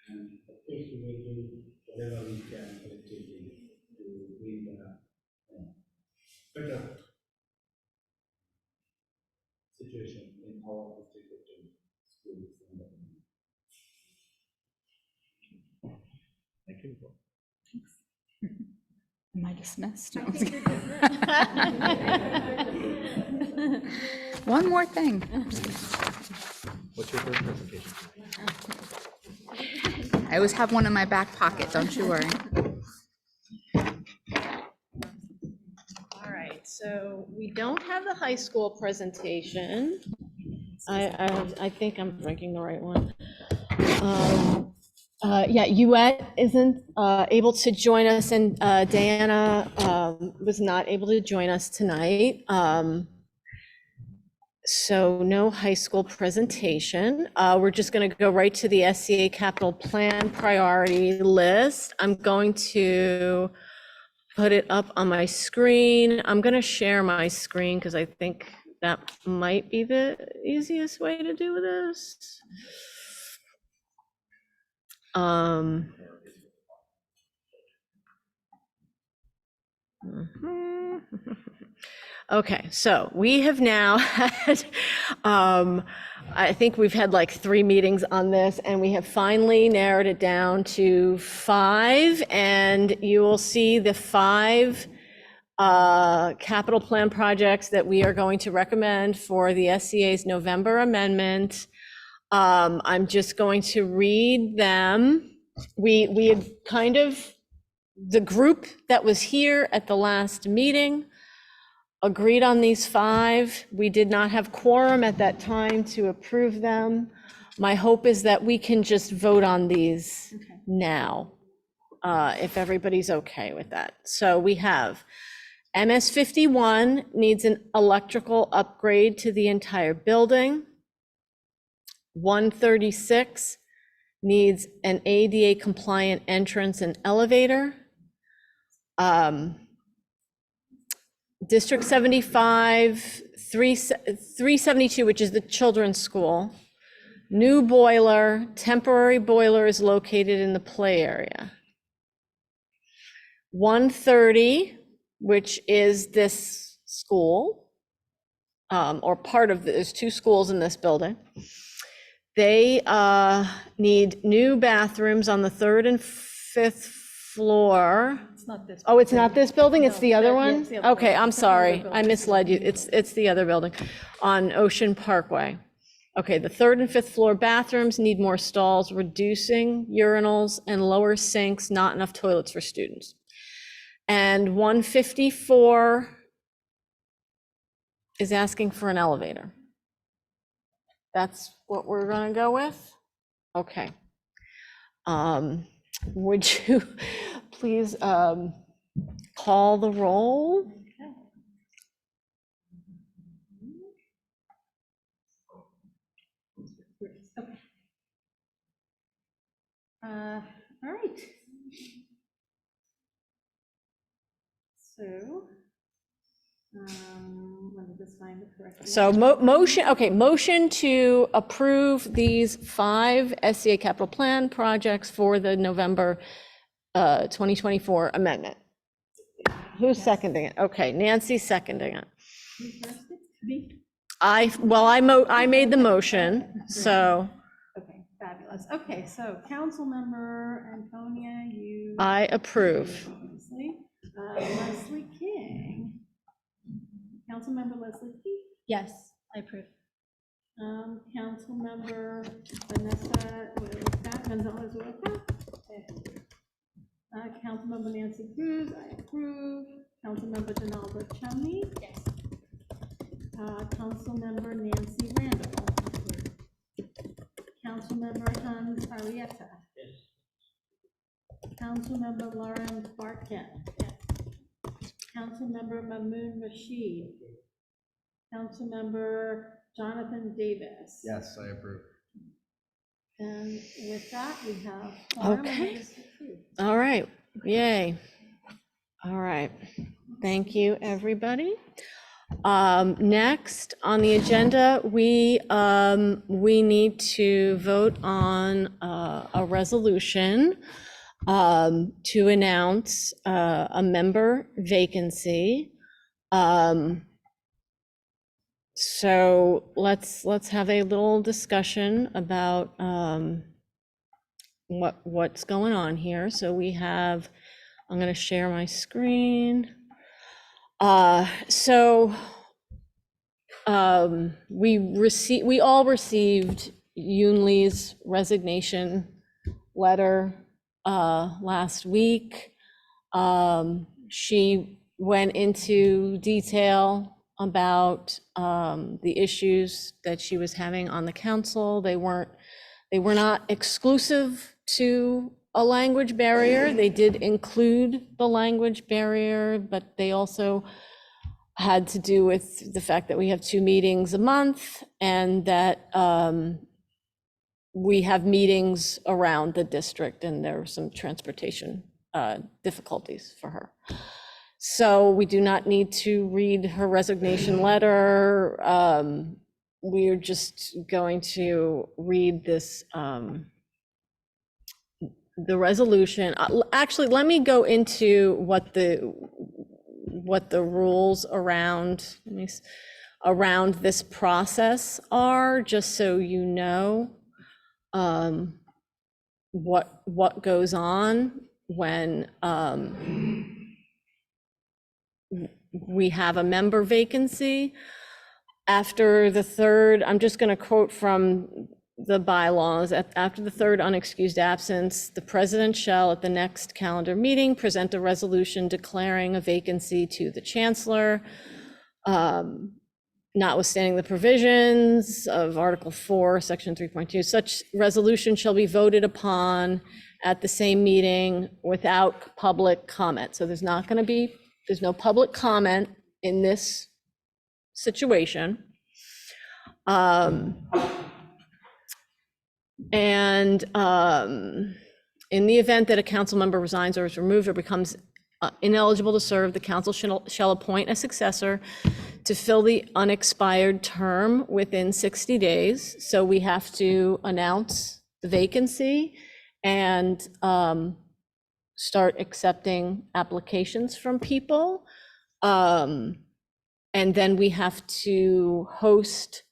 And of course, we will do whatever we can collectively to bring better situation in our district schools. Thank you. Am I dismissed? One more thing. What's your first presentation? I always have one in my back pocket, don't you worry. All right, so we don't have the high school presentation. I think I'm drinking the right one. Yeah, Yuet isn't able to join us, and Diana was not able to join us tonight. So no high school presentation. We're just going to go right to the SCA capital plan priority list. I'm going to put it up on my screen. I'm going to share my screen because I think that might be the easiest way to do this. Okay, so we have now had, I think we've had like 3 meetings on this, and we have finally narrowed it down to 5, and you will see the 5 capital plan projects that we are going to recommend for the SCA's November amendment. I'm just going to read them. We had kind of, the group that was here at the last meeting agreed on these 5. We did not have quorum at that time to approve them. My hope is that we can just vote on these now, if everybody's okay with that. So we have MS 51 needs an electrical upgrade to the entire building. 136 needs an ADA compliant entrance and elevator. District 75, 372, which is the children's school. New boiler, temporary boiler is located in the play area. 130, which is this school, or part of, there's two schools in this building. They need new bathrooms on the 3rd and 5th floor. It's not this. Oh, it's not this building, it's No, the other yeah, one? it's the other Okay, building. I'm It's the other sorry, I building. misled you. It's the other building on Ocean Parkway. Okay, the 3rd and 5th floor bathrooms need more stalls, reducing urinals and lower sinks, not enough toilets for students. And 154 is asking for an elevator. That's what we're gonna go with? Okay. Would you please call the roll? All right. So, let me just find the correct. So motion to approve these 5 SCA capital plan projects for the November 2024 amendment. Who's seconding it? Okay, Nancy's seconding it. I made the motion, so. Okay, fabulous. Okay, so Councilmember Antonia, you. I approve. Leslie King. Councilmember Leslie King. Yes, I approve. Councilmember Vanessa Gonzalez Huerta. Councilmember Nancy Cruz, I approve. Councilmember Donalda Chumney. Yes. Councilmember Nancy Randall. Councilmember Hans Arietta. Yes. Councilmember Lauren Bartkett. Yes. Councilmember Mamoon Rashid. Councilmember Jonathan Davis. Yes, I approve. And with that, we have. quorum and Okay. it is approved. All right, yay. All right, thank you, everybody. Next on the agenda, we need to vote on a resolution to announce a member vacancy. So let's have a little discussion about what's going on here. So we have, I'm going to share my screen. We all received Yoon Lee's resignation letter last week. She went into detail about the issues that she was having on the council. They were not exclusive to a language barrier. They did include the language barrier, but they also had to do with the fact that we have 2 meetings a month and that we have meetings around the district and there were some transportation difficulties for her. So we do not need to read her resignation letter. We're just going to read this, the resolution. Actually, let me go into what the rules around this process are, just so you know what goes on when we have a member vacancy. After the 3rd, I'm just going to quote from the bylaws, after the 3rd unexcused absence, the president shall at the next calendar meeting present a resolution declaring a vacancy to the chancellor, notwithstanding the provisions of Article 4, Section 3.2. Such resolution shall be voted upon at the same meeting without public comment. So there's no public comment in this situation. And in the event that a council member resigns or is removed or becomes ineligible to serve, the council shall appoint a successor to fill the unexpired term within 60 days. So we have to announce the vacancy and start accepting applications from people. And then we have to host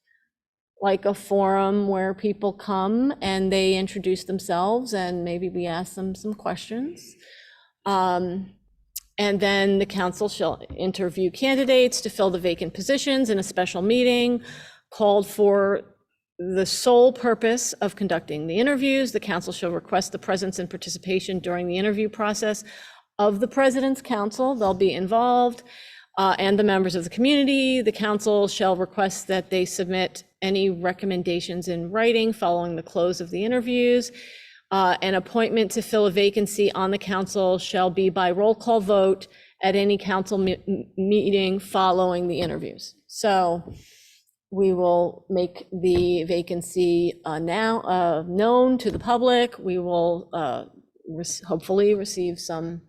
like a forum where people come and they introduce themselves and maybe we ask them some questions. And then the council shall interview candidates to fill the vacant positions in a special meeting called for the sole purpose of conducting the interviews. The council shall request the presence and participation during the interview process of the president's council. They'll be involved, and the members of the community. The council shall request that they submit any recommendations in writing following the close of the interviews. An appointment to fill a vacancy on the council shall be by roll call vote at any council meeting following the interviews. So we will make the vacancy now known to the public. We will hopefully receive some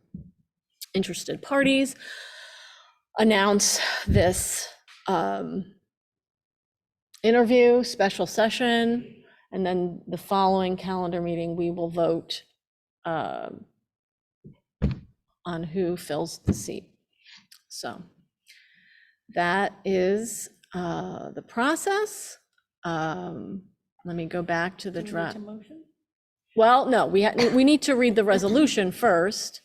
interested parties, announce this interview, special session, and then the following calendar meeting, we will vote on who fills the seat. So that is the process. Let me go back to the draft. Well, no, we need to read the resolution first.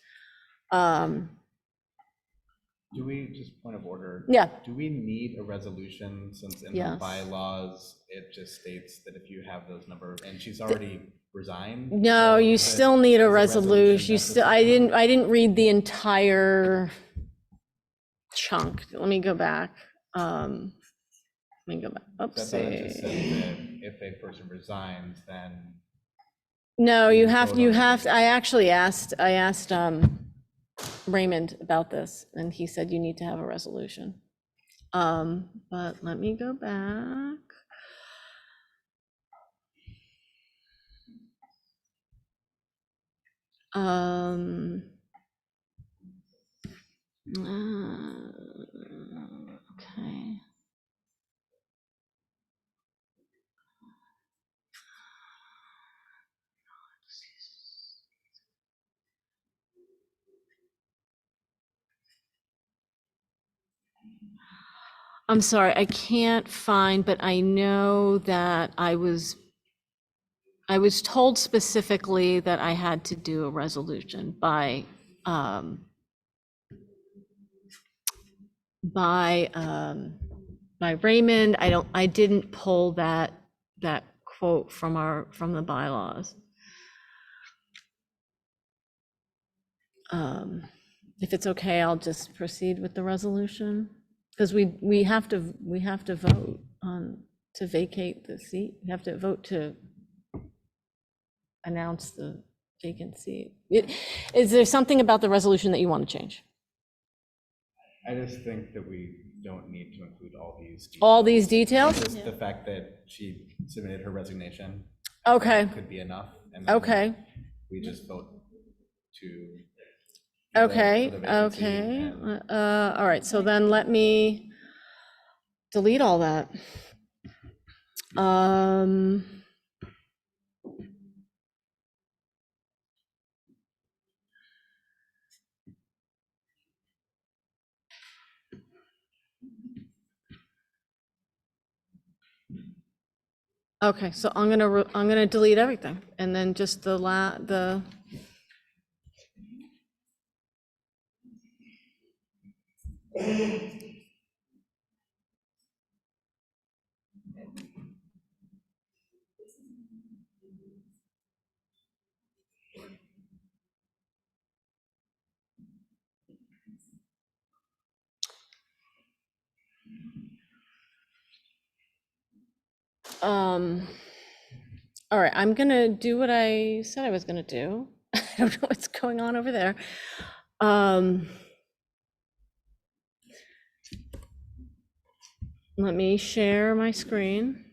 Do we, just point of order? Yeah. Do we need a resolution since in the Yes. bylaws, it just states that if you have those numbers, and she's already resigned? No, so you is it- still need a is a resolution. You still, I necessary? didn't read the entire chunk. Let me go back. Let me go back. I thought it just said Oopsie. that if a person resigns, then No, you vote have, on you it. have, I asked Raymond about this, and he said you need to have a resolution. But let me go back. Okay. I'm sorry, I can't find, but I know that I was told specifically that I had to do a resolution by Raymond. I didn't pull that quote from the bylaws. If it's okay, I'll just proceed with the resolution, because we have to vote on to vacate the seat. We have to vote to announce the vacant seat. Is there something about the resolution that you want to change? I just think that we don't need to include all these. All these details? Just the fact that she submitted her resignation. Okay. Could be enough. And then Okay. we just vote to. Okay, for the vacancy okay. and- All right, so then let me delete all that. Okay, so I'm gonna delete everything, and then just the all right, I'm gonna do what I said I was gonna do. I don't know what's going on over there. Let me share my screen.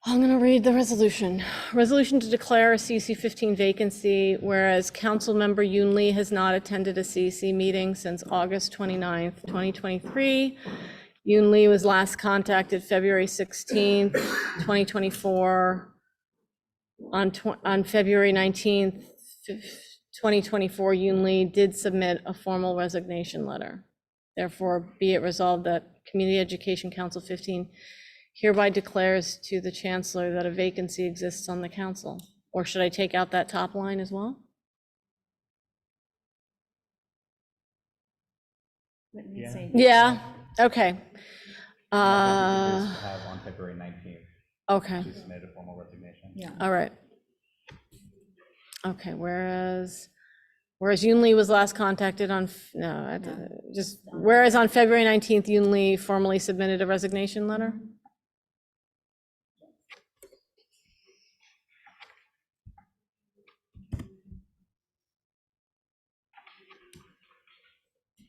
I'm going to read the resolution. Resolution to declare a CEC 15 vacancy, whereas Councilmember Yoon Lee has not attended a CEC meeting since August 29th, 2023. Yoon Lee was last contacted February 16th, 2024. On February 19th, 2024, Yoon Lee did submit a formal resignation letter. Therefore, be it resolved that Community Education Council 15 hereby declares to the chancellor that a vacancy exists on the council. Or should I take out that top line as well? Yeah, okay. Have on February 19th. Okay. To submit a formal resignation. Yeah. All right. Okay, whereas Yoon Lee was last contacted on, whereas on February 19th, Yoon Lee formally submitted a resignation letter?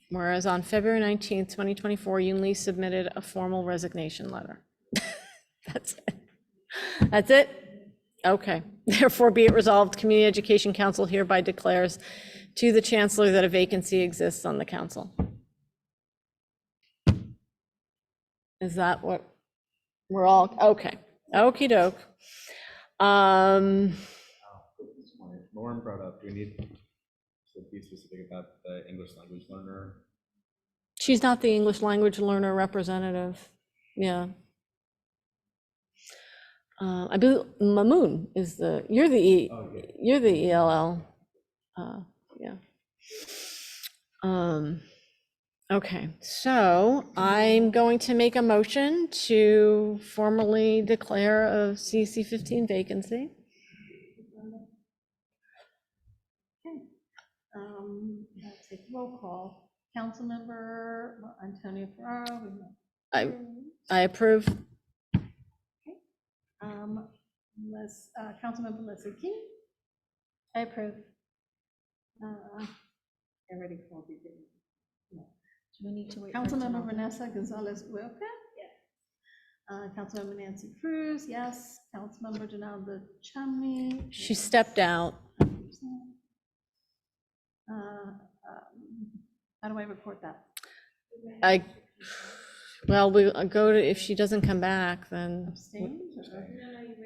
Whereas on February 19th, 2024, Yoon Lee submitted a formal resignation letter. That's it. That's it? Okay. Therefore, be it resolved, Community Education Council hereby declares to the chancellor that a vacancy exists on the council. Is that what we're all, okay. Okie doke. Lauren brought up, do we need to be specific about the English language learner? She's not the English language learner representative. Yeah. I believe Mamoon is you're the ELL. Yeah. Okay, so I'm going to make a motion to formally declare a CEC 15 vacancy. Let's take roll call. Councilmember Antonio Ferraro. I approve. Councilmember Leslie King. I approve. I already called you. didn't I? No. Do we need to wait? for Councilmember Janelle? Vanessa Gonzalez Wilka. Yes. Councilmember Nancy Cruz, yes. Councilmember Donalda Chumney. She stepped out. How do I report that? Well, we go to, if she doesn't come back, then Abstained, or-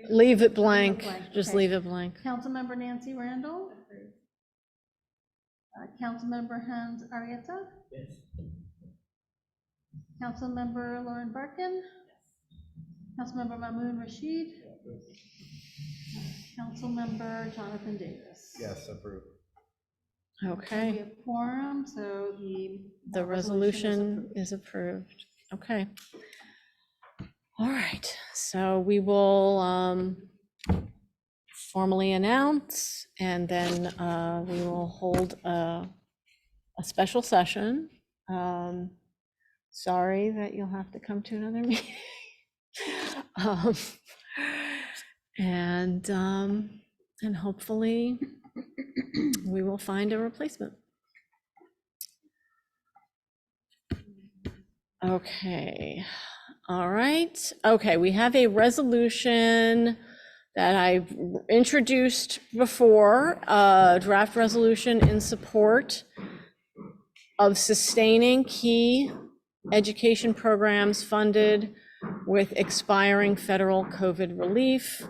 leave it blank. Just okay. leave it blank. Councilmember Nancy Randall. Councilmember Hans Arietta. Yes. Councilmember Lauren Barkin. Councilmember Mamoon Rashid. Councilmember Jonathan Davis. Yes, approved. Okay. We have quorum, so The resolution is approved. Okay. All right, so we will formally announce, and then we will hold a special session. Sorry that you'll have to come to another meeting. And hopefully we will find a replacement. Okay, all right. Okay, we have a resolution that I've introduced before, a draft resolution in support of sustaining key education programs funded with expiring federal COVID relief.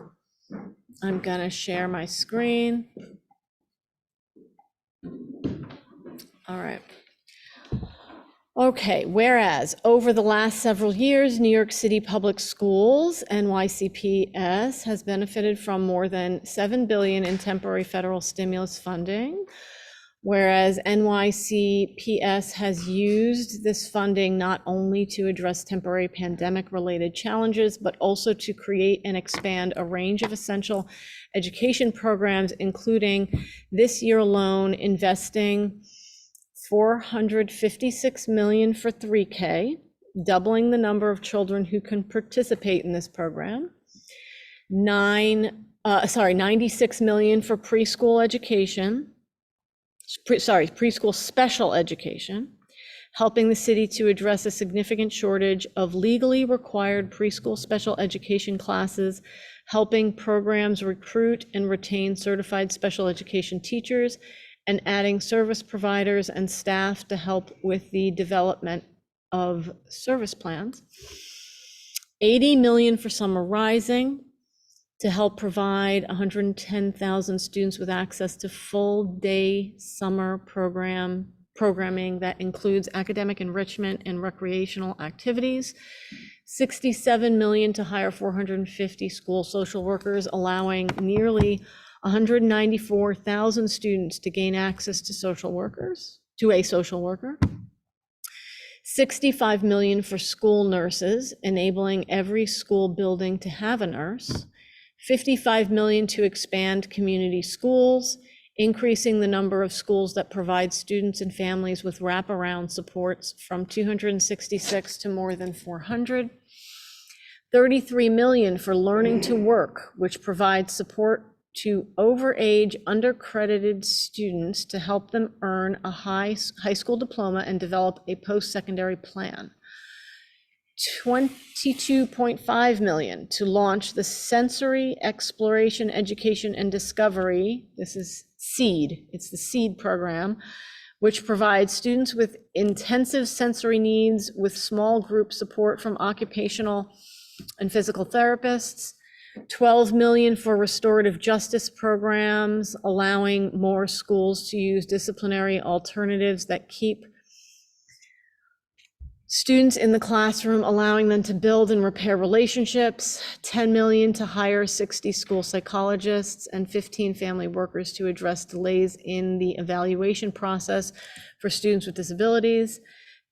I'm gonna share my screen. All right. Okay, whereas over the last several years, New York City Public Schools, NYCPS, has benefited from more than $7 billion in temporary federal stimulus funding, whereas NYCPS has used this funding not only to address temporary pandemic-related challenges, but also to create and expand a range of essential education programs, including this year alone investing $456 million for 3K, doubling the number of children who can participate in this program. 96 million for preschool education. Preschool special education, helping the city to address a significant shortage of legally required preschool special education classes, helping programs recruit and retain certified special education teachers, and adding service providers and staff to help with the development of service plans. 80 million for Summer Rising to help provide 110,000 students with access to full day summer programming that includes academic enrichment and recreational activities. 67 million to hire 450 school social workers, allowing nearly 194,000 students to gain access to a social worker. 65 million for school nurses, enabling every school building to have a nurse. 55 million to expand community schools, increasing the number of schools that provide students and families with wraparound supports from 266 to more than 400. 33 million for Learning to Work, which provides support to overage undercredited students to help them earn a high school diploma and develop a post-secondary plan. 22.5 million to launch the Sensory Exploration, Education, and Discovery. This is SEED. It's the SEED program, which provides students with intensive sensory needs with small group support from occupational and physical therapists. 12 million for restorative justice programs, allowing more schools to use disciplinary alternatives that keep students in the classroom, allowing them to build and repair relationships. 10 million to hire 60 school psychologists and 15 family workers to address delays in the evaluation process for students with disabilities.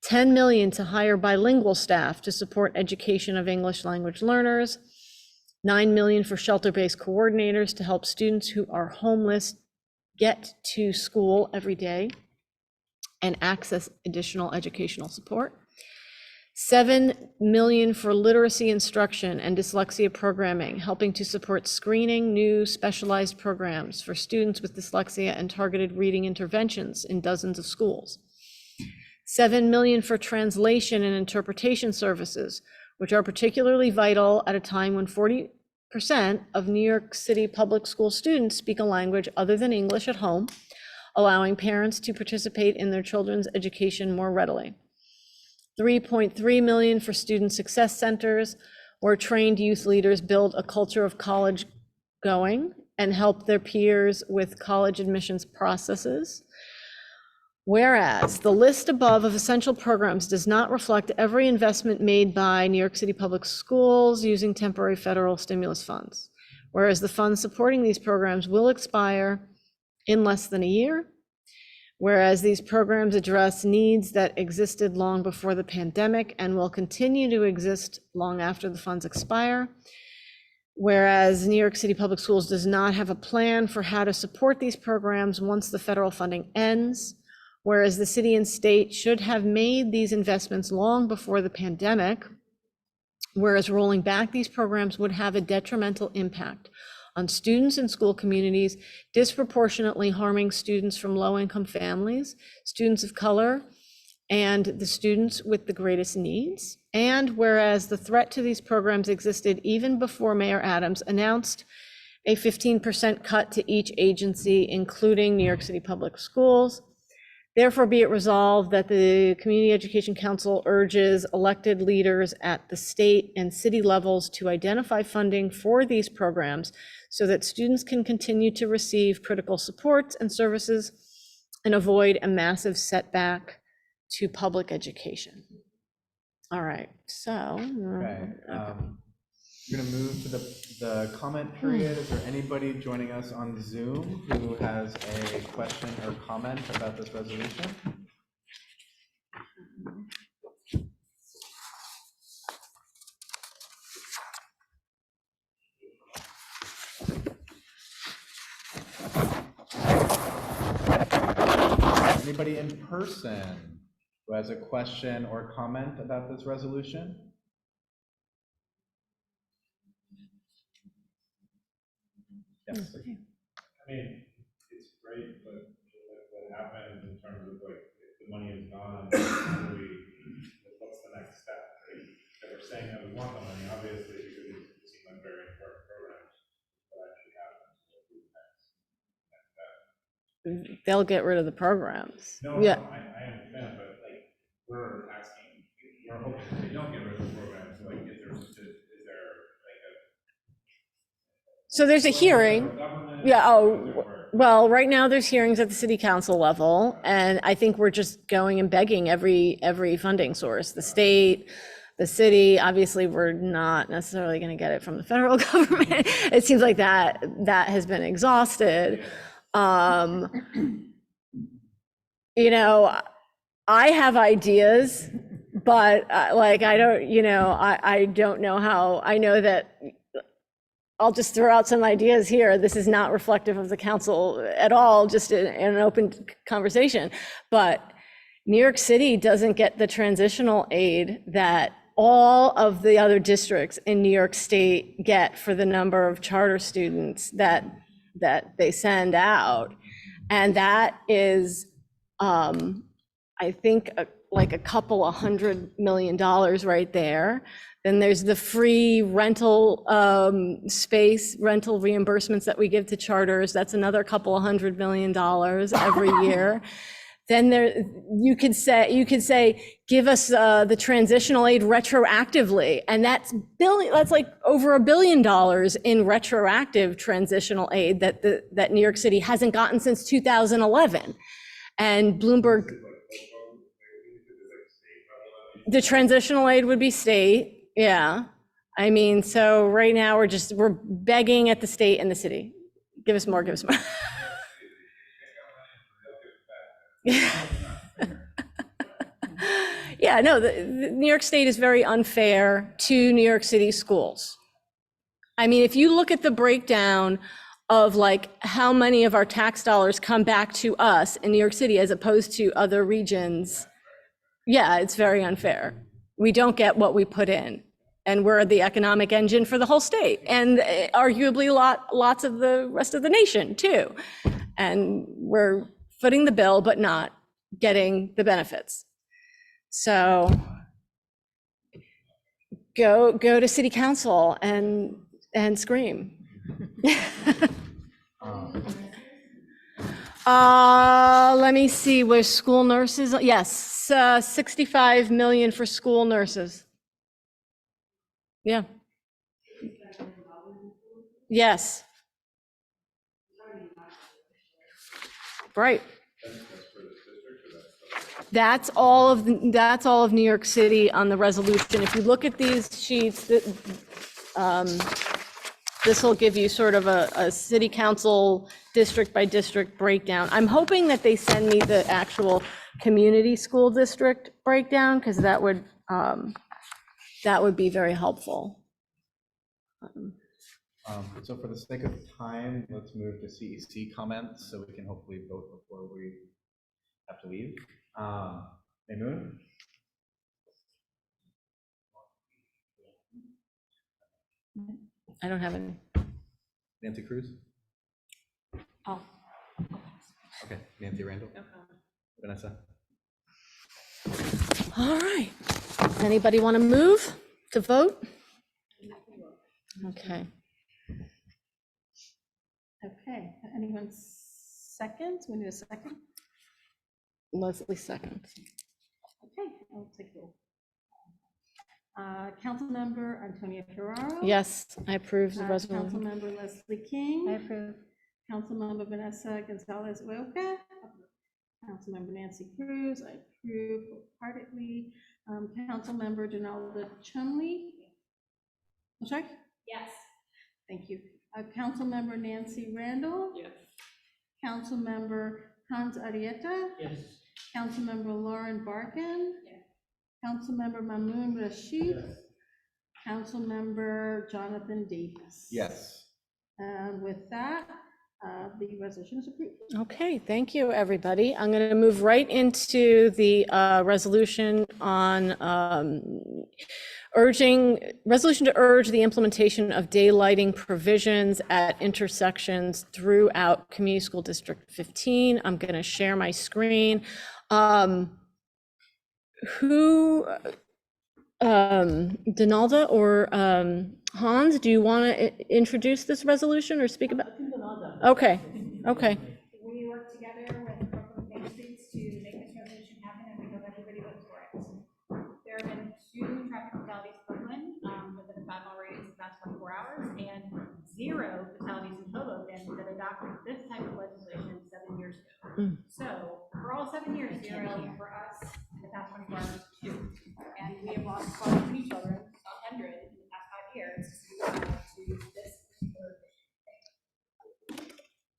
10 million to hire bilingual staff to support education of English language learners. 9 million for shelter-based coordinators to help students who are homeless get to school every day and access additional educational support. 7 million for literacy instruction and dyslexia programming, helping to support screening new specialized programs for students with dyslexia and targeted reading interventions in dozens of schools. 7 million for translation and interpretation services, which are particularly vital at a time when 40% of New York City public school students speak a language other than English at home, allowing parents to participate in their children's education more readily. 3.3 million for student success centers, where trained youth leaders build a culture of college going and help their peers with college admissions processes. Whereas the list above of essential programs does not reflect every investment made by New York City Public Schools using temporary federal stimulus funds. Whereas the funds supporting these programs will expire in less than a year. Whereas these programs address needs that existed long before the pandemic and will continue to exist long after the funds expire. Whereas New York City Public Schools does not have a plan for how to support these programs once the federal funding ends. Whereas the city and state should have made these investments long before the pandemic, whereas rolling back these programs would have a detrimental impact on students and school communities, disproportionately harming students from low-income families, students of color, and the students with the greatest needs. And whereas the threat to these programs existed even before Mayor Adams announced a 15% cut to each agency, including New York City Public Schools. Therefore, be it resolved that the Community Education Council urges elected leaders at the state and city levels to identify funding for these programs so that students can continue to receive critical supports and services and avoid a massive setback to public education. All right, so. Okay, we're gonna move to the comment period. Is there anybody joining us on Zoom who has a question or comment about this resolution? Anybody in person who has a question or comment about this resolution? Yes. I mean, it's great, but what happens in terms of like, if the money is gone, how do we they'll get rid of the programs. No, Yeah. no, I understand, but like, we're asking, we're hoping they don't get rid of the program, so like, is there like a? So there's a hearing. Yeah, oh, well, right now there's hearings at the city council level, and I think we're just going and begging every funding source, the state, the city. Obviously, we're not necessarily going to get it from the federal government. It seems like that has been exhausted. You know, I have ideas, but like, I don't, you know, I don't know how. I know that I'll just throw out some ideas here. This is not reflective of the council at all, just in an open conversation. But New York City doesn't get the transitional aid that all of the other districts in New York State get for the number of charter students that they send out. And that is, I think, like a couple of $100 million right there. Then there's the free rental space, rental reimbursements that we give to charters. That's another couple of $100 million every year. Then you could say, give us the transitional aid retroactively, and that's like over $1 billion in retroactive transitional aid that New York City hasn't gotten since 2011. And Bloomberg, the transitional aid would be state. Yeah. I mean, so right now we're begging at the state and the city. Give us more, give us more. Yeah, no, the New York State is very unfair to New York City schools. I mean, if you look at the breakdown of like how many of our tax dollars come back to us in New York City as opposed to other regions, yeah, it's very unfair. We don't get what we put in, and we're the economic engine for the whole state, and arguably lots of the rest of the nation too. And we're footing the bill, but not getting the benefits. So go to city council and scream. Let me see, where school nurses, yes, 65 million for school nurses. Yeah. Yes. Right. That's all of New York City on the resolution. If you look at these sheets, this will give you sort of a city council district by district breakdown. I'm hoping that they send me the actual community school district breakdown, because that would be very helpful. So for the sake of time, let's move to CEC comments so we can hopefully vote before we have to leave. Maymoon? I don't have any. Nancy Cruz? Oh. Okay, Nancy Randall? Vanessa? All right. Anybody want to move to vote? Okay. Okay, anyone second? We need a second. Leslie second. Okay, I'll take roll. Councilmember Antonia Ferraro. Yes, I approve the resolution. Councilmember Leslie King. I approve. Councilmember Vanessa Gonzalez Uoka. Councilmember Nancy Cruz. I approve wholeheartedly. Councilmember Donalda Chumley. I'm sorry? Yes. Thank you. Councilmember Nancy Randall. Yes. Councilmember Hans Arietta. Yes. Councilmember Lauren Barkin. Yes. Councilmember Mamoon Rashid. Yes. Councilmember Jonathan Davis. Yes. And with that, the resolution is approved. Okay, thank you, everybody. I'm going to move right into the resolution on resolution to urge the implementation of daylighting provisions at intersections throughout Community School District 15. I'm going to share my screen. Donalda or Hans, do you want to introduce this resolution or speak about? Okay. We work together that adopted this type of legislation 7 years ago. So for all 7 years, zero, for us, in the past 24 hours, 2. And we have lost so many children, 100 in the past 5 years, to this particular.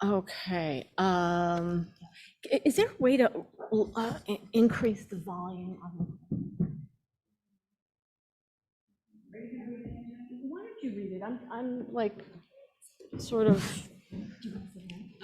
Okay, is there a way to increase the volume on the? Why don't you read it? I'm like, sort of.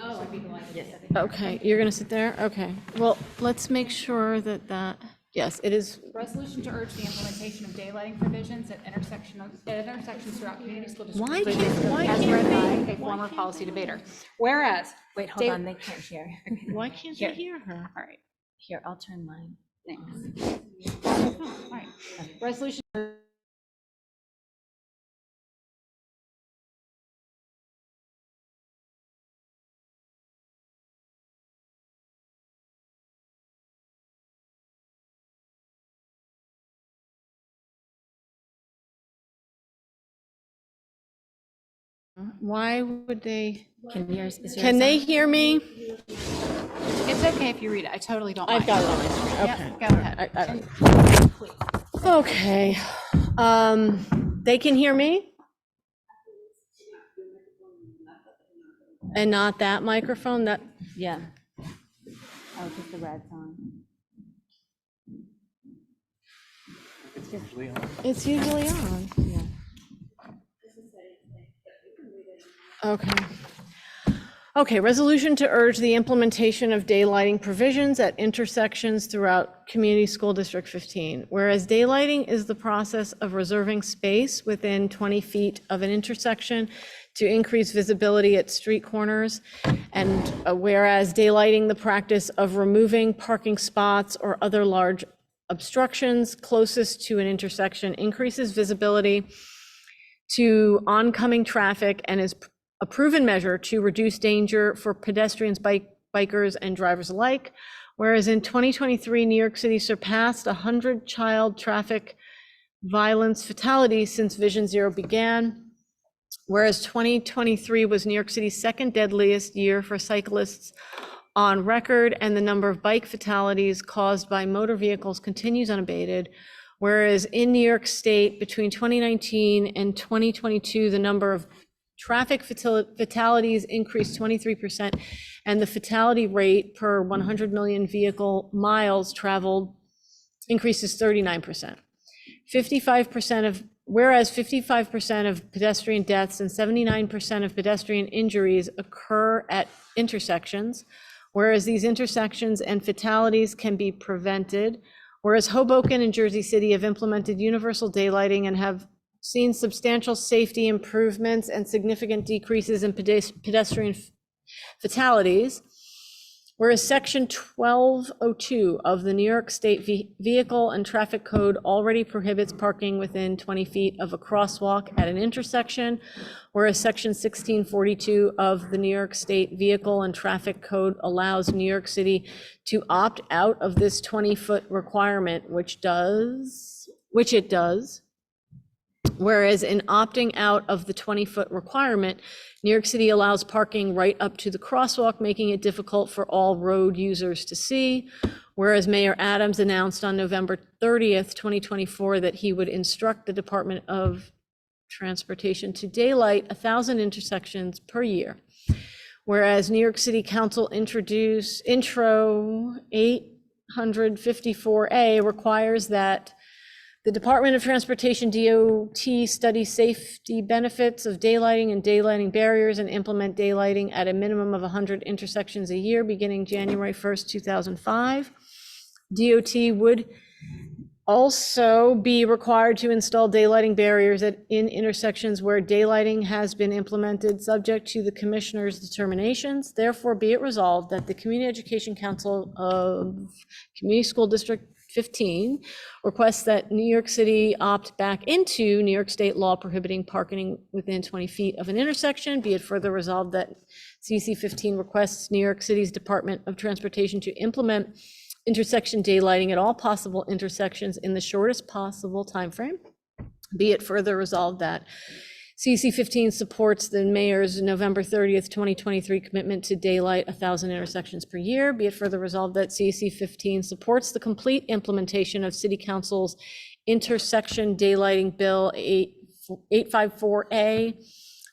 Oh, I'd be delighted. Okay, you're gonna sit there? Okay, well, let's make sure that, yes, it is. Resolution to urge the implementation of daylighting provisions at intersections throughout community school districts. Why can't As read by they? a former policy debater. Whereas. Wait, hold on, they can't hear. Why can't they hear her? All right. Here, I'll turn mine. Thanks. All right. Resolution. Why would they? Can yours, is yours Can they on? hear me? It's okay if you read it. I totally don't mind. I've got it on my screen. Okay. Yep, go ahead. Okay, they can hear me? And not that microphone, that, Yeah. Oh, because the red's on. it's usually on. Yeah. Okay. Okay, resolution to urge the implementation of daylighting provisions at intersections throughout Community School District 15. Whereas daylighting is the process of reserving space within 20 feet of an intersection to increase visibility at street corners, and whereas daylighting the practice of removing parking spots or other large obstructions closest to an intersection increases visibility to oncoming traffic and is a proven measure to reduce danger for pedestrians, bikers, and drivers alike. Whereas in 2023, New York City surpassed 100 child traffic violence fatalities since Vision Zero began. Whereas 2023 was New York City's second deadliest year for cyclists on record, and the number of bike fatalities caused by motor vehicles continues unabated. Whereas in New York State, between 2019 and 2022, the number of traffic fatalities increased 23%, and the fatality rate per 100 million vehicle miles traveled increases 39%. 55% of pedestrian deaths and 79% of pedestrian injuries occur at intersections, whereas these intersections and fatalities can be prevented. Whereas Hoboken and Jersey City have implemented universal daylighting and have seen substantial safety improvements and significant decreases in pedestrian fatalities. Whereas Section 1202 of the New York State Vehicle and Traffic Code already prohibits parking within 20 feet of a crosswalk at an intersection, whereas Section 1642 of the New York State Vehicle and Traffic Code allows New York City to opt out of this 20-foot requirement, which it does. Whereas in opting out of the 20-foot requirement, New York City allows parking right up to the crosswalk, making it difficult for all road users to see. Whereas Mayor Adams announced on November 30th, 2024, that he would instruct the Department of Transportation to daylight 1,000 intersections per year. Whereas New York City Council introduced Intro 854A requires that the Department of Transportation, DOT, study safety benefits of daylighting and daylighting barriers and implement daylighting at a minimum of 100 intersections a year beginning January 1st, 2005. DOT would also be required to install daylighting barriers in intersections where daylighting has been implemented, subject to the commissioner's determinations. Therefore, be it resolved that the Community Education Council of Community School District 15 requests that New York City opt back into New York State law prohibiting parking within 20 feet of an intersection. Be it further resolved that CEC 15 requests New York City's Department of Transportation to implement intersection daylighting at all possible intersections in the shortest possible timeframe. Be it further resolved that CEC 15 supports the mayor's November 30th, 2023 commitment to daylight 1,000 intersections per year. Be it further resolved that CEC 15 supports the complete implementation of City Council's intersection daylighting bill 854A.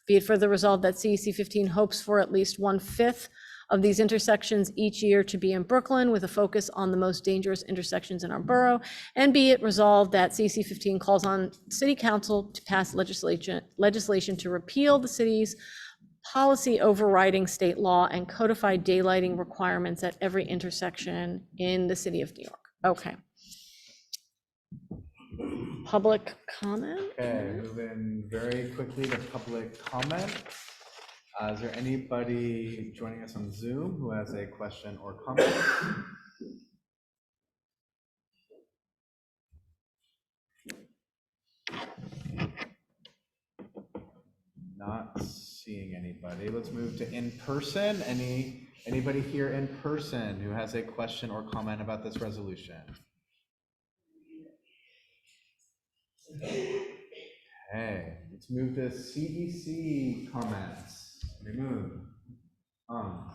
Be it further resolved that CEC 15 hopes for at least 1/5 of these intersections each year to be in Brooklyn, with a focus on the most dangerous intersections in our borough. And be it resolved that CEC 15 calls on City Council to pass legislation to repeal the city's policy overriding state law and codify daylighting requirements at every intersection in the city of New York. Okay. Public comment? Okay, moving very quickly to public comment. Is there anybody joining us on Zoom who has a question or comment? Not seeing anybody. Let's move to in person. Anybody here in person who has a question or comment about this resolution? Okay, let's move to CEC comments. Remove. I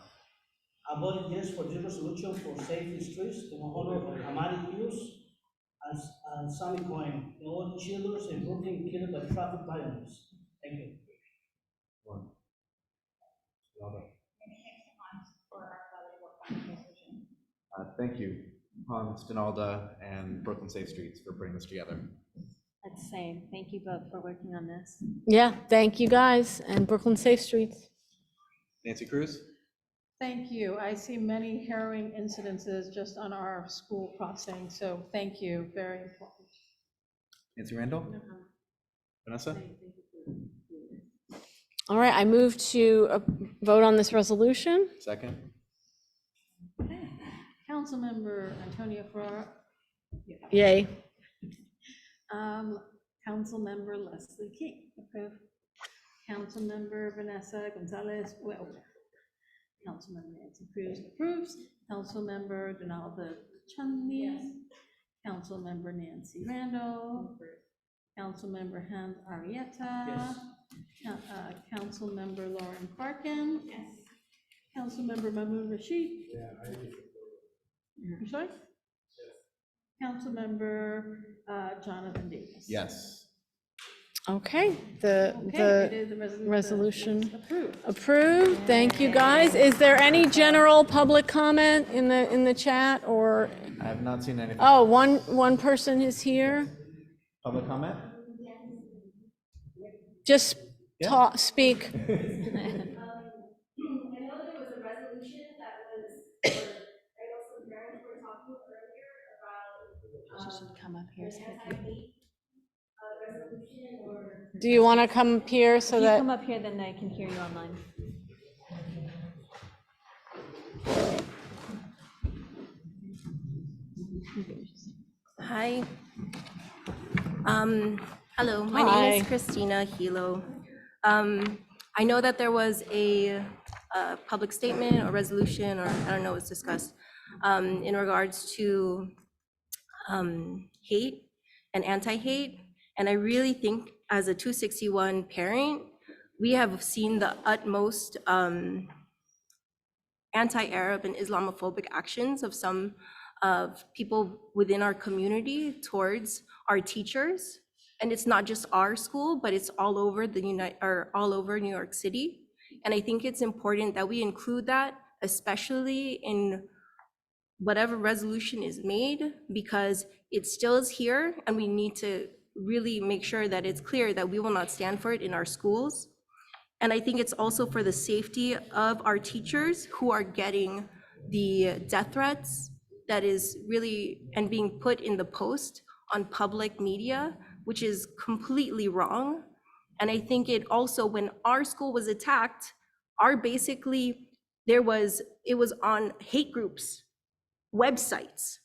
voted yes for this resolution for safe streets in honor of Amari Pius and Sammy Cohen, all children in Brooklyn killed by traffic violence. Thank you. Thank you, Hans, Donalda, and Brooklyn Safe Streets for putting this together. That's the same. Thank you both for working on this. Yeah, thank you guys, and Brooklyn Safe Streets. Nancy Cruz? Thank you. I see many harrowing incidences just on our school crossing, so thank you, very important. Nancy Randall? Vanessa? All right, I move to vote on this resolution. Second. Councilmember Antonia Ferrara. Yay. Councilmember Leslie King. Approve. Councilmember Vanessa Gonzalez. Well, Councilmember Nancy Cruz approves. Councilmember Donalda Chunley. Yes. Councilmember Nancy Randall. Councilmember Hans Arietta. Yes. Councilmember Lauren Parkin. Yes. Councilmember Mahmoud Rashid. Yeah, I'm sorry? Yes. Councilmember Jonathan Davis. Yes. Okay, the resolution approved. Approved. Thank you, guys. Is there any general public comment in the chat, or? I have not seen anything. Oh, one person is here. Public comment? Just speak. I know that there was a resolution that was, I know some parents were talking earlier about come up here. anti-hate resolution or. Do you want to come up here so If that? you come up here, then I can hear you online. Hi. Hello, my name is Christina Hilo. I know that there was a public statement or resolution, or I don't know what's discussed, in regards to hate and anti-hate. And I really think as a 261 parent, we have seen the utmost anti-Arab and Islamophobic actions of some of people within our community towards our teachers. And it's not just our school, but it's all over all over New York City. And I think it's important that we include that, especially in whatever resolution is made, because it still is here and we need to really make sure that it's clear that we will not stand for it in our schools. And I think it's also for the safety of our teachers who are getting the death threats that is really, and being put in the post on public media, which is completely wrong. And I think it also, when our school was attacked, it was on hate groups, websites.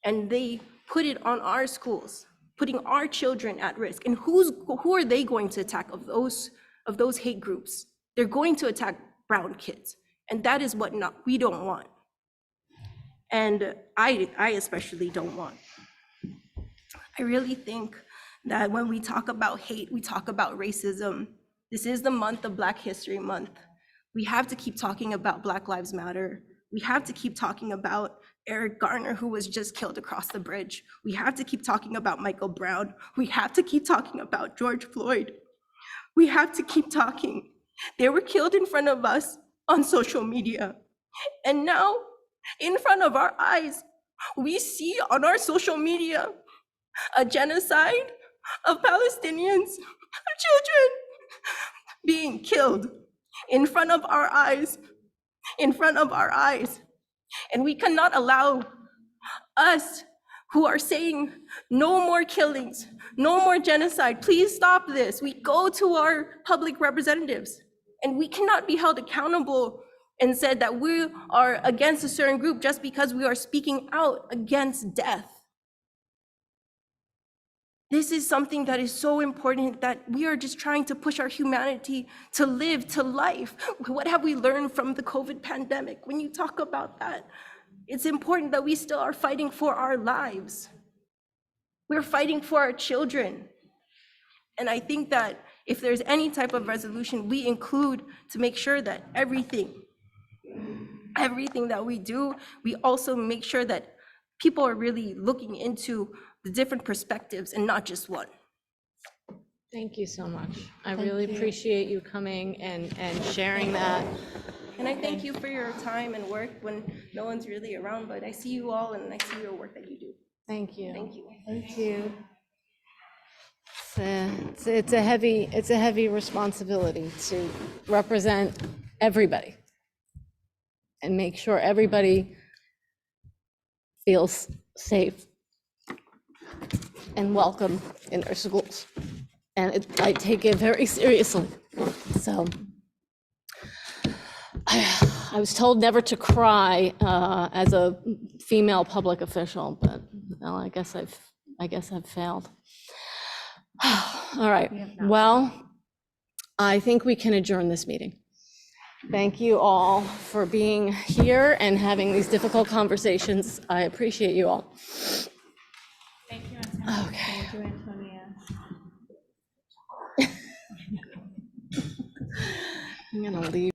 And they put it on our schools, putting our children at risk. And who are they going to attack of those hate groups? They're going to attack brown kids. And that is what we don't want. And I especially don't want. I really think that when we talk about hate, we talk about racism. This is the month of Black History Month. We have to keep talking about Black Lives Matter. We have to keep talking about Eric Garner, who was just killed across the bridge. We have to keep talking about Michael Brown. We have to keep talking about George Floyd. We have to keep talking. They were killed in front of us on social media. And now, in front of our eyes, we see on our social media a genocide of Palestinians, children being killed in front of our eyes, in front of our eyes. And we cannot allow us who are saying no more killings, no more genocide, please stop this. We go to our public representatives and we cannot be held accountable and said that we are against a certain group just because we are speaking out against death. This is something that is so important, that we are just trying to push our humanity to live, to life. What have we learned from the COVID pandemic? When you talk about that, it's important that we still are fighting for our lives. We're fighting for our children. And I think that if there's any type of resolution we include to make sure that everything that we do, we also make sure that people are really looking into the different perspectives and not just one. Thank you so much. I really appreciate you coming and sharing that. And I thank you for your time and work when no one's really around, but I see you all and I see your work that you do. Thank you. Thank you. Thank you. It's a heavy responsibility to represent everybody and make sure everybody feels safe and welcome in our schools. And I take it very seriously. So I was told never to cry as a female public official, but well, I guess I've failed. All right, well, I think we can adjourn this meeting. Thank you all for being here and having these difficult conversations. I appreciate you all. Thank you, Antonia. Okay. Thank you, Antonia. I'm gonna leave.